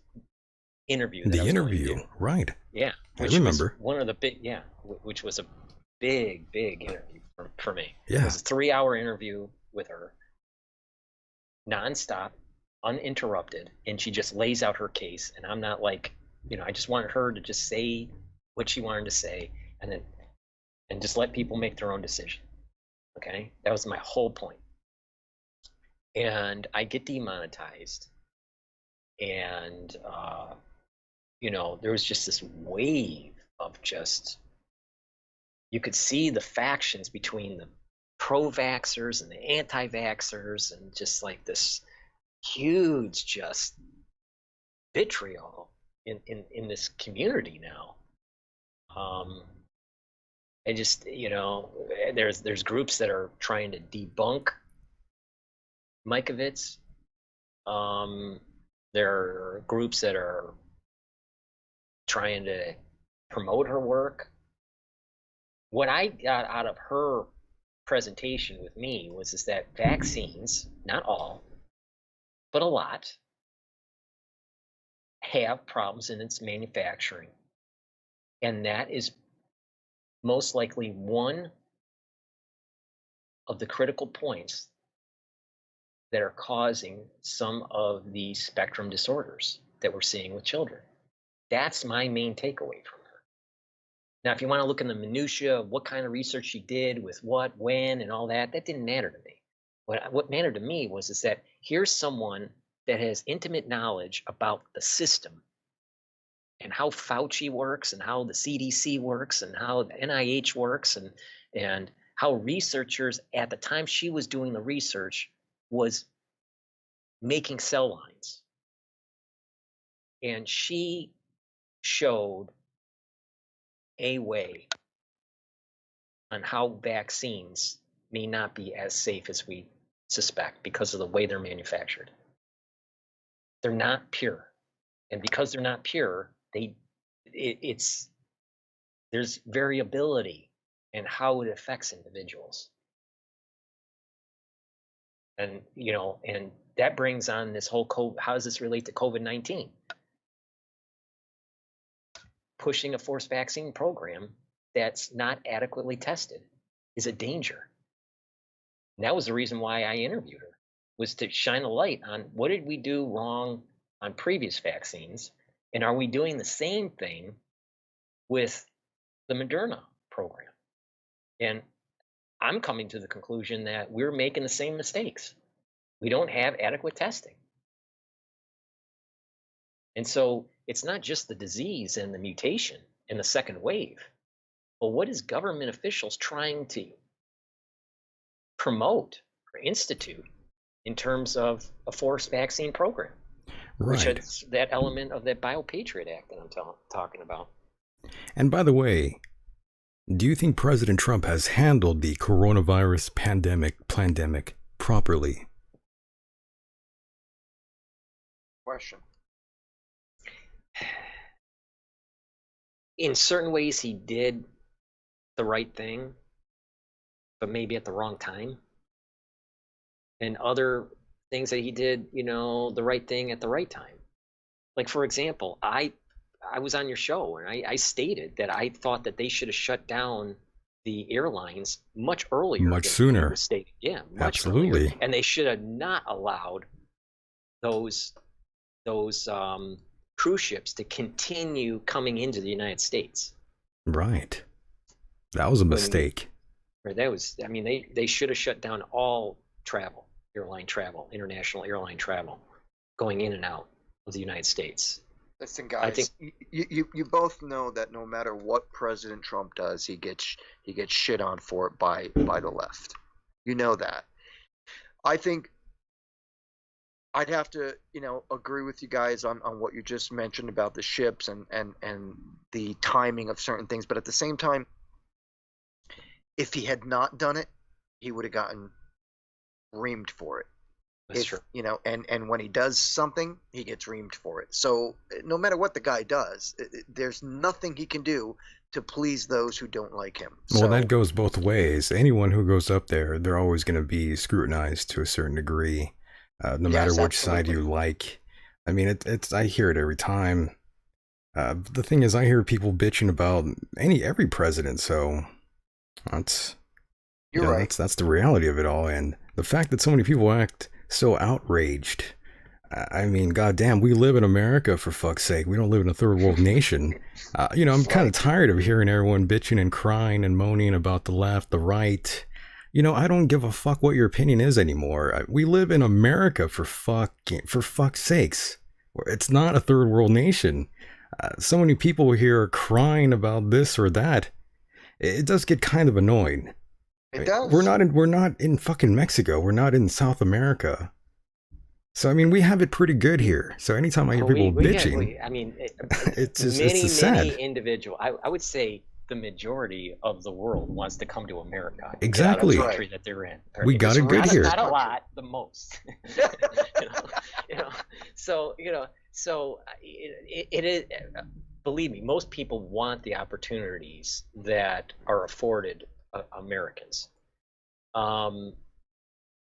interview. The interview, right? Yeah, I remember. One of the which was a big interview for me. Yeah, it was a 3-hour interview with her, nonstop, uninterrupted, and she just lays out her case. And I'm not I just wanted her to just say what she wanted to say, and just let people make their own decision. Okay, that was my whole point. And I get demonetized, and there was just this wave of just you could see the factions between the pro-vaxxers and the anti-vaxxers, and just like this huge just vitriol in this community now. And just, there's groups that are trying to debunk Mikovits. There are groups that are trying to promote her work. What I got out of her presentation with me is that vaccines, not all, but a lot, have problems in its manufacturing. And that is most likely one of the critical points that are causing some of the spectrum disorders that we're seeing with children. That's my main takeaway from her. Now, if you want to look in the minutia of what kind of research she did with what, when, and all that, that didn't matter to me. What mattered to me was that here's someone that has intimate knowledge about the system and how Fauci works and how the CDC works and how the NIH works, and how researchers at the time she was doing the research was making cell lines. And she showed a way on how vaccines may not be as safe as we suspect because of the way they're manufactured. They're not pure. And because they're not pure, there's variability in how it affects individuals. And, and that brings on this whole COVID. How does this relate to COVID-19? Pushing a forced vaccine program that's not adequately tested is a danger. And that was the reason why I interviewed her, was to shine a light on what did we do wrong on previous vaccines, and are we doing the same thing with the Moderna program? And I'm coming to the conclusion that we're making the same mistakes. We don't have adequate testing. And so it's not just the disease and the mutation and the second wave, but what is government officials trying to promote or institute in terms of a forced vaccine program? Which is that element of that Biopatriot Act that I'm talking about. And by the way, do you think President Trump has handled the coronavirus pandemic properly? Question. In certain ways, he did the right thing, but maybe at the wrong time. And other things that he did, the right thing at the right time. Like, for example, I was on your show and I stated that I thought that they should have shut down the airlines much earlier. Much sooner. Yeah, much Absolutely. earlier. And they should have not allowed those cruise ships to continue coming into the United States. Right. That was a mistake. They should have shut down all travel. International airline travel, going in and out of the United States. Listen, guys, you both know that no matter what President Trump does, he gets shit on for it by the left. You know that. I think I'd have to, agree with you guys on what you just mentioned about the ships and the timing of certain things. But at the same time, if he had not done it, he would have gotten reamed for it. That's true. And when he does something, he gets reamed for it. So no matter what the guy does, there's nothing he can do to please those who don't like him. Well, that goes both ways. Anyone who goes up there, they're always going to be scrutinized to a certain degree, no matter which side you like. I mean, I hear it every time. The thing is, I hear people bitching about every president. So that's right. That's the reality of it all. And the fact that so many people act so outraged. I mean, goddamn, we live in America, for fuck's sake. We don't live in a third world nation. I'm kind of tired of hearing everyone bitching and crying and moaning about the left, the right. I don't give a fuck what your opinion is anymore. We live in America, for fuck's sakes. It's not a third world nation. So many people here are crying about this or that. it does get kind of annoying. It does. We're not in fucking Mexico. We're not in South America. So I mean, we have it pretty good here. So anytime I hear people bitching, it's many sad. individual. I would say the majority of the world wants to come to America. Exactly. Get out of the country that they're in. We got it good here. Not a lot, the most. So it is. Believe me, most people want the opportunities that are afforded Americans.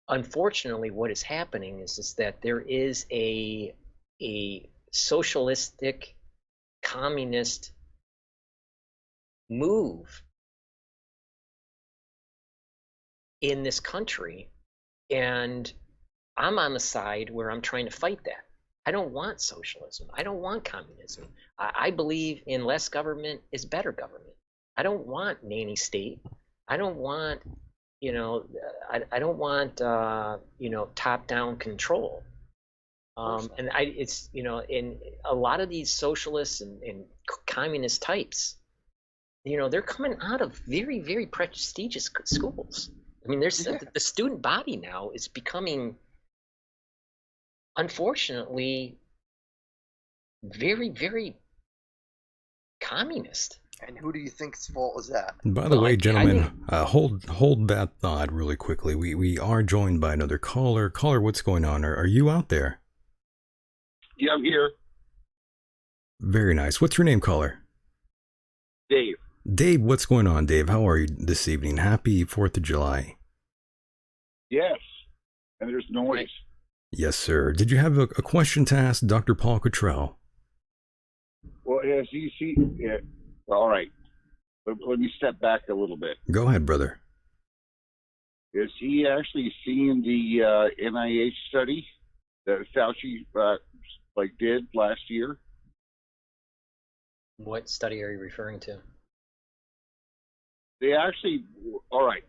Unfortunately, what is happening is that there is a socialistic, communist move in this country, and I'm on the side where I'm trying to fight that. I don't want socialism. I don't want communism. I believe in less government is better government. I don't want nanny state. I don't want I don't want top-down control. And it's in a lot of these socialists and communist types, they're coming out of very, very prestigious schools. I mean, there's the student body now is becoming, unfortunately, very, very communist. And who do you think's fault is that? By the way, gentlemen, hold that thought really quickly. We are joined by another caller. Caller, what's going on? Are you out there? Yeah, I'm here. Very nice. What's your name, caller? Dave. Dave, what's going on, Dave? How are you this evening? Happy 4th of July. Yes. And there's noise. Yes, sir. Did you have a question to ask Dr. Paul Cottrell? Well, as you see, all right. Let me step back a little bit. Go ahead, brother. Is he actually seeing the NIH study that Fauci did last year? What study are you referring to? They actually, all right.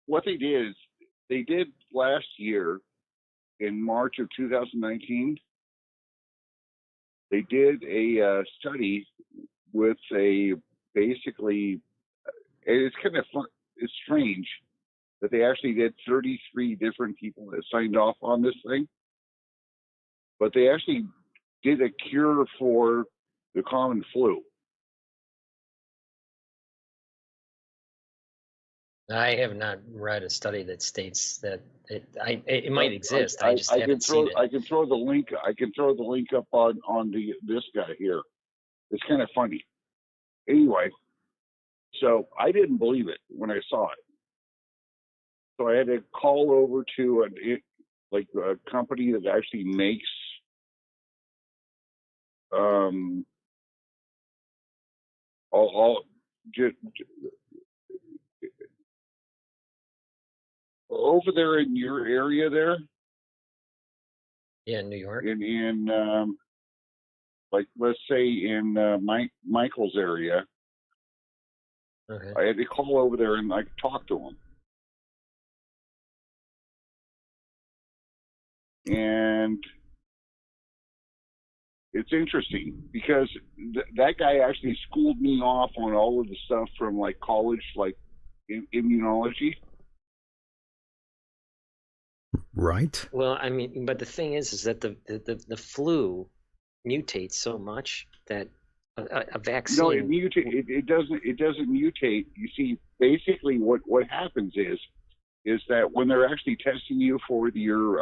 What they did last year in March of 2019, they did a study with basically, it's kind of fun, it's strange that they actually did 33 different people that signed off on this thing, but they actually did a cure for the common flu. I have not read a study that states that it might exist. I just haven't seen it. I can throw the link. I can throw the link up on this guy here. It's kind of funny. Anyway, so I didn't believe it when I saw it. So I had to call over to a company that actually makes over there in your area there. Yeah, New York. In let's say in Michael's area. Okay. I had to call over there and talk to him. And it's interesting because that guy actually schooled me off on all of the stuff from college, immunology. Right. Well, I mean, but the thing is that the flu mutates so much that a vaccine. No, it doesn't mutate. You see, basically, what happens is that when they're actually testing you for your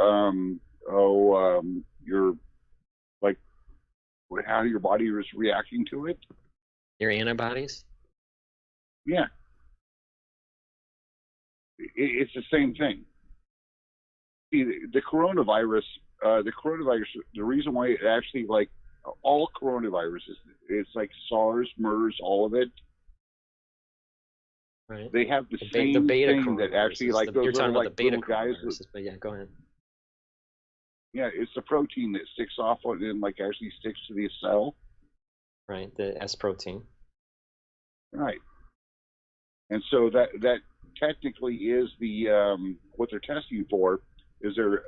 how your body is reacting to it. Your antibodies. Yeah. It's the same thing. See, the coronavirus, the reason why it actually, all coronaviruses, it's like SARS, MERS, all of it. Right. They have the same thing that actually, you're talking about the beta little guys. But yeah, go ahead. Yeah, it's the protein that sticks off and actually sticks to the cell. Right, the S protein. Right. And so that technically is the what they're testing for. Is there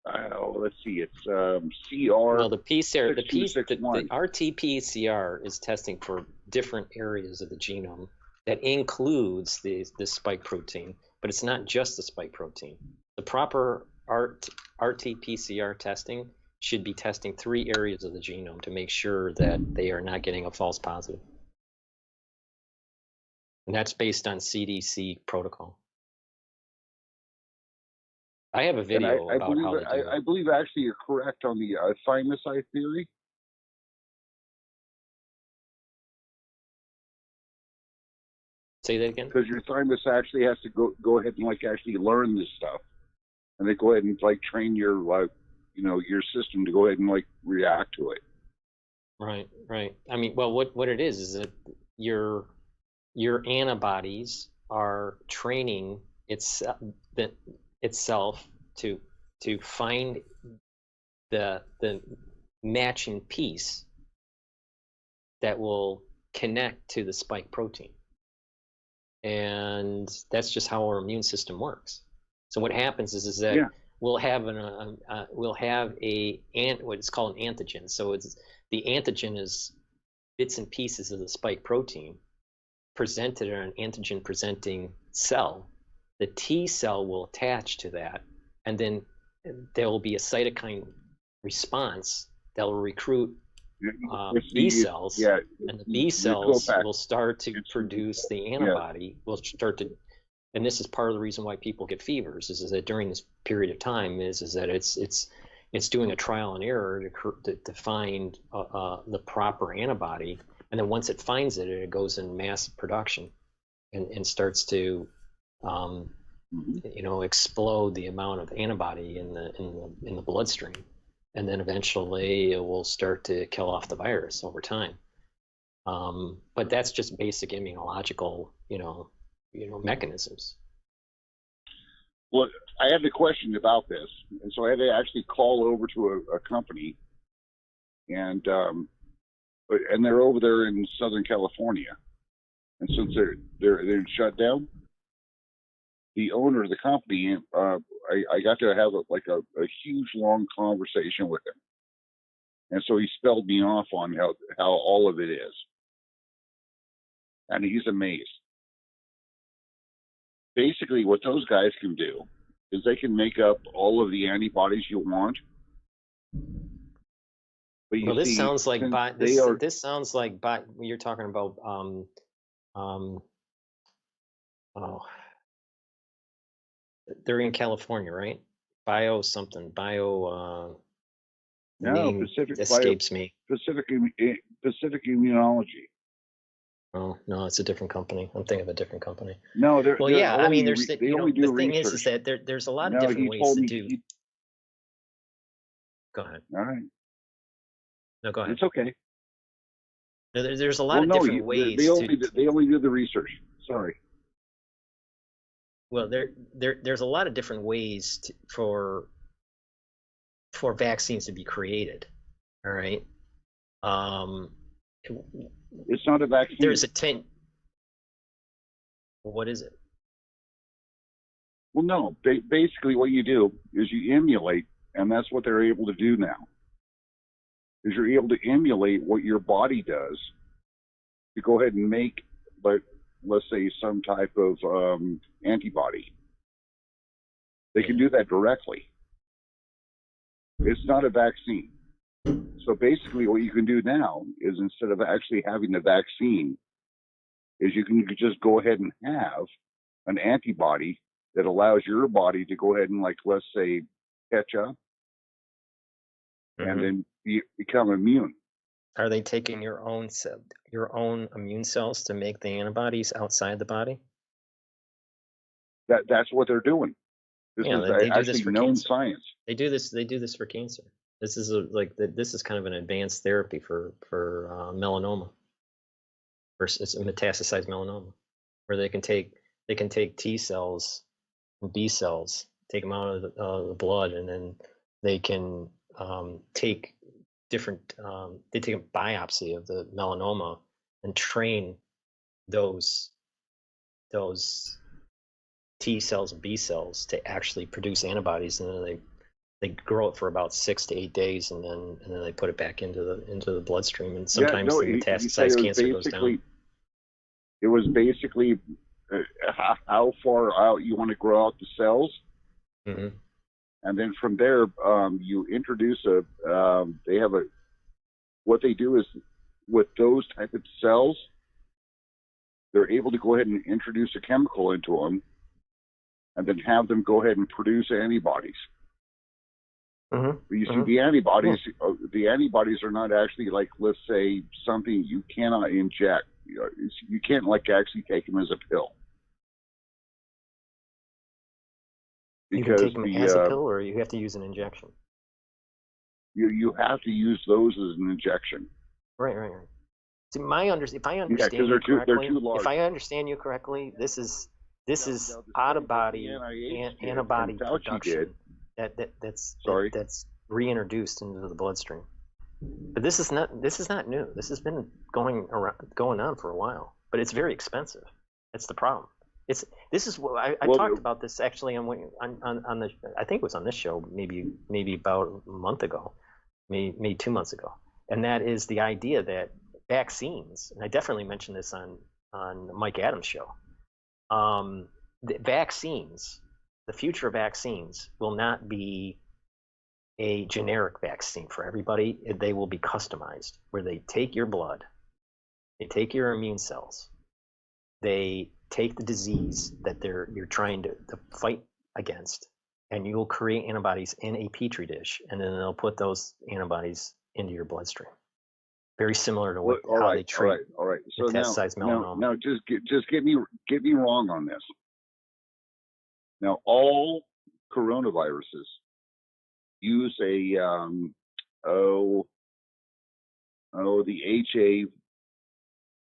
let's see, it's CR. Well, the PCR, the6261. RT-PCR is testing for different areas of the genome. That includes the spike protein, but it's not just the spike protein. The proper RT-PCR testing should be testing 3 areas of the genome to make sure that they are not getting a false positive. And that's based on CDC protocol. I have a video I about believe, how to do I believe actually you're correct on the thymocyte theory. Say that again? Because your thymus actually has to go ahead and like actually learn this stuff, and they go ahead and like train your your system to go ahead and like react to it. Right. I mean, well, what it is that your antibodies are training itself to find the matching piece that will connect to the spike protein. And that's just how our immune system works. So what happens is that we'll have what is called an antigen. So the antigen is bits and pieces of the spike protein presented on an antigen presenting cell. The T cell will attach to that, and then there will be a cytokine response that will recruit B cells, and the B cells will start to produce the antibody. Will start to, and this is part of the reason why people get fevers. Is that during this period of time is that it's doing a trial and error to find the proper antibody, and then once it finds it, it goes in mass production, and starts to explode the amount of antibody in the bloodstream. And then eventually it will start to kill off the virus over time. But that's just basic immunological, mechanisms. Well, I had a question about this, and so I had to actually call over to a company, and they're over there in Southern California, and since they're shut down, the owner of the company, I got to have a huge long conversation with him, and so he spelled me off on how all of it is, and he's amazed. Basically, what those guys can do is they can make up all of the antibodies you want. But this sounds like you're talking about they're in California, right? Bio name escapes me. Pacific Immunology. Oh no, it's a different company. I'm thinking of a different company. No, the thing is that there's a lot of different ways to do. Go ahead. All right. No, go ahead. It's okay. There's a lot of different ways. They only do the research. Sorry. Well, there's a lot of different ways for vaccines to be created. All right. It's not a vaccine. There's what is it? Well, no. Basically, what you do is you emulate, and that's what they're able to do now. Is you're able to emulate what your body does to go ahead and make, let's say, some type of antibody. They can do that directly. It's not a vaccine. So basically what you can do now is instead of actually having a vaccine, is you can just go ahead and have an antibody that allows your body to go ahead and, let's say, catch up and then become immune. Are they taking your own immune cells to make the antibodies outside the body? That's what they're doing. This is actually known science. They do this for cancer. This is this is kind of an advanced therapy for melanoma, versus metastasized melanoma, where they can take T cells and B cells, take them out of the blood, and then they can take different. They take a biopsy of the melanoma and train those T cells and B cells to actually produce antibodies, and then they grow it for about 6 to 8 days, and then they put it back into the bloodstream, and sometimes the he said metastasized cancer goes down. It was basically how far out you want to grow out the cells, Mm-hmm. and then from there you introduce what they do is with those type of cells, they're able to go ahead and introduce a chemical into them, and then have them go ahead and produce antibodies. Mm-hmm. But you see, the antibodies are not actually like, let's say, something you cannot inject. You can't like actually take them as a pill. You can take them as a pill, or you have to use an injection. You have to use those as an injection. Right. See, if I understand you correctly, if I understand you correctly, this is out of body antibody production that's reintroduced into the bloodstream. But this is not new. This has been going on for a while, but it's very expensive. That's the problem. This is what I talked about this actually on the, I think it was on this show maybe about a month ago, maybe 2 months ago, and that is the idea that vaccines, and I definitely mentioned this on Mike Adams' show. The future of vaccines will not be a generic vaccine for everybody. They will be customized, where they take your blood, they take your immune cells, they take the disease that you're trying to fight against, and you will create antibodies in a petri dish, and then they'll put those antibodies into your bloodstream. Very similar to how they treat So metastasized melanoma. Now, just get me wrong on this. Now, all coronaviruses use the HA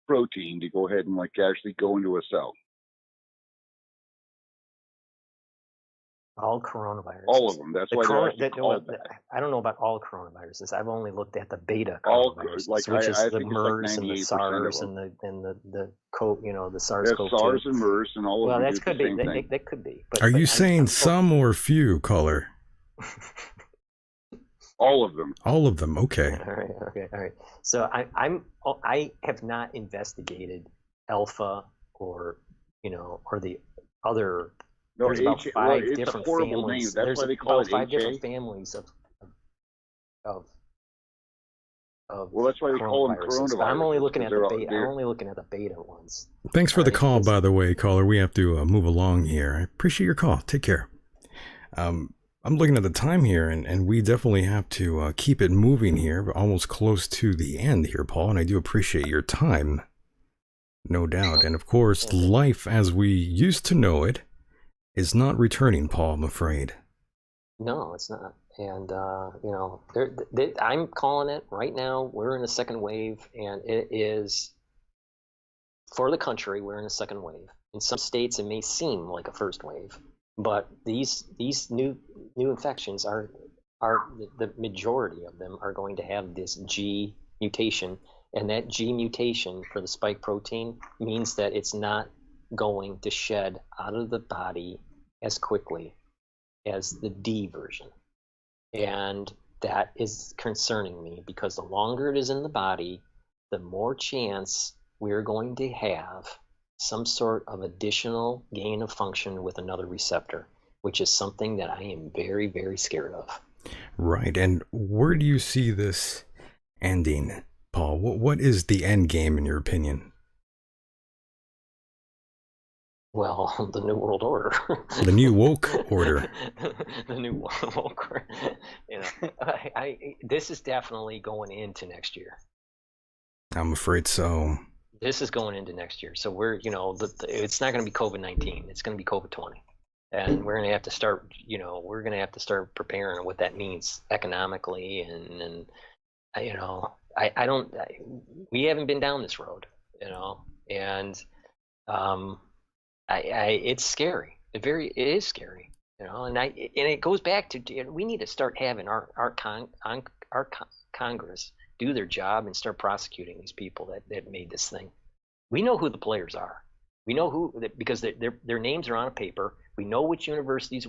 protein to go ahead and like actually go into a cell. All coronaviruses. All of them. That's why they're called that. I don't know about all coronaviruses. I've only looked at the beta coronaviruses, which is the MERS and the SARS and the the SARS-CoV-2. There's SARS and MERS and all of them. Well, that could be. That could be. Are you saying some or few, caller? All of them. All of them. Okay. All right. So I have not investigated alpha or the other. No, there's about five different Name. families. That's why they call it five HA. different families of well, that's why they call them coronaviruses. I'm only looking at the beta. I'm only looking at the beta ones. Thanks for the call, by the way, caller. We have to move along here. I appreciate your call. Take care. I'm looking at the time here, and we definitely have to keep it moving here. We're almost close to the end here, Paul, and I do appreciate your time. No doubt. And of course, life as we used to know it is not returning, Paul, I'm afraid. No, it's not. And, I'm calling it right now. We're in a second wave, and it is, for the country, we're in a second wave. In some states, it may seem like a first wave, but these new infections are the majority of them are going to have this G mutation, and that G mutation for the spike protein means that it's not going to shed out of the body as quickly as the D version. And that is concerning me, because the longer it is in the body, the more chance we're going to have some sort of additional gain of function with another receptor, which is something that I am very, very scared of. Right. And where do you see this ending, Paul? What is the end game in your opinion? Well, the New World Order. The New Woke Order. The New Woke Order. This is definitely going into next year. I'm afraid so. This is going into next year. So we're, it's not going to be COVID-19. It's going to be COVID-20. And we're going to have to start, preparing what that means economically. And we haven't been down this road, and it's scary. It is scary, and it goes back to, we need to start having our Congress do their job and start prosecuting these people that made this thing. We know who the players are. We know who, because their names are on a paper. We know which universities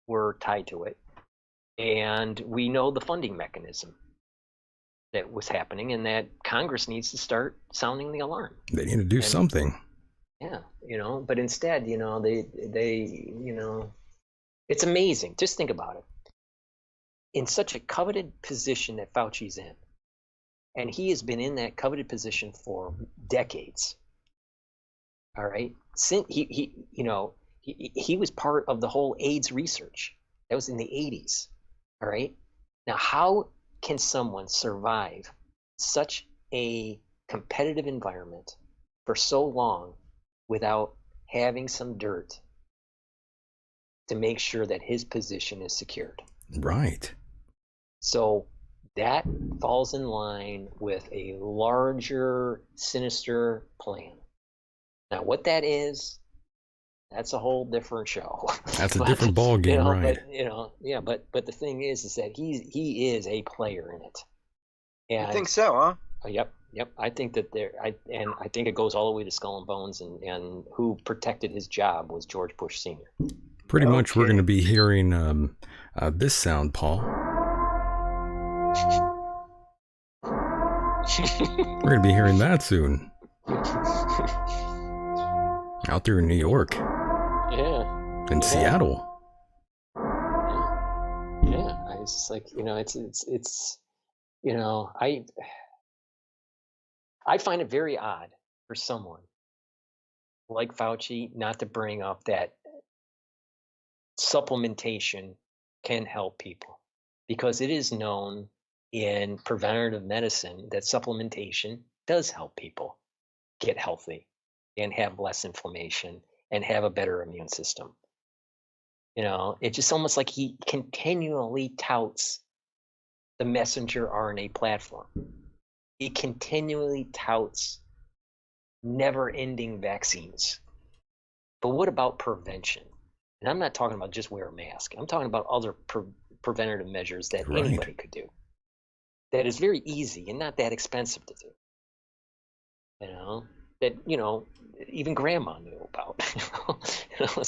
were tied to it. And we know the funding mechanism that was happening, and that Congress needs to start sounding the alarm. They need to do something. Yeah, but instead, they it's amazing. Just think about it. In such a coveted position that Fauci's in, and he has been in that coveted position for decades. All right, since he was part of the whole AIDS research. That was in the 80s. All right, now how can someone survive such a competitive environment for so long without having some dirt to make sure that his position is secured? Right. So that falls in line with a larger, sinister plan. Now, what that is, that's a whole different show. That's a different ball game, right? But the thing is that he is a player in it. And I think so, huh? Yep. I think that I think it goes all the way to Skull and Bones, and who protected his job was George Bush Sr. Pretty much, we're going to be hearing this sound, Paul. We're going to be hearing that soon. Out there in New York. Yeah. In Seattle. Yeah. I was just like, it's I find it very odd for someone like Fauci not to bring up that supplementation can help people, because it is known in preventative medicine that supplementation does help people get healthy and have less inflammation and have a better immune system. It's just almost like he continually touts the messenger RNA platform. He continually touts never-ending vaccines. But what about prevention? And I'm not talking about just wear a mask. I'm talking about other preventative measures that anybody could do. That is very easy and not that expensive to do. That even grandma knew about. So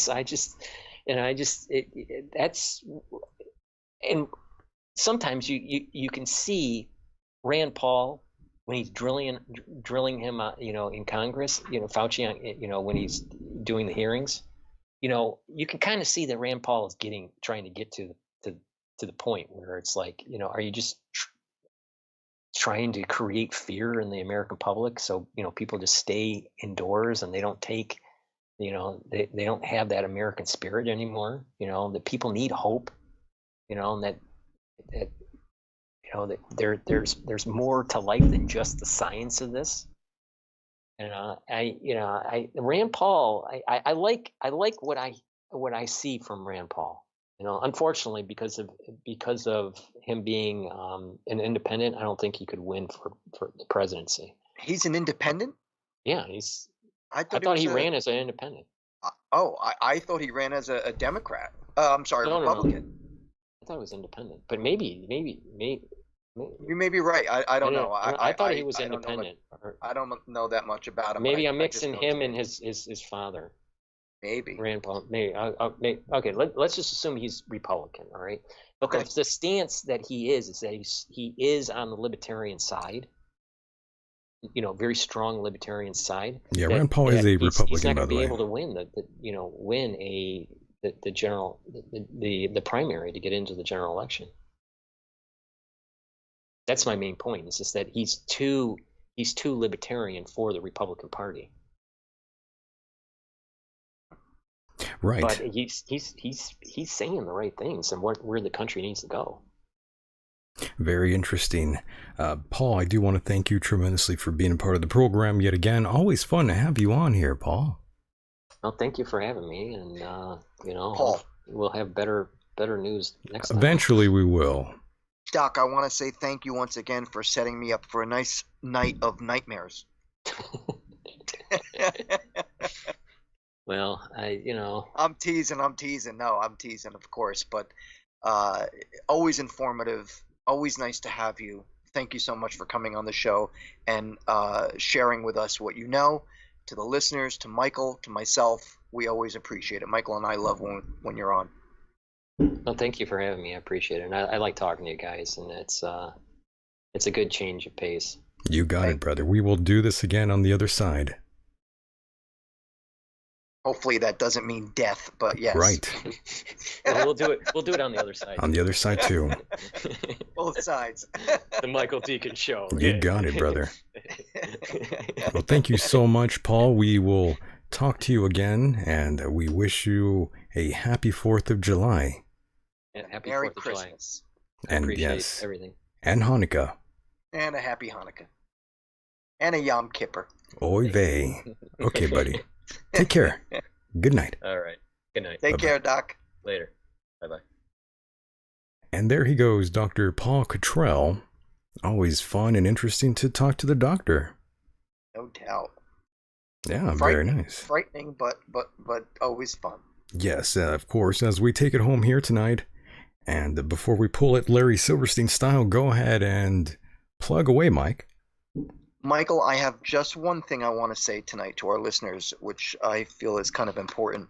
that's, and sometimes you can see Rand Paul when he's drilling him, in Congress, Fauci, when he's doing the hearings, you can kind of see that Rand Paul is trying to get to the point where it's like, are you just trying to create fear in the American public so people just stay indoors and they don't take, they don't have that American spirit anymore, that people need hope, and that there's more to life than just the science of this. Rand Paul, I like what I see from Rand Paul. Unfortunately, because of him being an independent, I don't think he could win for the presidency. He's an independent? Yeah, I thought he ran as an independent. I thought he ran as a Democrat. I'm sorry, Republican. No. I thought he was independent, but maybe. You may be right. I don't know. I thought he was independent. I don't know that much about him. Maybe I'm mixing him and his father. Maybe. Rand Paul. Maybe. Okay. Let's just assume he's Republican. All right. Okay. The stance that he is that he is on the libertarian side. Very strong libertarian side. Yeah, Rand Paul is a Republican. He's not going to be way. able to win the primary to get into the general election. That's my main point. It's just that he's too libertarian for the Republican Party. Right. But he's saying the right things and where the country needs to go. Very interesting. Paul, I do want to thank you tremendously for being a part of the program yet again. Always fun to have you on here, Paul. Well, thank you for having me, and Paul, we'll have better news next time. Eventually we will. Doc, I want to say thank you once again for setting me up for a nice night of nightmares. Well, I'm teasing. No, I'm teasing, of course, but always informative, always nice to have you. Thank you so much for coming on the show and sharing with us what you know. To the listeners, to Michael, to myself, we always appreciate it. Michael and I love when you're on. Well, thank you for having me. I appreciate it. And I like talking to you guys, and it's a good change of pace. You got it, brother. We will do this again on the other side. Hopefully that doesn't mean death, but yes. Right. Well, we'll do it. We'll do it on the other side. On the other side, too. Both sides. The Michael Decon Show. You got it, brother. Well, thank you so much, Paul. We will talk to you again, and we wish you a happy 4th of July. Yeah, happy Merry 4th of July. Christmas. And Appreciate yes, everything. and Hanukkah. And a happy Hanukkah. And a Yom Kippur. Oy vey. Okay, buddy. Take care. Good night. All right. Good night. Take Bye-bye. care, Doc. Later. Bye-bye. And there he goes, Dr. Paul Cottrell. Always fun and interesting to talk to the doctor. No doubt. Yeah, very nice. Frightening, but always fun. Yes, of course, as we take it home here tonight. And before we pull it Larry Silverstein style, go ahead and plug away, Mike. Michael, I have just one thing I want to say tonight to our listeners, which I feel is kind of important.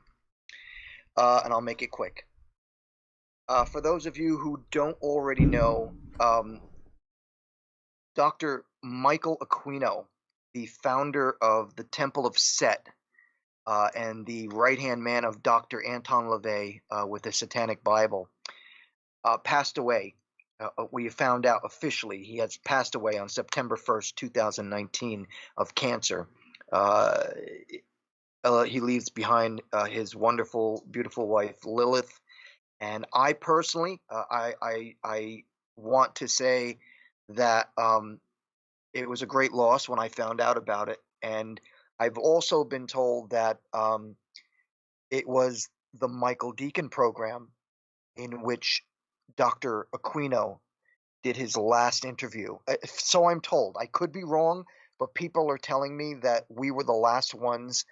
And I'll make it quick. For those of you who don't already know, Dr. Michael Aquino, the founder of the Temple of Set, and the right-hand man of Dr. Anton LaVey with the Satanic Bible, passed away. We found out officially he has passed away on September 1st, 2019 of cancer. He leaves behind his wonderful, beautiful wife, Lilith. And I personally, I want to say that it was a great loss when I found out about it. And I've also been told that it was the Michael Decon program in which Dr. Aquino did his last interview. So I'm told. I could be wrong, but people are telling me that we were the last ones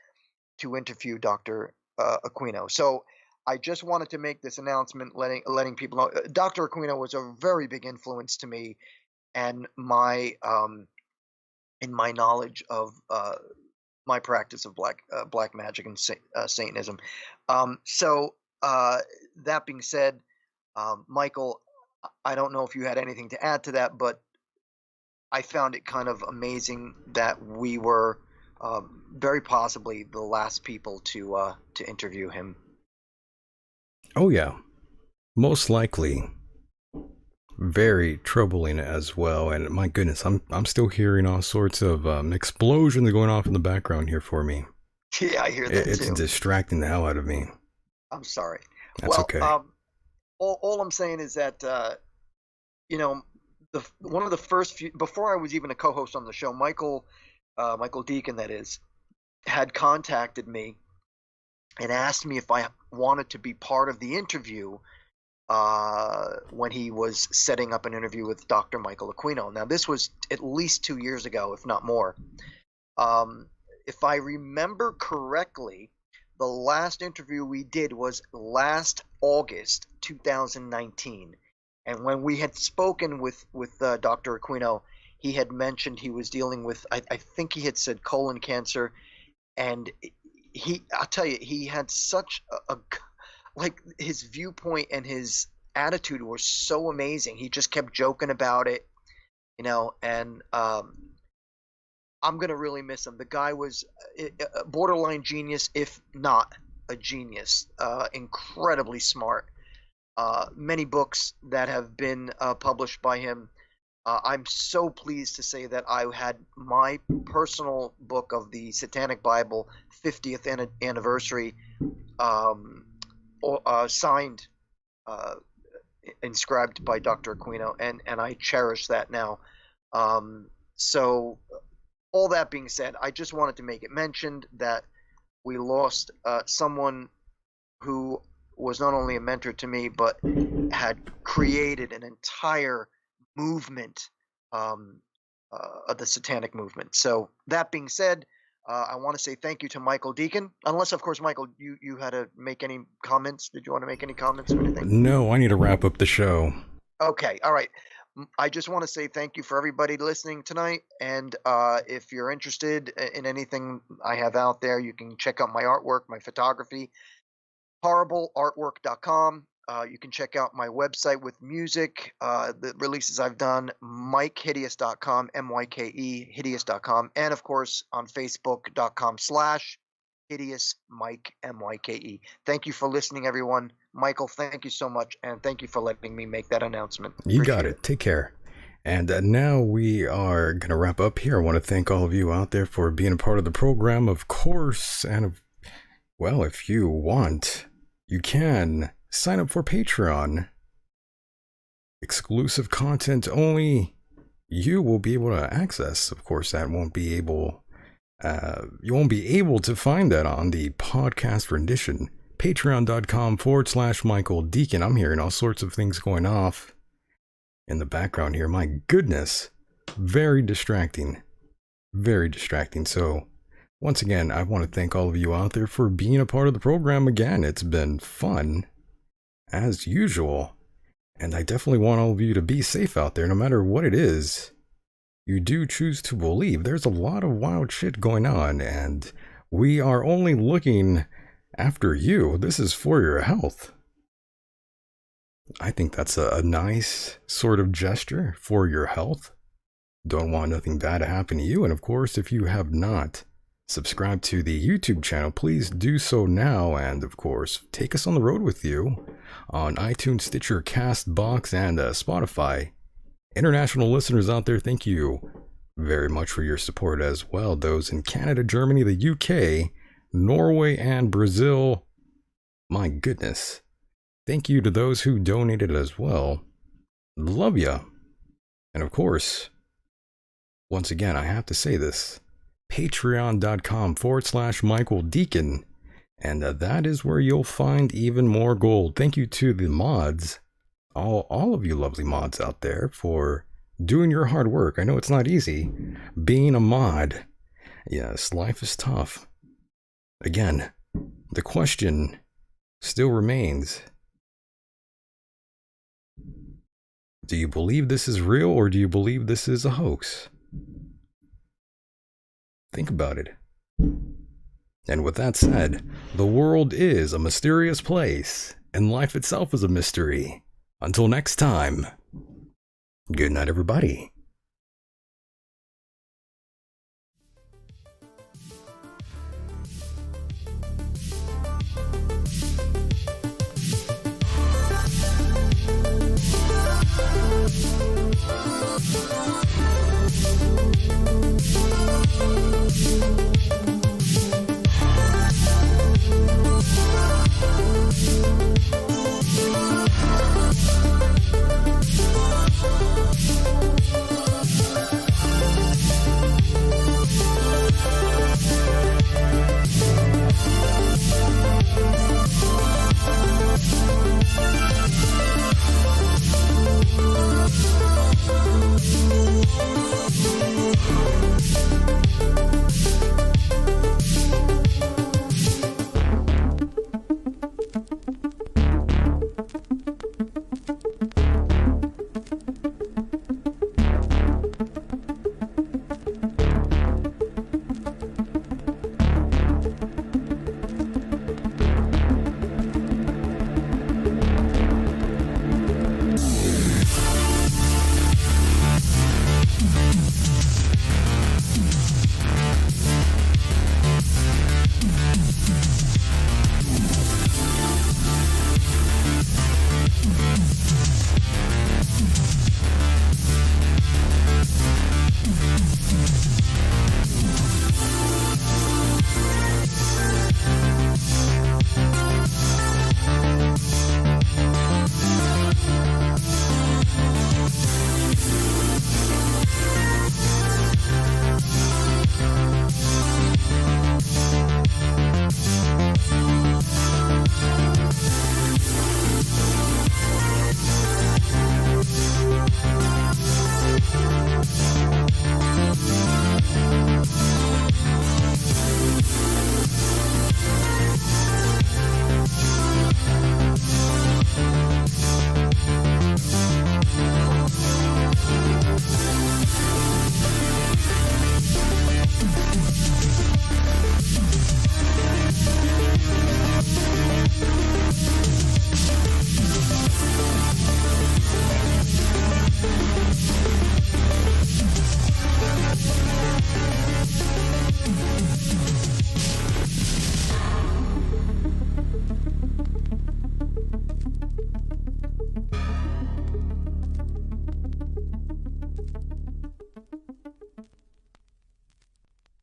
to interview Dr. Aquino. So I just wanted to make this announcement, letting people know. Dr. Aquino was a very big influence to me and my in my knowledge of my practice of black magic and Satanism. So that being said, Michael, I don't know if you had anything to add to that, but I found it kind of amazing that we were very possibly the last people to interview him. Oh, yeah. Most likely. Very troubling as well. And my goodness, I'm still hearing all sorts of explosions going off in the background here for me. Yeah, I hear that It's too. distracting the hell out of me. I'm sorry. That's okay. All I'm saying is that one of the first few, before I was even a co-host on the show, Michael Decon, that is, had contacted me and asked me if I wanted to be part of the interview when he was setting up an interview with Dr. Michael Aquino. Now, this was at least 2 years ago, if not more. If I remember correctly, the last interview we did was last August 2019. And when we had spoken with Dr. Aquino, he had mentioned he was dealing with, I think he had said colon cancer. And I'll tell you, he had such like his viewpoint and his attitude were so amazing. He just kept joking about it, and I'm going to really miss him. The guy was a borderline genius, if not a genius, incredibly smart. Many books that have been published by him. I'm so pleased to say that I had my personal book of the Satanic Bible 50th anniversary signed, inscribed by Dr. Aquino, and I cherish that now. So all that being said, I just wanted to make it mentioned that we lost someone who was not only a mentor to me, but had created an entire movement of the Satanic movement. So that being said, I want to say thank you to Michael Decon. Unless, of course, Michael, you had to make any comments. Did you want to make any comments or anything? No, I need to wrap up the show. Okay, all right. I just want to say thank you for everybody listening tonight. And if you're interested in anything I have out there, you can check out my artwork, my photography, horribleartwork.com. You can check out my website with music, the releases I've done, MikeHideous.com, MYKE, hideous.com, and of course on Facebook.com/Hideous Mike, MYKE. Thank you for listening, everyone. Michael, thank you so much, and thank you for letting me make that announcement. You got Appreciate it. Take care. And now we are going to wrap up here. I want to thank all of you out there for being a part of the program, of course. And, well, if you want, you can sign up for Patreon. Exclusive content only you will be able to access. Of course, that won't be able, you won't be able to find that on the podcast rendition. Patreon.com/Michael Decon. I'm hearing all sorts of things going off in the background here. My goodness. Very distracting. Very distracting. So, once again, I want to thank all of you out there for being a part of the program again. It's been fun, as usual. And I definitely want all of you to be safe out there, no matter what it is you do choose to believe. There's a lot of wild shit going on, and we are only looking after you. This is for your health. I think that's a nice sort of gesture for your health. Don't want nothing bad to happen to you. And of course, if you have not subscribed to the YouTube channel, please do so now. And of course, take us on the road with you on iTunes, Stitcher, Castbox, and Spotify. International listeners out there, thank you very much for your support as well. Those in Canada, Germany, the UK, Norway, and Brazil. My goodness. Thank you to those who donated as well. Love ya. And of course, once again, I have to say this. Patreon.com/Michael Decon. And that is where you'll find even more gold. Thank you to the mods, all of you lovely mods out there, for doing your hard work. I know it's not easy being a mod. Yes, life is tough. Again, the question still remains. Do you believe this is real, or do you believe this is a hoax? Think about it. And with that said, the world is a mysterious place, and life itself is a mystery. Until next time, good night, everybody.